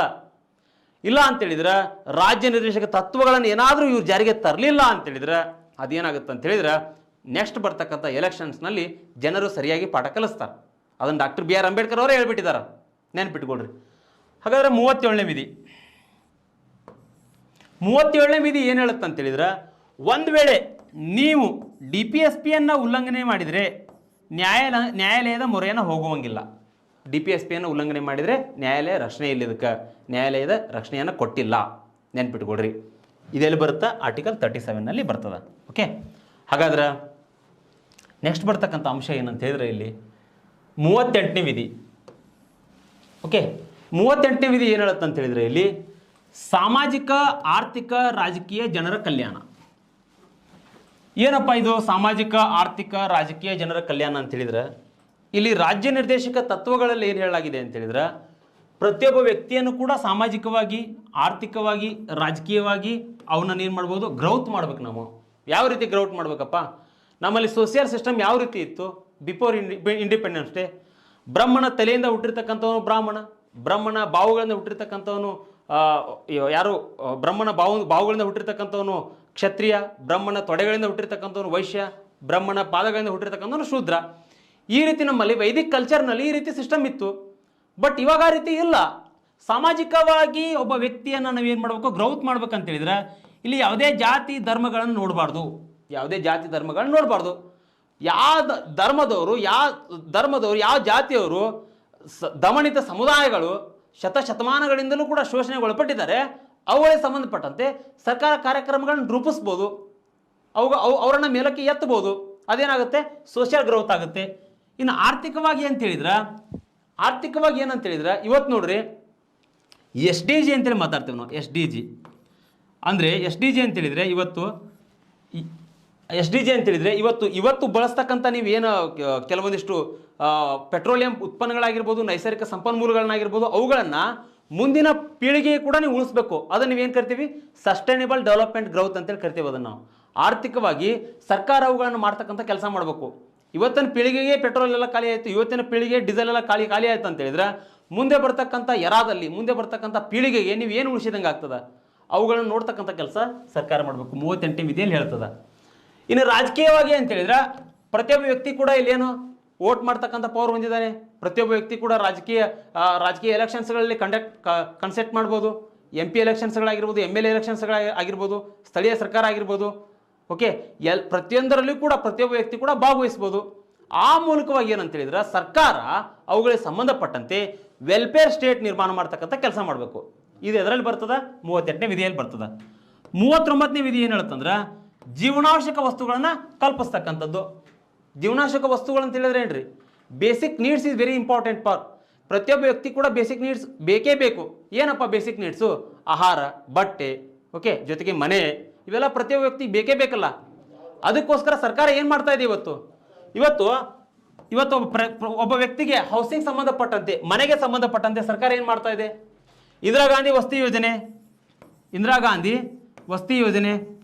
S1: ಇಲ್ಲ ಅಂತೇಳಿದ್ರೆ, ರಾಜ್ಯ ನಿರ್ದೇಶಕ ತತ್ವಗಳನ್ನು ಏನಾದರೂ ಇವ್ರು ಜಾರಿಗೆ ತರಲಿಲ್ಲ ಅಂತೇಳಿದ್ರೆ ಅದೇನಾಗುತ್ತೆ ಅಂತ ಹೇಳಿದ್ರೆ, ನೆಕ್ಸ್ಟ್ ಬರ್ತಕ್ಕಂಥ ಎಲೆಕ್ಷನ್ಸ್ನಲ್ಲಿ ಜನರು ಸರಿಯಾಗಿ ಪಾಠ ಕಲಿಸ್ತಾರೆ. ಅದನ್ನು ಡಾಕ್ಟರ್ BR ಅಂಬೇಡ್ಕರ್ ಅವರೇ ಹೇಳ್ಬಿಟ್ಟಿದ್ದಾರೆ, ನೆನ್ಪಿಟ್ಕೊಳ್ರಿ. ಹಾಗಾದ್ರೆ 37ನೇ ವಿಧಿ ಏನು ಹೇಳುತ್ತೆ ಅಂತ ಹೇಳಿದ್ರೆ, ಒಂದು ವೇಳೆ ನೀವು DPSPಯನ್ನು ಉಲ್ಲಂಘನೆ ಮಾಡಿದರೆ ನ್ಯಾಯಾಲಯದ ಮೊರೆಯನ್ನು ಹೋಗುವಂಗಿಲ್ಲ. DPSPಯನ್ನು ಉಲ್ಲಂಘನೆ ಮಾಡಿದರೆ ನ್ಯಾಯಾಲಯ ರಕ್ಷಣೆ ಇಲ್ಲ, ಇದಕ್ಕೆ ನ್ಯಾಯಾಲಯದ ರಕ್ಷಣೆಯನ್ನು ಕೊಟ್ಟಿಲ್ಲ. ನೆನ್ಪಿಟ್ಕೊಡ್ರಿ. ಇದೆಲ್ಲಿ ಬರುತ್ತೆ? ಆರ್ಟಿಕಲ್ 37ನಲ್ಲಿ ಬರ್ತದೆ. ಓಕೆ, ಹಾಗಾದ್ರೆ ನೆಕ್ಸ್ಟ್ ಬರ್ತಕ್ಕಂಥ ಅಂಶ ಏನಂತ ಹೇಳಿದ್ರೆ, ಇಲ್ಲಿ 38ನೇ ವಿಧಿ. ಓಕೆ, 38ನೇ ವಿಧಿ ಏನು ಹೇಳುತ್ತೆ ಅಂತ ಹೇಳಿದ್ರೆ, ಇಲ್ಲಿ ಸಾಮಾಜಿಕ ಆರ್ಥಿಕ ರಾಜಕೀಯ ಜನರ ಕಲ್ಯಾಣ. ಏನಪ್ಪ ಇದು ಸಾಮಾಜಿಕ ಆರ್ಥಿಕ ರಾಜಕೀಯ ಜನರ ಕಲ್ಯಾಣ ಅಂತ ಹೇಳಿದ್ರೆ, ಇಲ್ಲಿ ರಾಜ್ಯ ನಿರ್ದೇಶಕ ತತ್ವಗಳಲ್ಲಿ ಏನು ಹೇಳಲಾಗಿದೆ ಅಂತ ಹೇಳಿದ್ರೆ, ಪ್ರತಿಯೊಬ್ಬ ವ್ಯಕ್ತಿಯನ್ನು ಕೂಡ ಸಾಮಾಜಿಕವಾಗಿ, ಆರ್ಥಿಕವಾಗಿ, ರಾಜಕೀಯವಾಗಿ ಅವನನ್ನು ಏನು ಮಾಡ್ಬೋದು, ಗ್ರೌತ್ ಮಾಡ್ಬೇಕು. ನಾವು ಯಾವ ರೀತಿ ಗ್ರೌತ್ ಮಾಡ್ಬೇಕಪ್ಪ? ನಮ್ಮಲ್ಲಿ ಸೋಷಿಯಲ್ ಸಿಸ್ಟಮ್ ಯಾವ ರೀತಿ ಇತ್ತು ಬಿಫೋರ್ ಇಂಡಿಪೆಂಡೆನ್ಸ್ ಡೇ? ಬ್ರಹ್ಮನ ತಲೆಯಿಂದ ಹುಟ್ಟಿರ್ತಕ್ಕಂಥವನು ಬ್ರಾಹ್ಮಣ, ಬ್ರಹ್ಮನ ಬಾವುಗಳಿಂದ ಹುಟ್ಟಿರ್ತಕ್ಕಂಥವನು ಯಾರು ಬ್ರಹ್ಮನ ಬಾವುಗಳಿಂದ ಹುಟ್ಟಿರ್ತಕ್ಕಂಥವನು ಕ್ಷತ್ರಿಯ, ಬ್ರಹ್ಮನ ತೊಡೆಗಳಿಂದ ಹುಟ್ಟಿರ್ತಕ್ಕಂಥವನು ವೈಶ್ಯ, ಬ್ರಹ್ಮನ ಪಾದಗಳಿಂದ ಹುಟ್ಟಿರ್ತಕ್ಕಂಥವನು ಶೂದ್ರ. ಈ ರೀತಿ ನಮ್ಮಲ್ಲಿ ವೈದಿಕ್ ಕಲ್ಚರ್ನಲ್ಲಿ ಈ ರೀತಿ ಸಿಸ್ಟಮ್ ಇತ್ತು. ಬಟ್ ಇವಾಗ ಆ ರೀತಿ ಇಲ್ಲ. ಸಾಮಾಜಿಕವಾಗಿ ಒಬ್ಬ ವ್ಯಕ್ತಿಯನ್ನು ನಾವೇನು ಮಾಡಬೇಕು, ಗ್ರೌತ್ ಮಾಡ್ಬೇಕಂತ ಹೇಳಿದ್ರೆ ಇಲ್ಲಿ ಯಾವುದೇ ಜಾತಿ ಧರ್ಮಗಳನ್ನು ನೋಡಬಾರ್ದು, ಯಾವುದೇ ಜಾತಿ ಧರ್ಮಗಳನ್ನು ನೋಡಬಾರ್ದು. ಯಾವ ಧರ್ಮದವರು, ಯಾವ ಜಾತಿಯವರು, ದಮನಿತ ಸಮುದಾಯಗಳು ಶತಮಾನಗಳಿಂದಲೂ ಕೂಡ ಶೋಷಣೆಗೆ ಒಳಪಟ್ಟಿದ್ದಾರೆ, ಅವುಗಳಿಗೆ ಸಂಬಂಧಪಟ್ಟಂತೆ ಸರ್ಕಾರ ಕಾರ್ಯಕ್ರಮಗಳನ್ನು ರೂಪಿಸ್ಬೋದು, ಅವರನ್ನು ಮೇಲಕ್ಕೆ ಎತ್ತಬಹುದು. ಅದೇನಾಗುತ್ತೆ, ಸೋಷಿಯಲ್ ಗ್ರೋತ್ ಆಗುತ್ತೆ. ಇನ್ನು ಆರ್ಥಿಕವಾಗಿ ಏನಂತ ಹೇಳಿದ್ರೆ ಇವತ್ತು ನೋಡ್ರಿ, SDG ಅಂತೇಳಿ ಮಾತಾಡ್ತೇವೆ ನಾವು. SDG ಅಂದರೆ ಇವತ್ತು ಬಳಸ್ತಕ್ಕಂಥ ನೀವೇನು ಕೆಲವೊಂದಿಷ್ಟು ಪೆಟ್ರೋಲಿಯಂ ಉತ್ಪನ್ನಗಳಾಗಿರ್ಬೋದು, ನೈಸರ್ಗಿಕ ಸಂಪನ್ಮೂಲಗಳನ್ನಾಗಿರ್ಬೋದು, ಅವುಗಳನ್ನು ಮುಂದಿನ ಪೀಳಿಗೆಗೆ ಕೂಡ ನೀವು ಉಳಿಸ್ಬೇಕು. ಅದನ್ನು ನೀವೇನು ಕರಿತೀವಿ, ಸಸ್ಟೈನೇಬಲ್ ಡೆವಲಪ್ಮೆಂಟ್ ಗ್ರೌತ್ ಅಂತೇಳಿ ಕರಿತೀವಿ. ಅದನ್ನು ನಾವು ಆರ್ಥಿಕವಾಗಿ ಸರ್ಕಾರ ಅವುಗಳನ್ನು ಮಾಡ್ತಕ್ಕಂಥ ಕೆಲಸ ಮಾಡಬೇಕು. ಇವತ್ತಿನ ಪೀಳಿಗೆಗೆ ಪೆಟ್ರೋಲ್ ಎಲ್ಲ ಖಾಲಿ ಆಯಿತು, ಇವತ್ತಿನ ಪೀಳಿಗೆ ಡೀಸೆಲ್ ಎಲ್ಲ ಖಾಲಿ ಆಯಿತು ಅಂತ ಹೇಳಿದ್ರೆ ಮುಂದೆ ಬರ್ತಕ್ಕಂಥ ಮುಂದೆ ಬರ್ತಕ್ಕಂಥ ಪೀಳಿಗೆಗೆ ನೀವು ಏನು ಉಳಿಸಿದಂಗೆ ಆಗ್ತದೆ, ಅವುಗಳನ್ನು ನೋಡ್ತಕ್ಕಂಥ ಕೆಲಸ ಸರ್ಕಾರ ಮಾಡಬೇಕು. 38ನೇ ವಿಧಿಯಲ್ಲಿ ಹೇಳ್ತದೆ. ಇನ್ನು ರಾಜಕೀಯವಾಗಿ ಅಂತ ಹೇಳಿದ್ರೆ ಪ್ರತಿಯೊಬ್ಬ ವ್ಯಕ್ತಿ ಕೂಡ ಇಲ್ಲೇನು ವೋಟ್ ಮಾಡ್ತಕ್ಕಂಥ ಪವರ್ ಹೊಂದಿದ್ದಾನೆ. ಪ್ರತಿಯೊಬ್ಬ ವ್ಯಕ್ತಿ ಕೂಡ ರಾಜಕೀಯ ಎಲೆಕ್ಷನ್ಸ್ಗಳಲ್ಲಿ ಕನ್ಸೆಪ್ಟ್ ಮಾಡ್ಬೋದು. MP ಎಲೆಕ್ಷನ್ಸ್ಗಳಾಗಿರ್ಬೋದು, MLA ಎಲೆಕ್ಷನ್ಸ್ಗಳಾಗಿರ್ಬೋದು, ಸ್ಥಳೀಯ ಸರ್ಕಾರ ಆಗಿರ್ಬೋದು. ಓಕೆ, ಪ್ರತಿಯೊಂದರಲ್ಲೂ ಕೂಡ ಪ್ರತಿಯೊಬ್ಬ ವ್ಯಕ್ತಿ ಕೂಡ ಭಾಗವಹಿಸ್ಬೋದು. ಆ ಮೂಲಕವಾಗಿ ಏನಂತ ಹೇಳಿದ್ರೆ ಸರ್ಕಾರ ಅವುಗಳಿಗೆ ಸಂಬಂಧಪಟ್ಟಂತೆ ವೆಲ್ಫೇರ್ ಸ್ಟೇಟ್ ನಿರ್ಮಾಣ ಮಾಡ್ತಕ್ಕಂಥ ಕೆಲಸ ಮಾಡಬೇಕು. ಇದು ಎದರಲ್ಲಿ ಬರ್ತದ? 38ನೇ ವಿಧಿಯಲ್ಲಿ ಬರ್ತದ. 39ನೇ ವಿಧಿ ಏನು ಹೇಳುತ್ತಂದ್ರೆ ಜೀವನಾವಶ್ಯಕ ವಸ್ತುಗಳನ್ನು ಕಲ್ಪಿಸ್ತಕ್ಕಂಥದ್ದು. ಜೀವನಾವಶ್ಯಕ ವಸ್ತುಗಳು ಅಂತ ಹೇಳಿದ್ರೆ ಏನ್ರಿ, basic needs is very important for ಪ್ರತಿಯೊಬ್ಬ ವ್ಯಕ್ತಿ ಕೂಡ. ಬೇಸಿಕ್ ನೀಡ್ಸ್ ಬೇಕೇ ಬೇಕು. ಏನಪ್ಪ ಬೇಸಿಕ್ ನೀಡ್ಸು? ಆಹಾರ, ಬಟ್ಟೆ, ಓಕೆ, ಜೊತೆಗೆ ಮನೆ, ಇವೆಲ್ಲ ಪ್ರತಿಯೊಬ್ಬ ವ್ಯಕ್ತಿ ಬೇಕೇ ಬೇಕಲ್ಲ. ಅದಕ್ಕೋಸ್ಕರ ಸರ್ಕಾರ ಏನು ಮಾಡ್ತಾ ಇದೆ ಇವತ್ತು ಒಬ್ಬ ವ್ಯಕ್ತಿಗೆ ಹೌಸಿಂಗ್ ಸಂಬಂಧಪಟ್ಟಂತೆ, ಮನೆಗೆ ಸಂಬಂಧಪಟ್ಟಂತೆ ಸರ್ಕಾರ ಏನು ಮಾಡ್ತಾ ಇದೆ? ಇಂದಿರಾ ಗಾಂಧಿ ವಸತಿ ಯೋಜನೆ,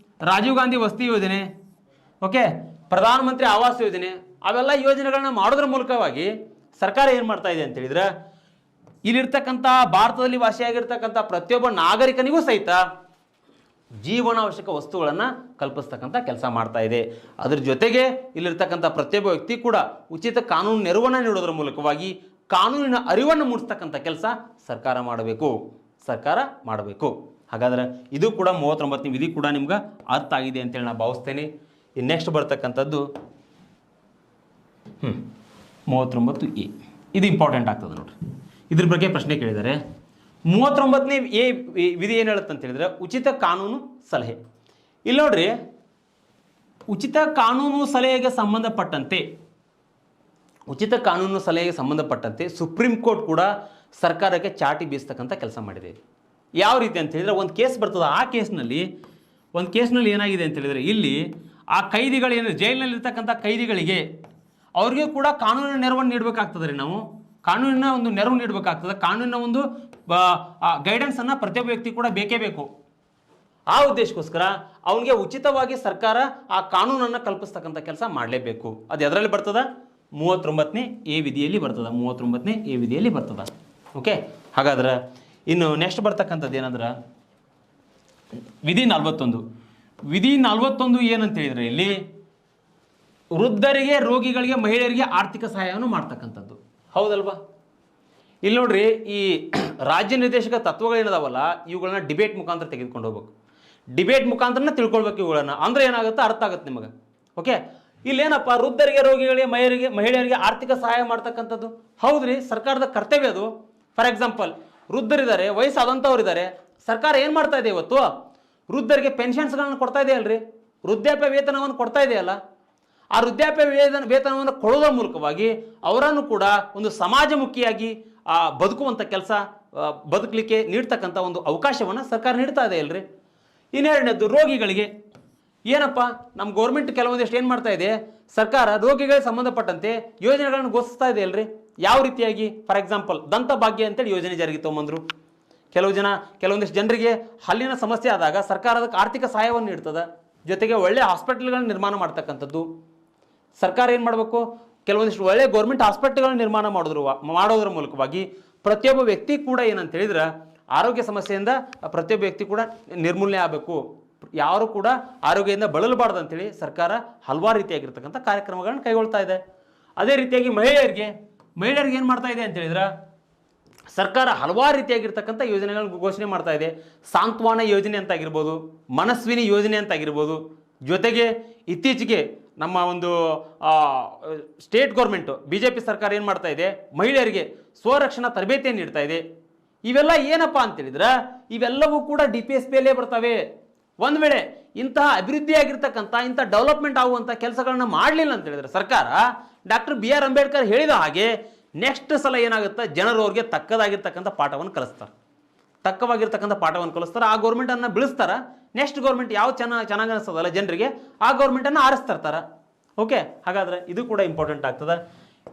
S1: ರಾಜೀವ್ ಗಾಂಧಿ ವಸತಿ ಯೋಜನೆ, ಓಕೆ, ಪ್ರಧಾನಮಂತ್ರಿ ಆವಾಸ್ ಯೋಜನೆ, ಅವೆಲ್ಲ ಯೋಜನೆಗಳನ್ನ ಮಾಡೋದ್ರ ಮೂಲಕವಾಗಿ ಸರ್ಕಾರ ಏನು ಮಾಡ್ತಾ ಇದೆ ಅಂತ ಹೇಳಿದ್ರೆ ಇಲ್ಲಿರ್ತಕ್ಕಂಥ ಭಾರತದಲ್ಲಿ ವಾಸಿಯಾಗಿರ್ತಕ್ಕಂಥ ಪ್ರತಿಯೊಬ್ಬ ನಾಗರಿಕನಿಗೂ ಸಹಿತ ಜೀವನಾವಶ್ಯಕ ವಸ್ತುಗಳನ್ನು ಕಲ್ಪಿಸ್ತಕ್ಕಂಥ ಕೆಲಸ ಮಾಡ್ತಾ ಇದೆ. ಅದ್ರ ಜೊತೆಗೆ ಇಲ್ಲಿರ್ತಕ್ಕಂಥ ಪ್ರತಿಯೊಬ್ಬ ವ್ಯಕ್ತಿ ಕೂಡ ಉಚಿತ ಕಾನೂನು ನೆರವನ್ನು ನೀಡೋದ್ರ ಮೂಲಕವಾಗಿ ಕಾನೂನಿನ ಅರಿವನ್ನು ಮೂಡಿಸ್ತಕ್ಕಂಥ ಕೆಲಸ ಸರ್ಕಾರ ಮಾಡಬೇಕು. ಹಾಗಾದ್ರೆ ಇದು ಕೂಡ 39ನೇ ವಿಧಿ ಕೂಡ ನಿಮ್ಗೆ ಅರ್ಥ ಆಗಿದೆ ಅಂತೇಳಿ ನಾನು ಭಾವಿಸ್ತೇನೆ. ಈ ನೆಕ್ಸ್ಟ್ ಬರ್ತಕ್ಕಂಥದ್ದು 39A. ಇದು ಇಂಪಾರ್ಟೆಂಟ್ ಆಗ್ತದೆ ನೋಡ್ರಿ. ಇದ್ರ ಬಗ್ಗೆ ಪ್ರಶ್ನೆ ಕೇಳಿದ್ದಾರೆ. 39ನೇ ವಿಧಿ ಏನು ಹೇಳುತ್ತೆ ಅಂತ ಹೇಳಿದ್ರೆ ಉಚಿತ ಕಾನೂನು ಸಲಹೆ. ಇಲ್ಲಿ ನೋಡ್ರಿ, ಉಚಿತ ಕಾನೂನು ಸಲಹೆಗೆ ಸಂಬಂಧಪಟ್ಟಂತೆ ಸುಪ್ರೀಂ ಕೋರ್ಟ್ ಕೂಡ ಸರ್ಕಾರಕ್ಕೆ ಚಾಟಿ ಬೀಸ್ತಕ್ಕಂಥ ಕೆಲಸ ಮಾಡಿದೆ. ಯಾವ ರೀತಿ ಅಂತ ಹೇಳಿದ್ರೆ ಒಂದು ಕೇಸ್ ಬರ್ತದೆ. ಆ ಕೇಸ್ನಲ್ಲಿ ಏನಾಗಿದೆ ಅಂತ ಹೇಳಿದ್ರೆ ಇಲ್ಲಿ ಆ ಕೈದಿಗಳೇನು ಜೈಲಿನಲ್ಲಿರ್ತಕ್ಕಂಥ ಕೈದಿಗಳಿಗೆ ಅವ್ರಿಗೂ ಕೂಡ ಕಾನೂನಿನ ನೆರವನ್ನು ನೀಡಬೇಕಾಗ್ತದೆ ರೀ. ನಾವು ಕಾನೂನಿನ ಒಂದು ನೆರವು ನೀಡಬೇಕಾಗ್ತದೆ. ಕಾನೂನಿನ ಒಂದು ಗೈಡೆನ್ಸನ್ನು ಪ್ರತಿಯೊಬ್ಬ ವ್ಯಕ್ತಿ ಕೂಡ ಬೇಕೇ ಬೇಕು. ಆ ಉದ್ದೇಶಕ್ಕೋಸ್ಕರ ಅವನಿಗೆ ಉಚಿತವಾಗಿ ಸರ್ಕಾರ ಆ ಕಾನೂನನ್ನು ಕಲ್ಪಿಸ್ತಕ್ಕಂಥ ಕೆಲಸ ಮಾಡಲೇಬೇಕು. ಅದು ಎದರಲ್ಲಿ ಬರ್ತದೆ? 39ನೇ ವಿಧಿಯಲ್ಲಿ ಬರ್ತದೆ. ಓಕೆ, ಹಾಗಾದ್ರೆ ಇನ್ನು ನೆಕ್ಸ್ಟ್ ಬರ್ತಕ್ಕಂಥದ್ದು ಏನಂದ್ರೆ ವಿಧಿ 41 ಏನಂತ ಹೇಳಿದ್ರೆ ಇಲ್ಲಿ ವೃದ್ಧರಿಗೆ, ರೋಗಿಗಳಿಗೆ, ಮಹಿಳೆಯರಿಗೆ ಆರ್ಥಿಕ ಸಹಾಯವನ್ನು ಮಾಡ್ತಕ್ಕಂಥದ್ದು. ಹೌದಲ್ವಾ? ಇಲ್ಲಿ ನೋಡ್ರಿ, ಈ ರಾಜ್ಯ ನಿರ್ದೇಶಕ ತತ್ವಗಳೇನದಾವಲ್ಲ ಇವುಗಳನ್ನ ಡಿಬೇಟ್ ಮುಖಾಂತರ ತೆಗೆದುಕೊಂಡು ಹೋಗ್ಬೇಕು. ಡಿಬೇಟ್ ಮುಖಾಂತರನೇ ತಿಳ್ಕೊಳ್ಬೇಕು ಇವುಗಳನ್ನ. ಅಂದ್ರೆ ಏನಾಗುತ್ತೆ, ಅರ್ಥ ಆಗುತ್ತೆ ನಿಮಗೆ. ಓಕೆ, ಇಲ್ಲೇನಪ್ಪ ವೃದ್ಧರಿಗೆ, ರೋಗಿಗಳಿಗೆ, ಮಹಿಳೆಯರಿಗೆ ಆರ್ಥಿಕ ಸಹಾಯ ಮಾಡ್ತಕ್ಕಂಥದ್ದು. ಹೌದ್ರಿ, ಸರ್ಕಾರದ ಕರ್ತವ್ಯ ಅದು. ಫಾರ್ ಎಕ್ಸಾಂಪಲ್, ವೃದ್ಧರಿದ್ದಾರೆ, ವಯಸ್ಸಾದಂಥವ್ರಿದ್ದಾರೆ, ಸರ್ಕಾರ ಏನು ಮಾಡ್ತಾ ಇದೆ ಇವತ್ತು? ವೃದ್ಧರಿಗೆ ಪೆನ್ಷನ್ಸ್ಗಳನ್ನು ಕೊಡ್ತಾ ಇದೆಯಲ್ರಿ, ವೃದ್ಧಾಪ್ಯ ವೇತನವನ್ನು ಕೊಡ್ತಾ ಇದೆಯಲ್ಲ. ಆ ವೃದ್ಧಾಪ್ಯ ವೇತನವನ್ನು ಕೊಡೋದ್ರ ಮೂಲಕವಾಗಿ ಅವರನ್ನು ಕೂಡ ಒಂದು ಸಮಾಜಮುಖಿಯಾಗಿ ಬದುಕುವಂಥ ಕೆಲಸ ಬದುಕಲಿಕ್ಕೆ ನೀಡ್ತಕ್ಕಂಥ ಒಂದು ಅವಕಾಶವನ್ನು ಸರ್ಕಾರ ನೀಡ್ತಾ ಇದೆ ಅಲ್ರಿ. ಇನ್ನೆರಡನೇದು ರೋಗಿಗಳಿಗೆ ಏನಪ್ಪ ನಮ್ಮ ಗೌರ್ಮೆಂಟ್ ಕೆಲವೊಂದಿಷ್ಟು ಏನು ಮಾಡ್ತಾ ಇದೆ, ಸರ್ಕಾರ ರೋಗಿಗಳಿಗೆ ಸಂಬಂಧಪಟ್ಟಂತೆ ಯೋಜನೆಗಳನ್ನು ಘೋಷಿಸ್ತಾ ಇದೆ ಅಲ್ರಿ. ಯಾವ ರೀತಿಯಾಗಿ, ಫಾರ್ ಎಕ್ಸಾಂಪಲ್ ದಂತ ಭಾಗ್ಯ ಅಂತೇಳಿ ಯೋಜನೆ ಜಾರಿಗೆ ತೊಗೊಂಬಂದರು. ಕೆಲವೊಂದಿಷ್ಟು ಜನರಿಗೆ ಹಲ್ಲಿನ ಸಮಸ್ಯೆ ಆದಾಗ ಸರ್ಕಾರ ಅದಕ್ಕೆ ಆರ್ಥಿಕ ಸಹಾಯವನ್ನು ನೀಡ್ತದೆ. ಜೊತೆಗೆ ಒಳ್ಳೆ ಹಾಸ್ಪಿಟಲ್ಗಳನ್ನ ನಿರ್ಮಾಣ ಮಾಡ್ತಕ್ಕಂಥದ್ದು ಸರ್ಕಾರ ಏನು ಮಾಡಬೇಕು, ಕೆಲವೊಂದಿಷ್ಟು ಒಳ್ಳೆ ಗೌರ್ಮೆಂಟ್ ಹಾಸ್ಪಿಟಲ್ಗಳನ್ನ ನಿರ್ಮಾಣ ಮಾಡೋದ್ರ ಮೂಲಕವಾಗಿ ಪ್ರತಿಯೊಬ್ಬ ವ್ಯಕ್ತಿ ಕೂಡ ಏನಂತ ಹೇಳಿದ್ರೆ ಆರೋಗ್ಯ ಸಮಸ್ಯೆಯಿಂದ ಪ್ರತಿಯೊಬ್ಬ ವ್ಯಕ್ತಿ ಕೂಡ ನಿರ್ಮೂಲನೆ ಆಗಬೇಕು, ಯಾರು ಕೂಡ ಆರೋಗ್ಯದಿಂದ ಬಳಲಬಾರ್ದು ಅಂತೇಳಿ ಸರ್ಕಾರ ಹಲವಾರು ರೀತಿಯಾಗಿರ್ತಕ್ಕಂಥ ಕಾರ್ಯಕ್ರಮಗಳನ್ನು ಕೈಗೊಳ್ತಾ ಇದೆ. ಅದೇ ರೀತಿಯಾಗಿ ಮಹಿಳೆಯರಿಗೆ ಏನು ಮಾಡ್ತಾ ಇದೆ ಅಂತ ಹೇಳಿದ್ರೆ ಸರ್ಕಾರ ಹಲವಾರು ರೀತಿಯಾಗಿರ್ತಕ್ಕಂಥ ಯೋಜನೆಗಳನ್ನು ಘೋಷಣೆ ಮಾಡ್ತಾ ಇದೆ. ಸಾಂತ್ವನ ಯೋಜನೆ ಅಂತಾಗಿರ್ಬೋದು, ಮನಸ್ವಿನಿ ಯೋಜನೆ ಅಂತಾಗಿರ್ಬೋದು. ಜೊತೆಗೆ ಇತ್ತೀಚೆಗೆ ನಮ್ಮ ಒಂದು ಸ್ಟೇಟ್ ಗೌರ್ಮೆಂಟು BJP ಸರ್ಕಾರ ಏನು ಮಾಡ್ತಾ ಇದೆ, ಮಹಿಳೆಯರಿಗೆ ಸ್ವರಕ್ಷಣಾ ತರಬೇತಿಯನ್ನು ನೀಡ್ತಾ ಇದೆ. ಇವೆಲ್ಲ ಏನಪ್ಪ ಅಂತೇಳಿದ್ರೆ ಇವೆಲ್ಲವೂ ಕೂಡ DPSPಯಲ್ಲೇ ಬರ್ತವೆ. ಒಂದು ವೇಳೆ ಇಂತಹ ಅಭಿವೃದ್ಧಿಯಾಗಿರ್ತಕ್ಕಂಥ ಇಂಥ ಡೆವಲಪ್ಮೆಂಟ್ ಆಗುವಂಥ ಕೆಲಸಗಳನ್ನ ಮಾಡಲಿಲ್ಲ ಅಂತ ಹೇಳಿದ್ರೆ ಸರ್ಕಾರ ಡಾಕ್ಟರ್ BR ಅಂಬೇಡ್ಕರ್ ಹೇಳಿದ ಹಾಗೆ ನೆಕ್ಸ್ಟ್ ಸಲ ಏನಾಗುತ್ತೆ, ಜನರು ಅವ್ರಿಗೆ ತಕ್ಕದಾಗಿರ್ತಕ್ಕಂಥ ಪಾಠವನ್ನು ಕಲಿಸ್ತಾರೆ, ಆ ಗೌರ್ಮೆಂಟನ್ನು ಬೆಳೆಸ್ತಾರೆ. ನೆಕ್ಸ್ಟ್ ಗೌರ್ಮೆಂಟ್ ಯಾವ ಚೆನ್ನಾಗಿ ಅನಿಸ್ತದಲ್ಲ ಜನರಿಗೆ, ಆ ಗೌರ್ಮೆಂಟನ್ನು ಆರಿಸ್ತಾ ಇರ್ತಾರೆ. ಓಕೆ, ಹಾಗಾದ್ರೆ ಇದು ಕೂಡ ಇಂಪಾರ್ಟೆಂಟ್ ಆಗ್ತದೆ.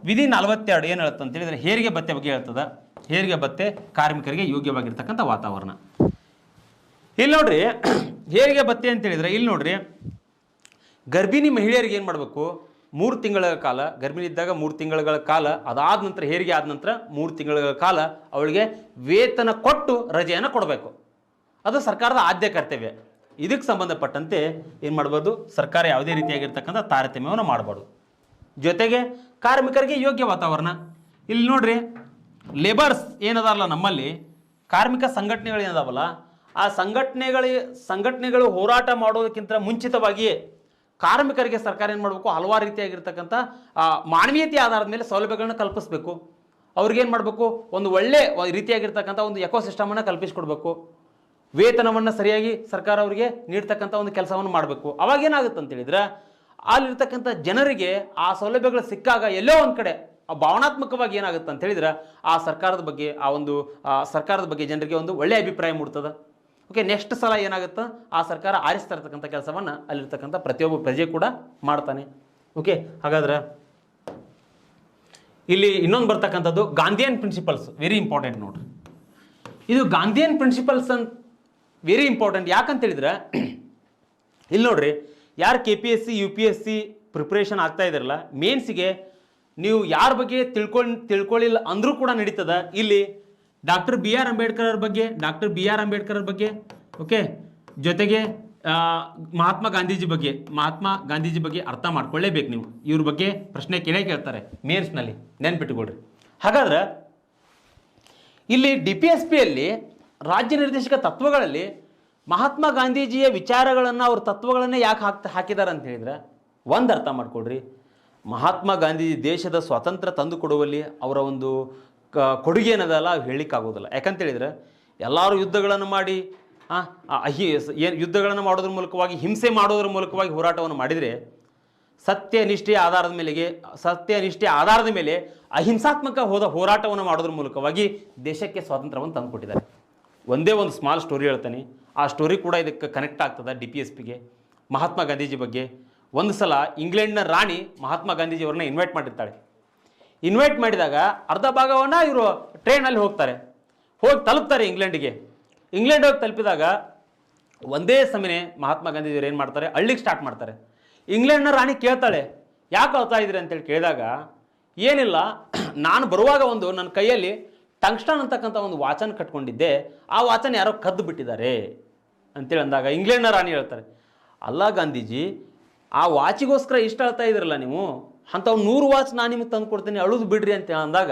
S1: ವಿಧಿ 42 ಏನು ಹೇಳುತ್ತೆ ಅಂತ ಹೇಳಿದ್ರೆ ಹೇರಿಗೆ ಭತ್ಯೆ ಬಗ್ಗೆ ಹೇಳ್ತದೆ. ಹೇರಿಗೆ ಭತ್ಯೆ ಕಾರ್ಮಿಕರಿಗೆ ಯೋಗ್ಯವಾಗಿರ್ತಕ್ಕಂಥ ವಾತಾವರಣ. ಇಲ್ಲಿ ನೋಡ್ರಿ, ಹೇರಿಗೆ ಭತ್ಯೆ ಅಂತ ಹೇಳಿದ್ರೆ ಇಲ್ಲಿ ನೋಡ್ರಿ, ಗರ್ಭಿಣಿ ಮಹಿಳೆಯರಿಗೆ ಏನು ಮಾಡಬೇಕು, 3 ತಿಂಗಳ ಕಾಲ ಗರ್ಭಿಣಿ ಇದ್ದಾಗ 3 ತಿಂಗಳ ಕಾಲ, ಅದಾದ ನಂತರ ಹೆರಿಗೆ ಆದ ನಂತರ 3 ತಿಂಗಳ ಕಾಲ ಅವಳಿಗೆ ವೇತನ ಕೊಟ್ಟು ರಜೆಯನ್ನು ಕೊಡಬೇಕು. ಅದು ಸರ್ಕಾರದ ಆದ್ಯ ಕರ್ತವ್ಯ. ಇದಕ್ಕೆ ಸಂಬಂಧಪಟ್ಟಂತೆ ಏನು ಮಾಡ್ಬೋದು, ಸರ್ಕಾರ ಯಾವುದೇ ರೀತಿಯಾಗಿರ್ತಕ್ಕಂಥ ತಾರತಮ್ಯವನ್ನು ಮಾಡಬಾರ್ದು. ಜೊತೆಗೆ ಕಾರ್ಮಿಕರಿಗೆ ಯೋಗ್ಯ ವಾತಾವರಣ. ಇಲ್ಲಿ ನೋಡ್ರಿ, ಲೇಬರ್ಸ್ ಏನದಾರಲ್ಲ ನಮ್ಮಲ್ಲಿ ಕಾರ್ಮಿಕ ಸಂಘಟನೆಗಳು ಏನದಾವಲ್ಲ, ಆ ಸಂಘಟನೆಗಳು ಹೋರಾಟ ಮಾಡೋದಕ್ಕಿಂತ ಮುಂಚಿತವಾಗಿಯೇ ಕಾರ್ಮಿಕರಿಗೆ ಸರ್ಕಾರ ಏನು ಮಾಡಬೇಕು, ಹಲವಾರು ರೀತಿಯಾಗಿರ್ತಕ್ಕಂಥ ಮಾನವೀಯತೆ ಆಧಾರದ ಮೇಲೆ ಸೌಲಭ್ಯಗಳನ್ನ ಕಲ್ಪಿಸಬೇಕು. ಅವ್ರಿಗೇನು ಮಾಡಬೇಕು, ಒಂದು ಒಳ್ಳೆ ರೀತಿಯಾಗಿರ್ತಕ್ಕಂಥ ಒಂದು ಎಕೋಸಿಸ್ಟಮನ್ನು ಕಲ್ಪಿಸಿಕೊಡ್ಬೇಕು. ವೇತನವನ್ನು ಸರಿಯಾಗಿ ಸರ್ಕಾರ ಅವರಿಗೆ ನೀಡ್ತಕ್ಕಂಥ ಒಂದು ಕೆಲಸವನ್ನು ಮಾಡಬೇಕು. ಅವಾಗ ಏನಾಗುತ್ತೆ ಅಂತ ಹೇಳಿದ್ರೆ ಅಲ್ಲಿರ್ತಕ್ಕಂಥ ಜನರಿಗೆ ಆ ಸೌಲಭ್ಯಗಳು ಸಿಕ್ಕಾಗ ಎಲ್ಲೋ ಒಂದು ಕಡೆ ಭಾವನಾತ್ಮಕವಾಗಿ ಏನಾಗುತ್ತೆ ಅಂತ ಹೇಳಿದ್ರೆ ಆ ಸರ್ಕಾರದ ಬಗ್ಗೆ ಜನರಿಗೆ ಒಂದು ಒಳ್ಳೆಯ ಅಭಿಪ್ರಾಯ ಮೂಡ್ತದೆ. ಓಕೆ, ನೆಕ್ಸ್ಟ್ ಸಲ ಏನಾಗುತ್ತೆ, ಆ ಸರ್ಕಾರ ಆರಿಸ್ತಾ ಇರ್ತಕ್ಕಂಥ ಕೆಲಸವನ್ನು ಅಲ್ಲಿರ್ತಕ್ಕಂಥ ಪ್ರತಿಯೊಬ್ಬ ಪ್ರಜೆ ಕೂಡ ಮಾಡ್ತಾನೆ. ಓಕೆ, ಹಾಗಾದ್ರೆ ಇಲ್ಲಿ ಇನ್ನೊಂದು ಬರ್ತಕ್ಕಂಥದ್ದು ಗಾಂಧಿಯನ್ ಪ್ರಿನ್ಸಿಪಲ್ಸ್. ವೆರಿ ಇಂಪಾರ್ಟೆಂಟ್ ನೋಡ್ರಿ, ಇದು ಗಾಂಧಿಯನ್ ಪ್ರಿನ್ಸಿಪಲ್ಸ್ ಅಂತ ವೆರಿ ಇಂಪಾರ್ಟೆಂಟ್. ಯಾಕಂತ ಹೇಳಿದ್ರೆ ಇಲ್ಲಿ ನೋಡ್ರಿ, ಯಾರು KPSC UPSC ಪ್ರಿಪ್ರೇಷನ್ ಆಗ್ತಾ ಇದ್ದಾರಲ್ಲ, ಮೇನ್ಸಿಗೆ ನೀವು ಯಾರ ಬಗ್ಗೆ ತಿಳ್ಕೊಳ್ಳಿಲ್ಲ ಅಂದರೂ ಕೂಡ ನಡೀತದ. ಇಲ್ಲಿ ಡಾಕ್ಟರ್ BR ಅಂಬೇಡ್ಕರ್ ಅವ್ರ ಬಗ್ಗೆ ಓಕೆ, ಜೊತೆಗೆ ಮಹಾತ್ಮ ಗಾಂಧೀಜಿ ಬಗ್ಗೆ ಅರ್ಥ ಮಾಡ್ಕೊಳ್ಳೇಬೇಕು ನೀವು. ಇವ್ರ ಬಗ್ಗೆ ಪ್ರಶ್ನೆ ಕೇಳ್ತಾರೆ ಮೇನ್ಸ್ನಲ್ಲಿ, ನೆನ್ಪಿಟ್ಕೊಳ್ರಿ. ಹಾಗಾದ್ರೆ ಇಲ್ಲಿ DPSPಯಲ್ಲಿ ರಾಜ್ಯ ನಿರ್ದೇಶಕ ತತ್ವಗಳಲ್ಲಿ ಮಹಾತ್ಮ ಗಾಂಧೀಜಿಯ ವಿಚಾರಗಳನ್ನು, ಅವ್ರ ತತ್ವಗಳನ್ನೇ ಯಾಕೆ ಹಾಕಿದ್ದಾರೆ ಅಂತ ಹೇಳಿದ್ರೆ ಒಂದು ಅರ್ಥ ಮಾಡ್ಕೊಳ್ರಿ, ಮಹಾತ್ಮ ಗಾಂಧೀಜಿ ದೇಶದ ಸ್ವಾತಂತ್ರ್ಯ ತಂದು ಕೊಡುವಲ್ಲಿ ಅವರ ಒಂದು ಕೊಡುಗೆ ಏನದಲ್ಲ ಹೇಳಲಿಕ್ಕಾಗೋದಿಲ್ಲ. ಯಾಕಂತ ಹೇಳಿದ್ರೆ ಎಲ್ಲರೂ ಯುದ್ಧಗಳನ್ನು ಮಾಡಿ ಯುದ್ಧಗಳನ್ನು ಮಾಡೋದ್ರ ಮೂಲಕವಾಗಿ, ಹಿಂಸೆ ಮಾಡೋದ್ರ ಮೂಲಕವಾಗಿ ಹೋರಾಟವನ್ನು ಮಾಡಿದರೆ ಸತ್ಯನಿಷ್ಠೆಯ ಆಧಾರದ ಮೇಲೆ ಅಹಿಂಸಾತ್ಮಕ ಹೋರಾಟವನ್ನು ಮಾಡೋದ್ರ ಮೂಲಕವಾಗಿ ದೇಶಕ್ಕೆ ಸ್ವಾತಂತ್ರ್ಯವನ್ನು ತಂದುಕೊಟ್ಟಿದ್ದಾರೆ. ಒಂದೇ ಒಂದು ಸ್ಮಾಲ್ ಸ್ಟೋರಿ ಹೇಳ್ತಾನೆ, ಆ ಸ್ಟೋರಿ ಕೂಡ ಇದಕ್ಕೆ ಕನೆಕ್ಟ್ ಆಗ್ತದೆ DPSPಗೆ. ಮಹಾತ್ಮ ಗಾಂಧೀಜಿ ಬಗ್ಗೆ ಒಂದು ಸಲ ಇಂಗ್ಲೆಂಡ್ನ ರಾಣಿ ಮಹಾತ್ಮ ಗಾಂಧೀಜಿಯವ್ರನ್ನ ಇನ್ವೈಟ್ ಮಾಡಿರ್ತಾಳೆ. ಇನ್ವೈಟ್ ಮಾಡಿದಾಗ ಅರ್ಧ ಭಾಗವನ್ನು ಇವರು ಟ್ರೈನಲ್ಲಿ ಹೋಗಿ ತಲುಪ್ತಾರೆ ಇಂಗ್ಲೆಂಡಿಗೆ. ಇಂಗ್ಲೆಂಡ್ ಹೋಗಿ ತಲುಪಿದಾಗ ಒಂದೇ ಸಮಯ ಮಹಾತ್ಮ ಗಾಂಧೀಜಿಯವರು ಏನು ಮಾಡ್ತಾರೆ, ಅಳ್ಳಿಗೆ ಸ್ಟಾರ್ಟ್ ಮಾಡ್ತಾರೆ. ಇಂಗ್ಲೆಂಡ್ನ ರಾಣಿ ಕೇಳ್ತಾಳೆ, ಯಾಕೆ ಅಳ್ತಾ ಇದ್ರಿ ಅಂತೇಳಿ ಕೇಳಿದಾಗ, ಏನಿಲ್ಲ, ನಾನು ಬರುವಾಗ ನನ್ನ ಕೈಯಲ್ಲಿ ಟಂಗ್ಸ್ಟನ್ ಅಂತಕ್ಕಂಥ ಒಂದು ವಾಚನ್ನು ಕಟ್ಕೊಂಡಿದ್ದೆ, ಆ ವಾಚನ್ನು ಯಾರೋ ಕದ್ದು ಬಿಟ್ಟಿದ್ದಾರೆ ಅಂತೇಳಿ ಅಂದಾಗ ಇಂಗ್ಲೆಂಡ್ನ ರಾಣಿ ಹೇಳ್ತಾರೆ, ಅಲ್ಲ ಗಾಂಧೀಜಿ, ಆ ವಾಚಿಗೋಸ್ಕರ ಇಷ್ಟ ಅಳ್ತಾ ಇದ್ರಲ್ಲ ನೀವು, ಅಂಥವು 100 ವಾಚ್ ನಾನು ನಿಮಗೆ ತಂದು ಕೊಡ್ತೀನಿ, ಅಳುದು ಬಿಡ್ರಿ ಅಂತ ಅಂದಾಗ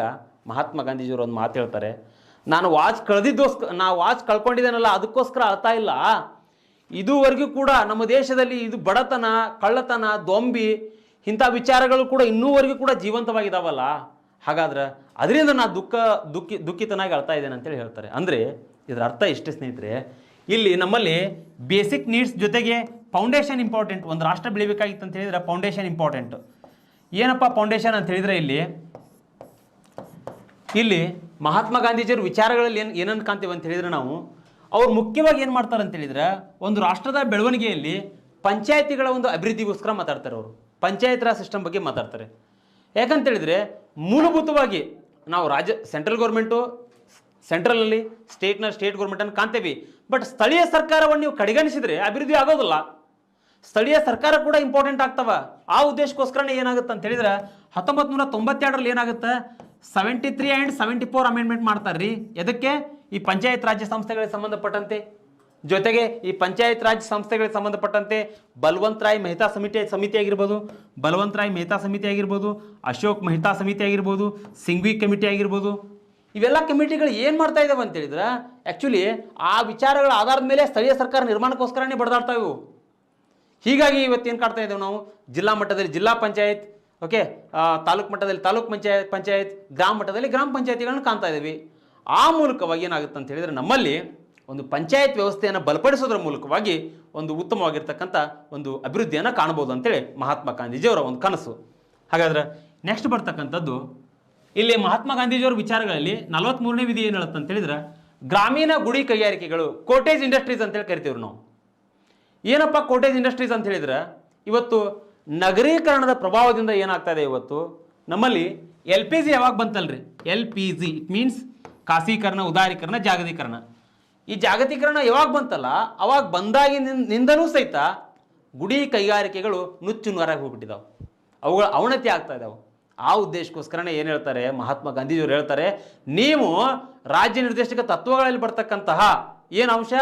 S1: ಮಹಾತ್ಮ ಗಾಂಧೀಜಿಯವರು ಒಂದು ಮಾತು ಹೇಳ್ತಾರೆ, ನಾನು ವಾಚ್ ಕಳ್ಕೊಂಡಿದ್ದೇನಲ್ಲ ಅದಕ್ಕೋಸ್ಕರ ಅಳ್ತಾ ಇಲ್ಲ, ಇದುವರೆಗೂ ಕೂಡ ನಮ್ಮ ದೇಶದಲ್ಲಿ ಇದು ಬಡತನ, ಕಳ್ಳತನ, ದೊಂಬಿ ಇಂಥ ವಿಚಾರಗಳು ಕೂಡ ಇನ್ನೂವರೆಗೂ ಕೂಡ ಜೀವಂತವಾಗಿದ್ದಾವಲ್ಲ, ಹಾಗಾದ್ರೆ ಅದರಿಂದ ನಾನು ದುಃಖಿತನಾಗಿ ಅಳ್ತಾ ಇದ್ದೇನೆ ಅಂತೇಳಿ ಹೇಳ್ತಾರೆ. ಅಂದರೆ ಇದರ ಅರ್ಥ ಇಷ್ಟೇ ಸ್ನೇಹಿತರೆ, ಇಲ್ಲಿ ನಮ್ಮಲ್ಲಿ ಬೇಸಿಕ್ ನೀಡ್ಸ್ ಜೊತೆಗೆ ಫೌಂಡೇಶನ್ ಇಂಪಾರ್ಟೆಂಟ್. ಒಂದು ರಾಷ್ಟ್ರ ಬೆಳಿಬೇಕಾಗಿತ್ತು ಅಂತ ಹೇಳಿದ್ರೆ ಫೌಂಡೇಶನ್ ಇಂಪಾರ್ಟೆಂಟ್. ಏನಪ್ಪ ಫೌಂಡೇಶನ್ ಅಂತ ಹೇಳಿದ್ರೆ ಇಲ್ಲಿ ಮಹಾತ್ಮ ಗಾಂಧೀಜಿಯವ್ರ ವಿಚಾರಗಳಲ್ಲಿ ಏನನ್ನು ಕಾಣ್ತೇವೆ ಅಂತ ಹೇಳಿದ್ರೆ ನಾವು ಅವ್ರು ಮುಖ್ಯವಾಗಿ ಏನು ಮಾಡ್ತಾರೆ ಅಂತ ಹೇಳಿದ್ರೆ ಒಂದು ರಾಷ್ಟ್ರದ ಬೆಳವಣಿಗೆಯಲ್ಲಿ ಪಂಚಾಯತಿಗಳ ಒಂದು ಅಭಿವೃದ್ಧಿಗೋಸ್ಕರ ಮಾತಾಡ್ತಾರೆ. ಅವರು ಪಂಚಾಯತ್ ರಾಜ್ ಸಿಸ್ಟಮ್ ಬಗ್ಗೆ ಮಾತಾಡ್ತಾರೆ. ಯಾಕಂತ ಹೇಳಿದ್ರೆ ಮೂಲಭೂತವಾಗಿ ನಾವು ಸೆಂಟ್ರಲ್ ಗೌರ್ಮೆಂಟು ಸೆಂಟ್ರಲಲ್ಲಿ ಸ್ಟೇಟ್ ಗೌರ್ಮೆಂಟನ್ನು ಕಾಣ್ತೇವೆ. ಬಟ್ ಸ್ಥಳೀಯ ಸರ್ಕಾರವನ್ನು ನೀವು ಕಡೆಗಣಿಸಿದರೆ ಅಭಿವೃದ್ಧಿ ಆಗೋದಿಲ್ಲ. ಸ್ಥಳೀಯ ಸರ್ಕಾರ ಕೂಡ ಇಂಪಾರ್ಟೆಂಟ್ ಆಗ್ತವ. ಆ ಉದ್ದೇಶಕ್ಕೋಸ್ಕರನೇ ಏನಾಗುತ್ತೆ ಅಂತ ಹೇಳಿದ್ರೆ 1992ರಲ್ಲಿ ಏನಾಗುತ್ತೆ 73 ಆ್ಯಂಡ್ 74 ಅಮೆಂಡ್ಮೆಂಟ್ ಮಾಡ್ತಾರೆ ರೀ. ಎದಕ್ಕೆ? ಈ ಪಂಚಾಯತ್ ರಾಜ್ಯ ಸಂಸ್ಥೆಗಳಿಗೆ ಸಂಬಂಧಪಟ್ಟಂತೆ. ಜೊತೆಗೆ ಈ ಪಂಚಾಯತ್ ರಾಜ್ ಸಂಸ್ಥೆಗಳಿಗೆ ಸಂಬಂಧಪಟ್ಟಂತೆ ಬಲವಂತ್ ರಾಯ್ ಮೆಹ್ತಾ ಸಮಿತಿ ಆಗಿರ್ಬೋದು, ಅಶೋಕ್ ಮೆಹ್ತಾ ಸಮಿತಿ ಆಗಿರ್ಬೋದು, ಸಿಂಘ್ವಿ ಕಮಿಟಿ ಆಗಿರ್ಬೋದು. ಇವೆಲ್ಲ ಕಮಿಟಿಗಳು ಏನು ಮಾಡ್ತಾ ಇದ್ದಾವೆ ಅಂತ ಹೇಳಿದ್ರೆ ಆ್ಯಕ್ಚುಲಿ ಆ ವಿಚಾರಗಳ ಆಧಾರದ ಮೇಲೆ ಸ್ಥಳೀಯ ಸರ್ಕಾರ ನಿರ್ಮಾಣಕ್ಕೋಸ್ಕರನೇ ಬಡದಾಡ್ತಾ ಇವು. ಹೀಗಾಗಿ ಇವತ್ತೇನು ಕಾಡ್ತಾ ಇದ್ದೇವೆ ನಾವು ಜಿಲ್ಲಾ ಮಟ್ಟದಲ್ಲಿ ಜಿಲ್ಲಾ ಪಂಚಾಯತ್, ಓಕೆ, ತಾಲೂಕು ಮಟ್ಟದಲ್ಲಿ ತಾಲೂಕು ಪಂಚಾಯತ್, ಗ್ರಾಮ ಮಟ್ಟದಲ್ಲಿ ಗ್ರಾಮ ಪಂಚಾಯತಿಗಳನ್ನ ಕಾಣ್ತಾ ಇದ್ದೀವಿ. ಆ ಮೂಲಕವಾಗಿ ಏನಾಗುತ್ತೆ ಅಂತ ಹೇಳಿದರೆ ನಮ್ಮಲ್ಲಿ ಒಂದು ಪಂಚಾಯತ್ ವ್ಯವಸ್ಥೆಯನ್ನು ಬಲಪಡಿಸೋದ್ರ ಮೂಲಕವಾಗಿ ಒಂದು ಉತ್ತಮವಾಗಿರ್ತಕ್ಕಂಥ ಒಂದು ಅಭಿವೃದ್ಧಿಯನ್ನು ಕಾಣ್ಬೋದು ಅಂತೇಳಿ ಮಹಾತ್ಮ ಗಾಂಧೀಜಿಯವರ ಒಂದು ಕನಸು. ಹಾಗಾದ್ರೆ ನೆಕ್ಸ್ಟ್ ಬರ್ತಕ್ಕಂಥದ್ದು ಇಲ್ಲಿ ಮಹಾತ್ಮ ಗಾಂಧೀಜಿಯವರ ವಿಚಾರಗಳಲ್ಲಿ 43ನೇ ವಿಧಿ ಏನು ಹೇಳುತ್ತೆ ಅಂತ ಹೇಳಿದ್ರೆ ಗ್ರಾಮೀಣ ಗುಡಿ ಕೈಗಾರಿಕೆಗಳು, ಕೋಟೇಜ್ ಇಂಡಸ್ಟ್ರೀಸ್ ಅಂತೇಳಿ ಕರಿತೀವ್ರಿ ನಾವು. ಏನಪ್ಪ ಕೋಟೇಜ್ ಇಂಡಸ್ಟ್ರೀಸ್ ಅಂತ ಹೇಳಿದ್ರೆ ಇವತ್ತು ನಗರೀಕರಣದ ಪ್ರಭಾವದಿಂದ ಏನಾಗ್ತಾ ಇದೆ, ಇವತ್ತು ನಮ್ಮಲ್ಲಿ LPG ಯಾವಾಗ ಬಂತಲ್ರಿ, LPG ಇಟ್ ಮೀನ್ಸ್ ಖಾಸೀಕರಣ, ಉದಾರೀಕರಣ, ಜಾಗತೀಕರಣ. ಈ ಜಾಗತೀಕರಣ ಯಾವಾಗ ಬಂತಲ್ಲ ಅವಾಗ ಬಂದಾಗಿನಿಂದನೂ ಸಹಿತ ಗುಡಿ ಕೈಗಾರಿಕೆಗಳು ನುಚ್ಚು ನೂರಾಗಿ ಹೋಗ್ಬಿಟ್ಟಿದ್ದಾವೆ, ಅವುಗಳ ಅವನತಿ ಆಗ್ತಾ ಇದ್ದಾವೆ. ಆ ಉದ್ದೇಶಕ್ಕೋಸ್ಕರನೇ ಏನು ಹೇಳ್ತಾರೆ ಮಹಾತ್ಮ ಗಾಂಧೀಜಿಯವರು ಹೇಳ್ತಾರೆ, ನೀವು ರಾಜ್ಯ ನಿರ್ದೇಶಕ ತತ್ವಗಳಲ್ಲಿ ಬರ್ತಕ್ಕಂತಹ ಏನು ಅಂಶ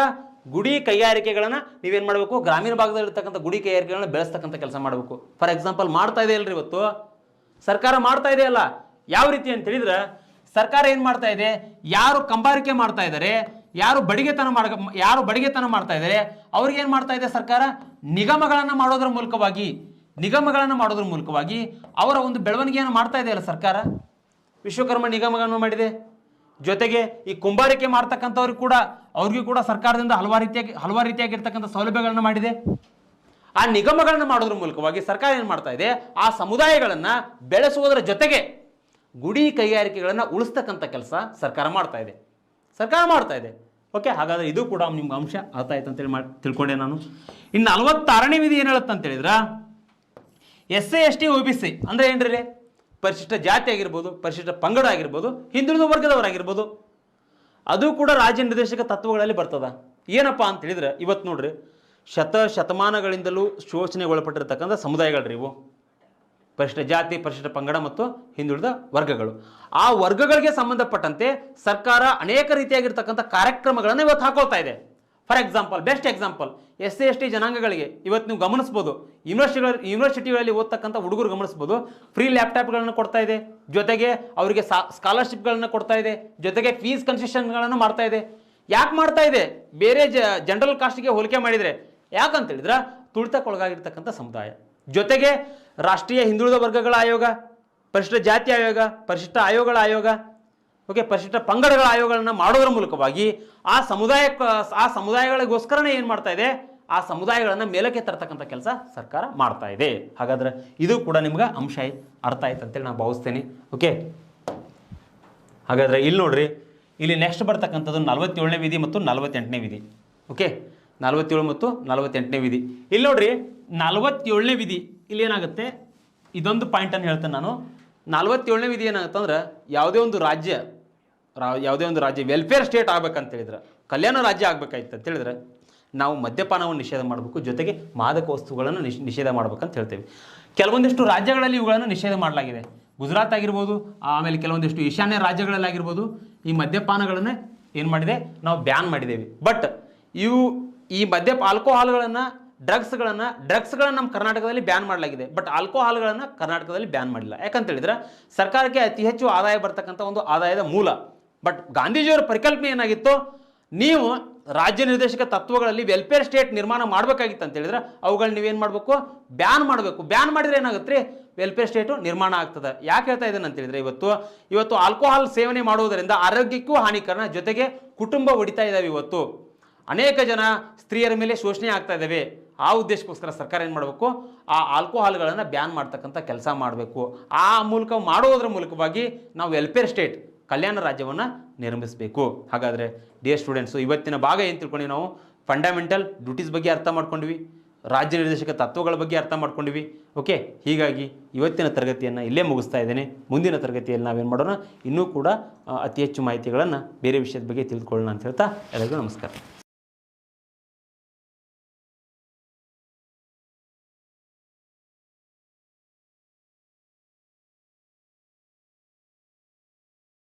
S1: ಗುಡಿ ಕೈಗಾರಿಕೆಗಳನ್ನು ನೀವೇನು ಮಾಡಬೇಕು, ಗ್ರಾಮೀಣ ಭಾಗದಲ್ಲಿರ್ತಕ್ಕಂಥ ಗುಡಿ ಕೈಗಾರಿಕೆಗಳನ್ನ ಬೆಳೆಸ್ತಕ್ಕಂಥ ಕೆಲಸ ಮಾಡಬೇಕು. ಫಾರ್ ಎಕ್ಸಾಂಪಲ್ ಮಾಡ್ತಾ ಇದೆ ಅಲ್ರಿ ಇವತ್ತು ಸರ್ಕಾರ ಮಾಡ್ತಾ ಇದೆ ಅಲ್ಲ. ಯಾವ ರೀತಿ ಅಂತ ಹೇಳಿದ್ರೆ ಸರ್ಕಾರ ಏನು ಮಾಡ್ತಾ ಇದೆ, ಯಾರು ಕಂಬಾರಿಕೆ ಮಾಡ್ತಾ ಇದ್ದಾರೆ, ಯಾರು ಬಡಿಗೆತನ ಮಾಡ್ತಾ ಇದ್ದಾರೆ ಅವ್ರಿಗೆ ಏನು ಮಾಡ್ತಾ ಇದೆ ಸರ್ಕಾರ, ನಿಗಮಗಳನ್ನು ಮಾಡೋದ್ರ ಮೂಲಕವಾಗಿ ಅವರ ಒಂದು ಬೆಳವಣಿಗೆಯನ್ನು ಮಾಡ್ತಾ ಇದೆ ಅಲ್ಲ ಸರ್ಕಾರ. ವಿಶ್ವಕರ್ಮ ನಿಗಮಗಳನ್ನು ಮಾಡಿದೆ. ಜೊತೆಗೆ ಈ ಕುಂಬಾರಿಕೆ ಅವ್ರಿಗೂ ಕೂಡ ಸರ್ಕಾರದಿಂದ ಹಲವಾರು ರೀತಿಯಾಗಿರ್ತಕ್ಕಂಥ ಸೌಲಭ್ಯಗಳನ್ನು ಮಾಡಿದೆ. ಆ ನಿಗಮಗಳನ್ನು ಮಾಡೋದ್ರ ಮೂಲಕವಾಗಿ ಸರ್ಕಾರ ಏನು ಮಾಡ್ತಾ ಇದೆ, ಆ ಸಮುದಾಯಗಳನ್ನು ಬೆಳೆಸುವುದರ ಜೊತೆಗೆ ಗುಡಿ ಕೈಗಾರಿಕೆಗಳನ್ನು ಉಳಿಸ್ತಕ್ಕಂಥ ಕೆಲಸ ಸರ್ಕಾರ ಮಾಡ್ತಾ ಇದೆ. ಓಕೆ, ಹಾಗಾದ್ರೆ ಇದು ಕೂಡ ನಿಮ್ಗೆ ಅಂಶ ಅರ್ಥ ಆಯ್ತು ಅಂತೇಳಿ ತಿಳ್ಕೊಂಡೆ ನಾನು. ಇನ್ನು 46ನೇ ವಿಧಿ ಏನು ಹೇಳುತ್ತೆ ಅಂತ ಹೇಳಿದ್ರೆ SC ST OBC ಅಂದ್ರೆ ಏನ್ರಿ, ಪರಿಶಿಷ್ಟ ಜಾತಿ ಆಗಿರ್ಬೋದು, ಪರಿಶಿಷ್ಟ ಪಂಗಡ ಆಗಿರ್ಬೋದು, ಹಿಂದುಳಿದ ವರ್ಗದವರಾಗಿರ್ಬೋದು, ಅದು ಕೂಡ ರಾಜ್ಯ ನಿರ್ದೇಶಕ ತತ್ವಗಳಲ್ಲಿ ಬರ್ತದ. ಏನಪ್ಪ ಅಂತ ಹೇಳಿದ್ರೆ ಇವತ್ತು ನೋಡ್ರಿ ಶತಮಾನಗಳಿಂದಲೂ ಶೋಷಣೆಗೊಳಪಟ್ಟಿರ್ತಕ್ಕಂಥ ಸಮುದಾಯಗಳ್ರಿ ಇವು. ಪರಿಶಿಷ್ಟ ಜಾತಿ, ಪರಿಶಿಷ್ಟ ಪಂಗಡ ಮತ್ತು ಹಿಂದುಳಿದ ವರ್ಗಗಳು. ಆ ವರ್ಗಗಳಿಗೆ ಸಂಬಂಧಪಟ್ಟಂತೆ ಸರ್ಕಾರ ಅನೇಕ ರೀತಿಯಾಗಿರ್ತಕ್ಕಂಥ ಕಾರ್ಯಕ್ರಮಗಳನ್ನು ಇವತ್ತು ಹಾಕೊಳ್ತಾ ಇದೆ. For example, best example SC ST ಜನಾಂಗಗಳಿಗೆ ಇವತ್ತು ನೀವು ಗಮನಿಸ್ಬೋದು, ಯೂನಿವರ್ಸಿಟಿಗಳಲ್ಲಿ ಓದ್ತಕ್ಕಂಥ ಹುಡುಗರು ಗಮನಿಸ್ಬೋದು, ಫ್ರೀ ಲ್ಯಾಪ್ಟಾಪ್ಗಳನ್ನು ಕೊಡ್ತಾ ಇದೆ, ಜೊತೆಗೆ ಅವರಿಗೆ ಸ್ಕಾಲರ್ಶಿಪ್ಗಳನ್ನು ಕೊಡ್ತಾ ಇದೆ, ಜೊತೆಗೆ ಫೀಸ್ ಕನ್ಸೆಷನ್ಗಳನ್ನು ಮಾಡ್ತಾ ಇದೆ. ಯಾಕೆ ಮಾಡ್ತಾ ಇದೆ? ಬೇರೆ ಜನರಲ್ ಕಾಸ್ಟ್ಗೆ ಹೋಲಿಕೆ ಮಾಡಿದರೆ ಯಾಕಂತ ಹೇಳಿದ್ರೆ ತುಳಿತಕ್ಕೊಳಗಾಗಿರ್ತಕ್ಕಂಥ ಸಮುದಾಯ. ಜೊತೆಗೆ ರಾಷ್ಟ್ರೀಯ ಹಿಂದುಳಿದ ವರ್ಗಗಳ ಆಯೋಗ, ಪರಿಶಿಷ್ಟ ಜಾತಿ ಆಯೋಗ, ಪರಿಶಿಷ್ಟ ಆಯೋಗಗಳ ಆಯೋಗ, ಓಕೆ, ಪರಿಶಿಷ್ಟ ಪಂಗಡಗಳ ಆಯೋಗಗಳನ್ನು ಮಾಡೋದ್ರ ಮೂಲಕವಾಗಿ ಆ ಸಮುದಾಯಗಳಿಗೋಸ್ಕರನೇ ಏನು ಮಾಡ್ತಾ ಇದೆ, ಆ ಸಮುದಾಯಗಳನ್ನು ಮೇಲಕ್ಕೆ ತರ್ತಕ್ಕಂಥ ಕೆಲಸ ಸರ್ಕಾರ ಮಾಡ್ತಾ ಇದೆ. ಹಾಗಾದ್ರೆ ಇದು ಕೂಡ ನಿಮ್ಗೆ ಅಂಶ ಅರ್ಥ ಆಯ್ತು ಅಂತೇಳಿ ನಾನು ಭಾವಿಸ್ತೇನೆ. ಓಕೆ, ಹಾಗಾದ್ರೆ ಇಲ್ಲಿ ನೋಡ್ರಿ, ಇಲ್ಲಿ ನೆಕ್ಸ್ಟ್ ಬರ್ತಕ್ಕಂಥದ್ದು 47ನೇ ವಿಧಿ ಮತ್ತು 48ನೇ ವಿಧಿ. ಓಕೆ, 47 ಮತ್ತು 48ನೇ ವಿಧಿ. ಇಲ್ಲಿ ನೋಡ್ರಿ 47ನೇ ವಿಧಿ ಇಲ್ಲಿ ಏನಾಗುತ್ತೆ, ಇದೊಂದು ಪಾಯಿಂಟನ್ನು ಹೇಳ್ತೇನೆ ನಾನು. 47ನೇ ವಿಧಿ ಏನಾಗುತ್ತೆ ಅಂದ್ರೆ ಯಾವುದೇ ಒಂದು ರಾಜ್ಯ ವೆಲ್ಫೇರ್ ಸ್ಟೇಟ್ ಆಗ್ಬೇಕಂತ ಹೇಳಿದ್ರೆ, ಕಲ್ಯಾಣ ರಾಜ್ಯ ಆಗ್ಬೇಕಾಯ್ತು ಅಂತ ಹೇಳಿದ್ರೆ ನಾವು ಮದ್ಯಪಾನವನ್ನು ನಿಷೇಧ ಮಾಡಬೇಕು, ಜೊತೆಗೆ ಮಾದಕ ವಸ್ತುಗಳನ್ನು ನಿಷೇಧ ಮಾಡ್ಬೇಕಂತ ಹೇಳ್ತೇವೆ. ಕೆಲವೊಂದಿಷ್ಟು ರಾಜ್ಯಗಳಲ್ಲಿ ಇವುಗಳನ್ನು ನಿಷೇಧ ಮಾಡಲಾಗಿದೆ. ಗುಜರಾತ್ ಆಗಿರ್ಬೋದು, ಆಮೇಲೆ ಕೆಲವೊಂದಿಷ್ಟು ಈಶಾನ್ಯ ರಾಜ್ಯಗಳಲ್ಲಾಗಿರ್ಬೋದು ಈ ಮದ್ಯಪಾನಗಳನ್ನು ಏನು ಮಾಡಿದೆ, ನಾವು ಬ್ಯಾನ್ ಮಾಡಿದ್ದೇವೆ. ಬಟ್ ಈ ಆಲ್ಕೋಹಾಲ್ಗಳನ್ನು ಡ್ರಗ್ಸ್ಗಳನ್ನು ನಮ್ಮ ಕರ್ನಾಟಕದಲ್ಲಿ ಬ್ಯಾನ್ ಮಾಡಲಾಗಿದೆ. ಬಟ್ ಆಲ್ಕೋಹಾಲ್ಗಳನ್ನು ಕರ್ನಾಟಕದಲ್ಲಿ ಬ್ಯಾನ್ ಮಾಡಿಲ್ಲ. ಯಾಕಂತ ಹೇಳಿದ್ರೆ ಸರ್ಕಾರಕ್ಕೆ ಅತಿ ಹೆಚ್ಚು ಆದಾಯ ಬರ್ತಕ್ಕಂಥ ಒಂದು ಆದಾಯದ ಮೂಲ. ಬಟ್ ಗಾಂಧೀಜಿಯವರ ಪರಿಕಲ್ಪನೆ ಏನಾಗಿತ್ತು, ನೀವು ರಾಜ್ಯ ನಿರ್ದೇಶಕ ತತ್ವಗಳಲ್ಲಿ ವೆಲ್ಫೇರ್ ಸ್ಟೇಟ್ ನಿರ್ಮಾಣ ಮಾಡಬೇಕಾಗಿತ್ತು ಅಂತ ಹೇಳಿದ್ರೆ ಅವುಗಳನ್ನ ನೀವೇನು ಮಾಡಬೇಕು, ಬ್ಯಾನ್ ಮಾಡಬೇಕು. ಬ್ಯಾನ್ ಮಾಡಿದ್ರೆ ಏನಾಗುತ್ತೆ ರೀ, ವೆಲ್ಫೇರ್ ಸ್ಟೇಟು ನಿರ್ಮಾಣ ಆಗ್ತದೆ. ಯಾಕೆ ಹೇಳ್ತಾ ಇದ್ದೇನೆ ಅಂತ ಹೇಳಿದ್ರೆ ಇವತ್ತು ಆಲ್ಕೋಹಾಲ್ ಸೇವನೆ ಮಾಡುವುದರಿಂದ ಆರೋಗ್ಯಕ್ಕೂ ಹಾನಿಕರ, ಜೊತೆಗೆ ಕುಟುಂಬ ಹೊಡಿತಾ ಇದ್ದಾವೆ. ಇವತ್ತು ಅನೇಕ ಜನ ಸ್ತ್ರೀಯರ ಮೇಲೆ ಶೋಷಣೆ ಆಗ್ತಾ ಇದ್ದಾವೆ. ಆ ಉದ್ದೇಶಕ್ಕೋಸ್ಕರ ಸರ್ಕಾರ ಏನು ಮಾಡಬೇಕು, ಆ ಆಲ್ಕೋಹಾಲ್ಗಳನ್ನು ಬ್ಯಾನ್ ಮಾಡ್ತಕ್ಕಂಥ ಕೆಲಸ ಮಾಡಬೇಕು. ಆ ಮೂಲಕ ಮಾಡುವುದರ ಮೂಲಕವಾಗಿ ನಾವು ವೆಲ್ಫೇರ್ ಸ್ಟೇಟ್ ಕಲ್ಯಾಣ ರಾಜ್ಯವನ್ನು ನಿರ್ಮಿಸಬೇಕು. ಹಾಗಾದರೆ ಡಿಯರ್ ಸ್ಟೂಡೆಂಟ್ಸು, ಇವತ್ತಿನ ಭಾಗ ಏನು ತಿಳ್ಕೊಂಡು ನಾವು ಫಂಡಮೆಂಟಲ್ ಡ್ಯೂಟೀಸ್ ಬಗ್ಗೆ ಅರ್ಥ ಮಾಡ್ಕೊಂಡ್ವಿ, ರಾಜ್ಯ ನಿರ್ದೇಶಕ ತತ್ವಗಳ ಬಗ್ಗೆ ಅರ್ಥ ಮಾಡ್ಕೊಂಡ್ವಿ. ಓಕೆ, ಹೀಗಾಗಿ ಇವತ್ತಿನ ತರಗತಿಯನ್ನು ಇಲ್ಲೇ ಮುಗಿಸ್ತಾ ಇದ್ದೇನೆ. ಮುಂದಿನ ತರಗತಿಯಲ್ಲಿ ನಾವೇನು ಮಾಡೋಣ, ಇನ್ನೂ ಕೂಡ ಅತಿ ಹೆಚ್ಚು ಮಾಹಿತಿಗಳನ್ನು ಬೇರೆ ವಿಷಯದ ಬಗ್ಗೆ ತಿಳಿದುಕೊಳ್ಳೋಣ ಅಂತ ಹೇಳ್ತಾ ಎಲ್ಲರಿಗೂ ನಮಸ್ಕಾರ.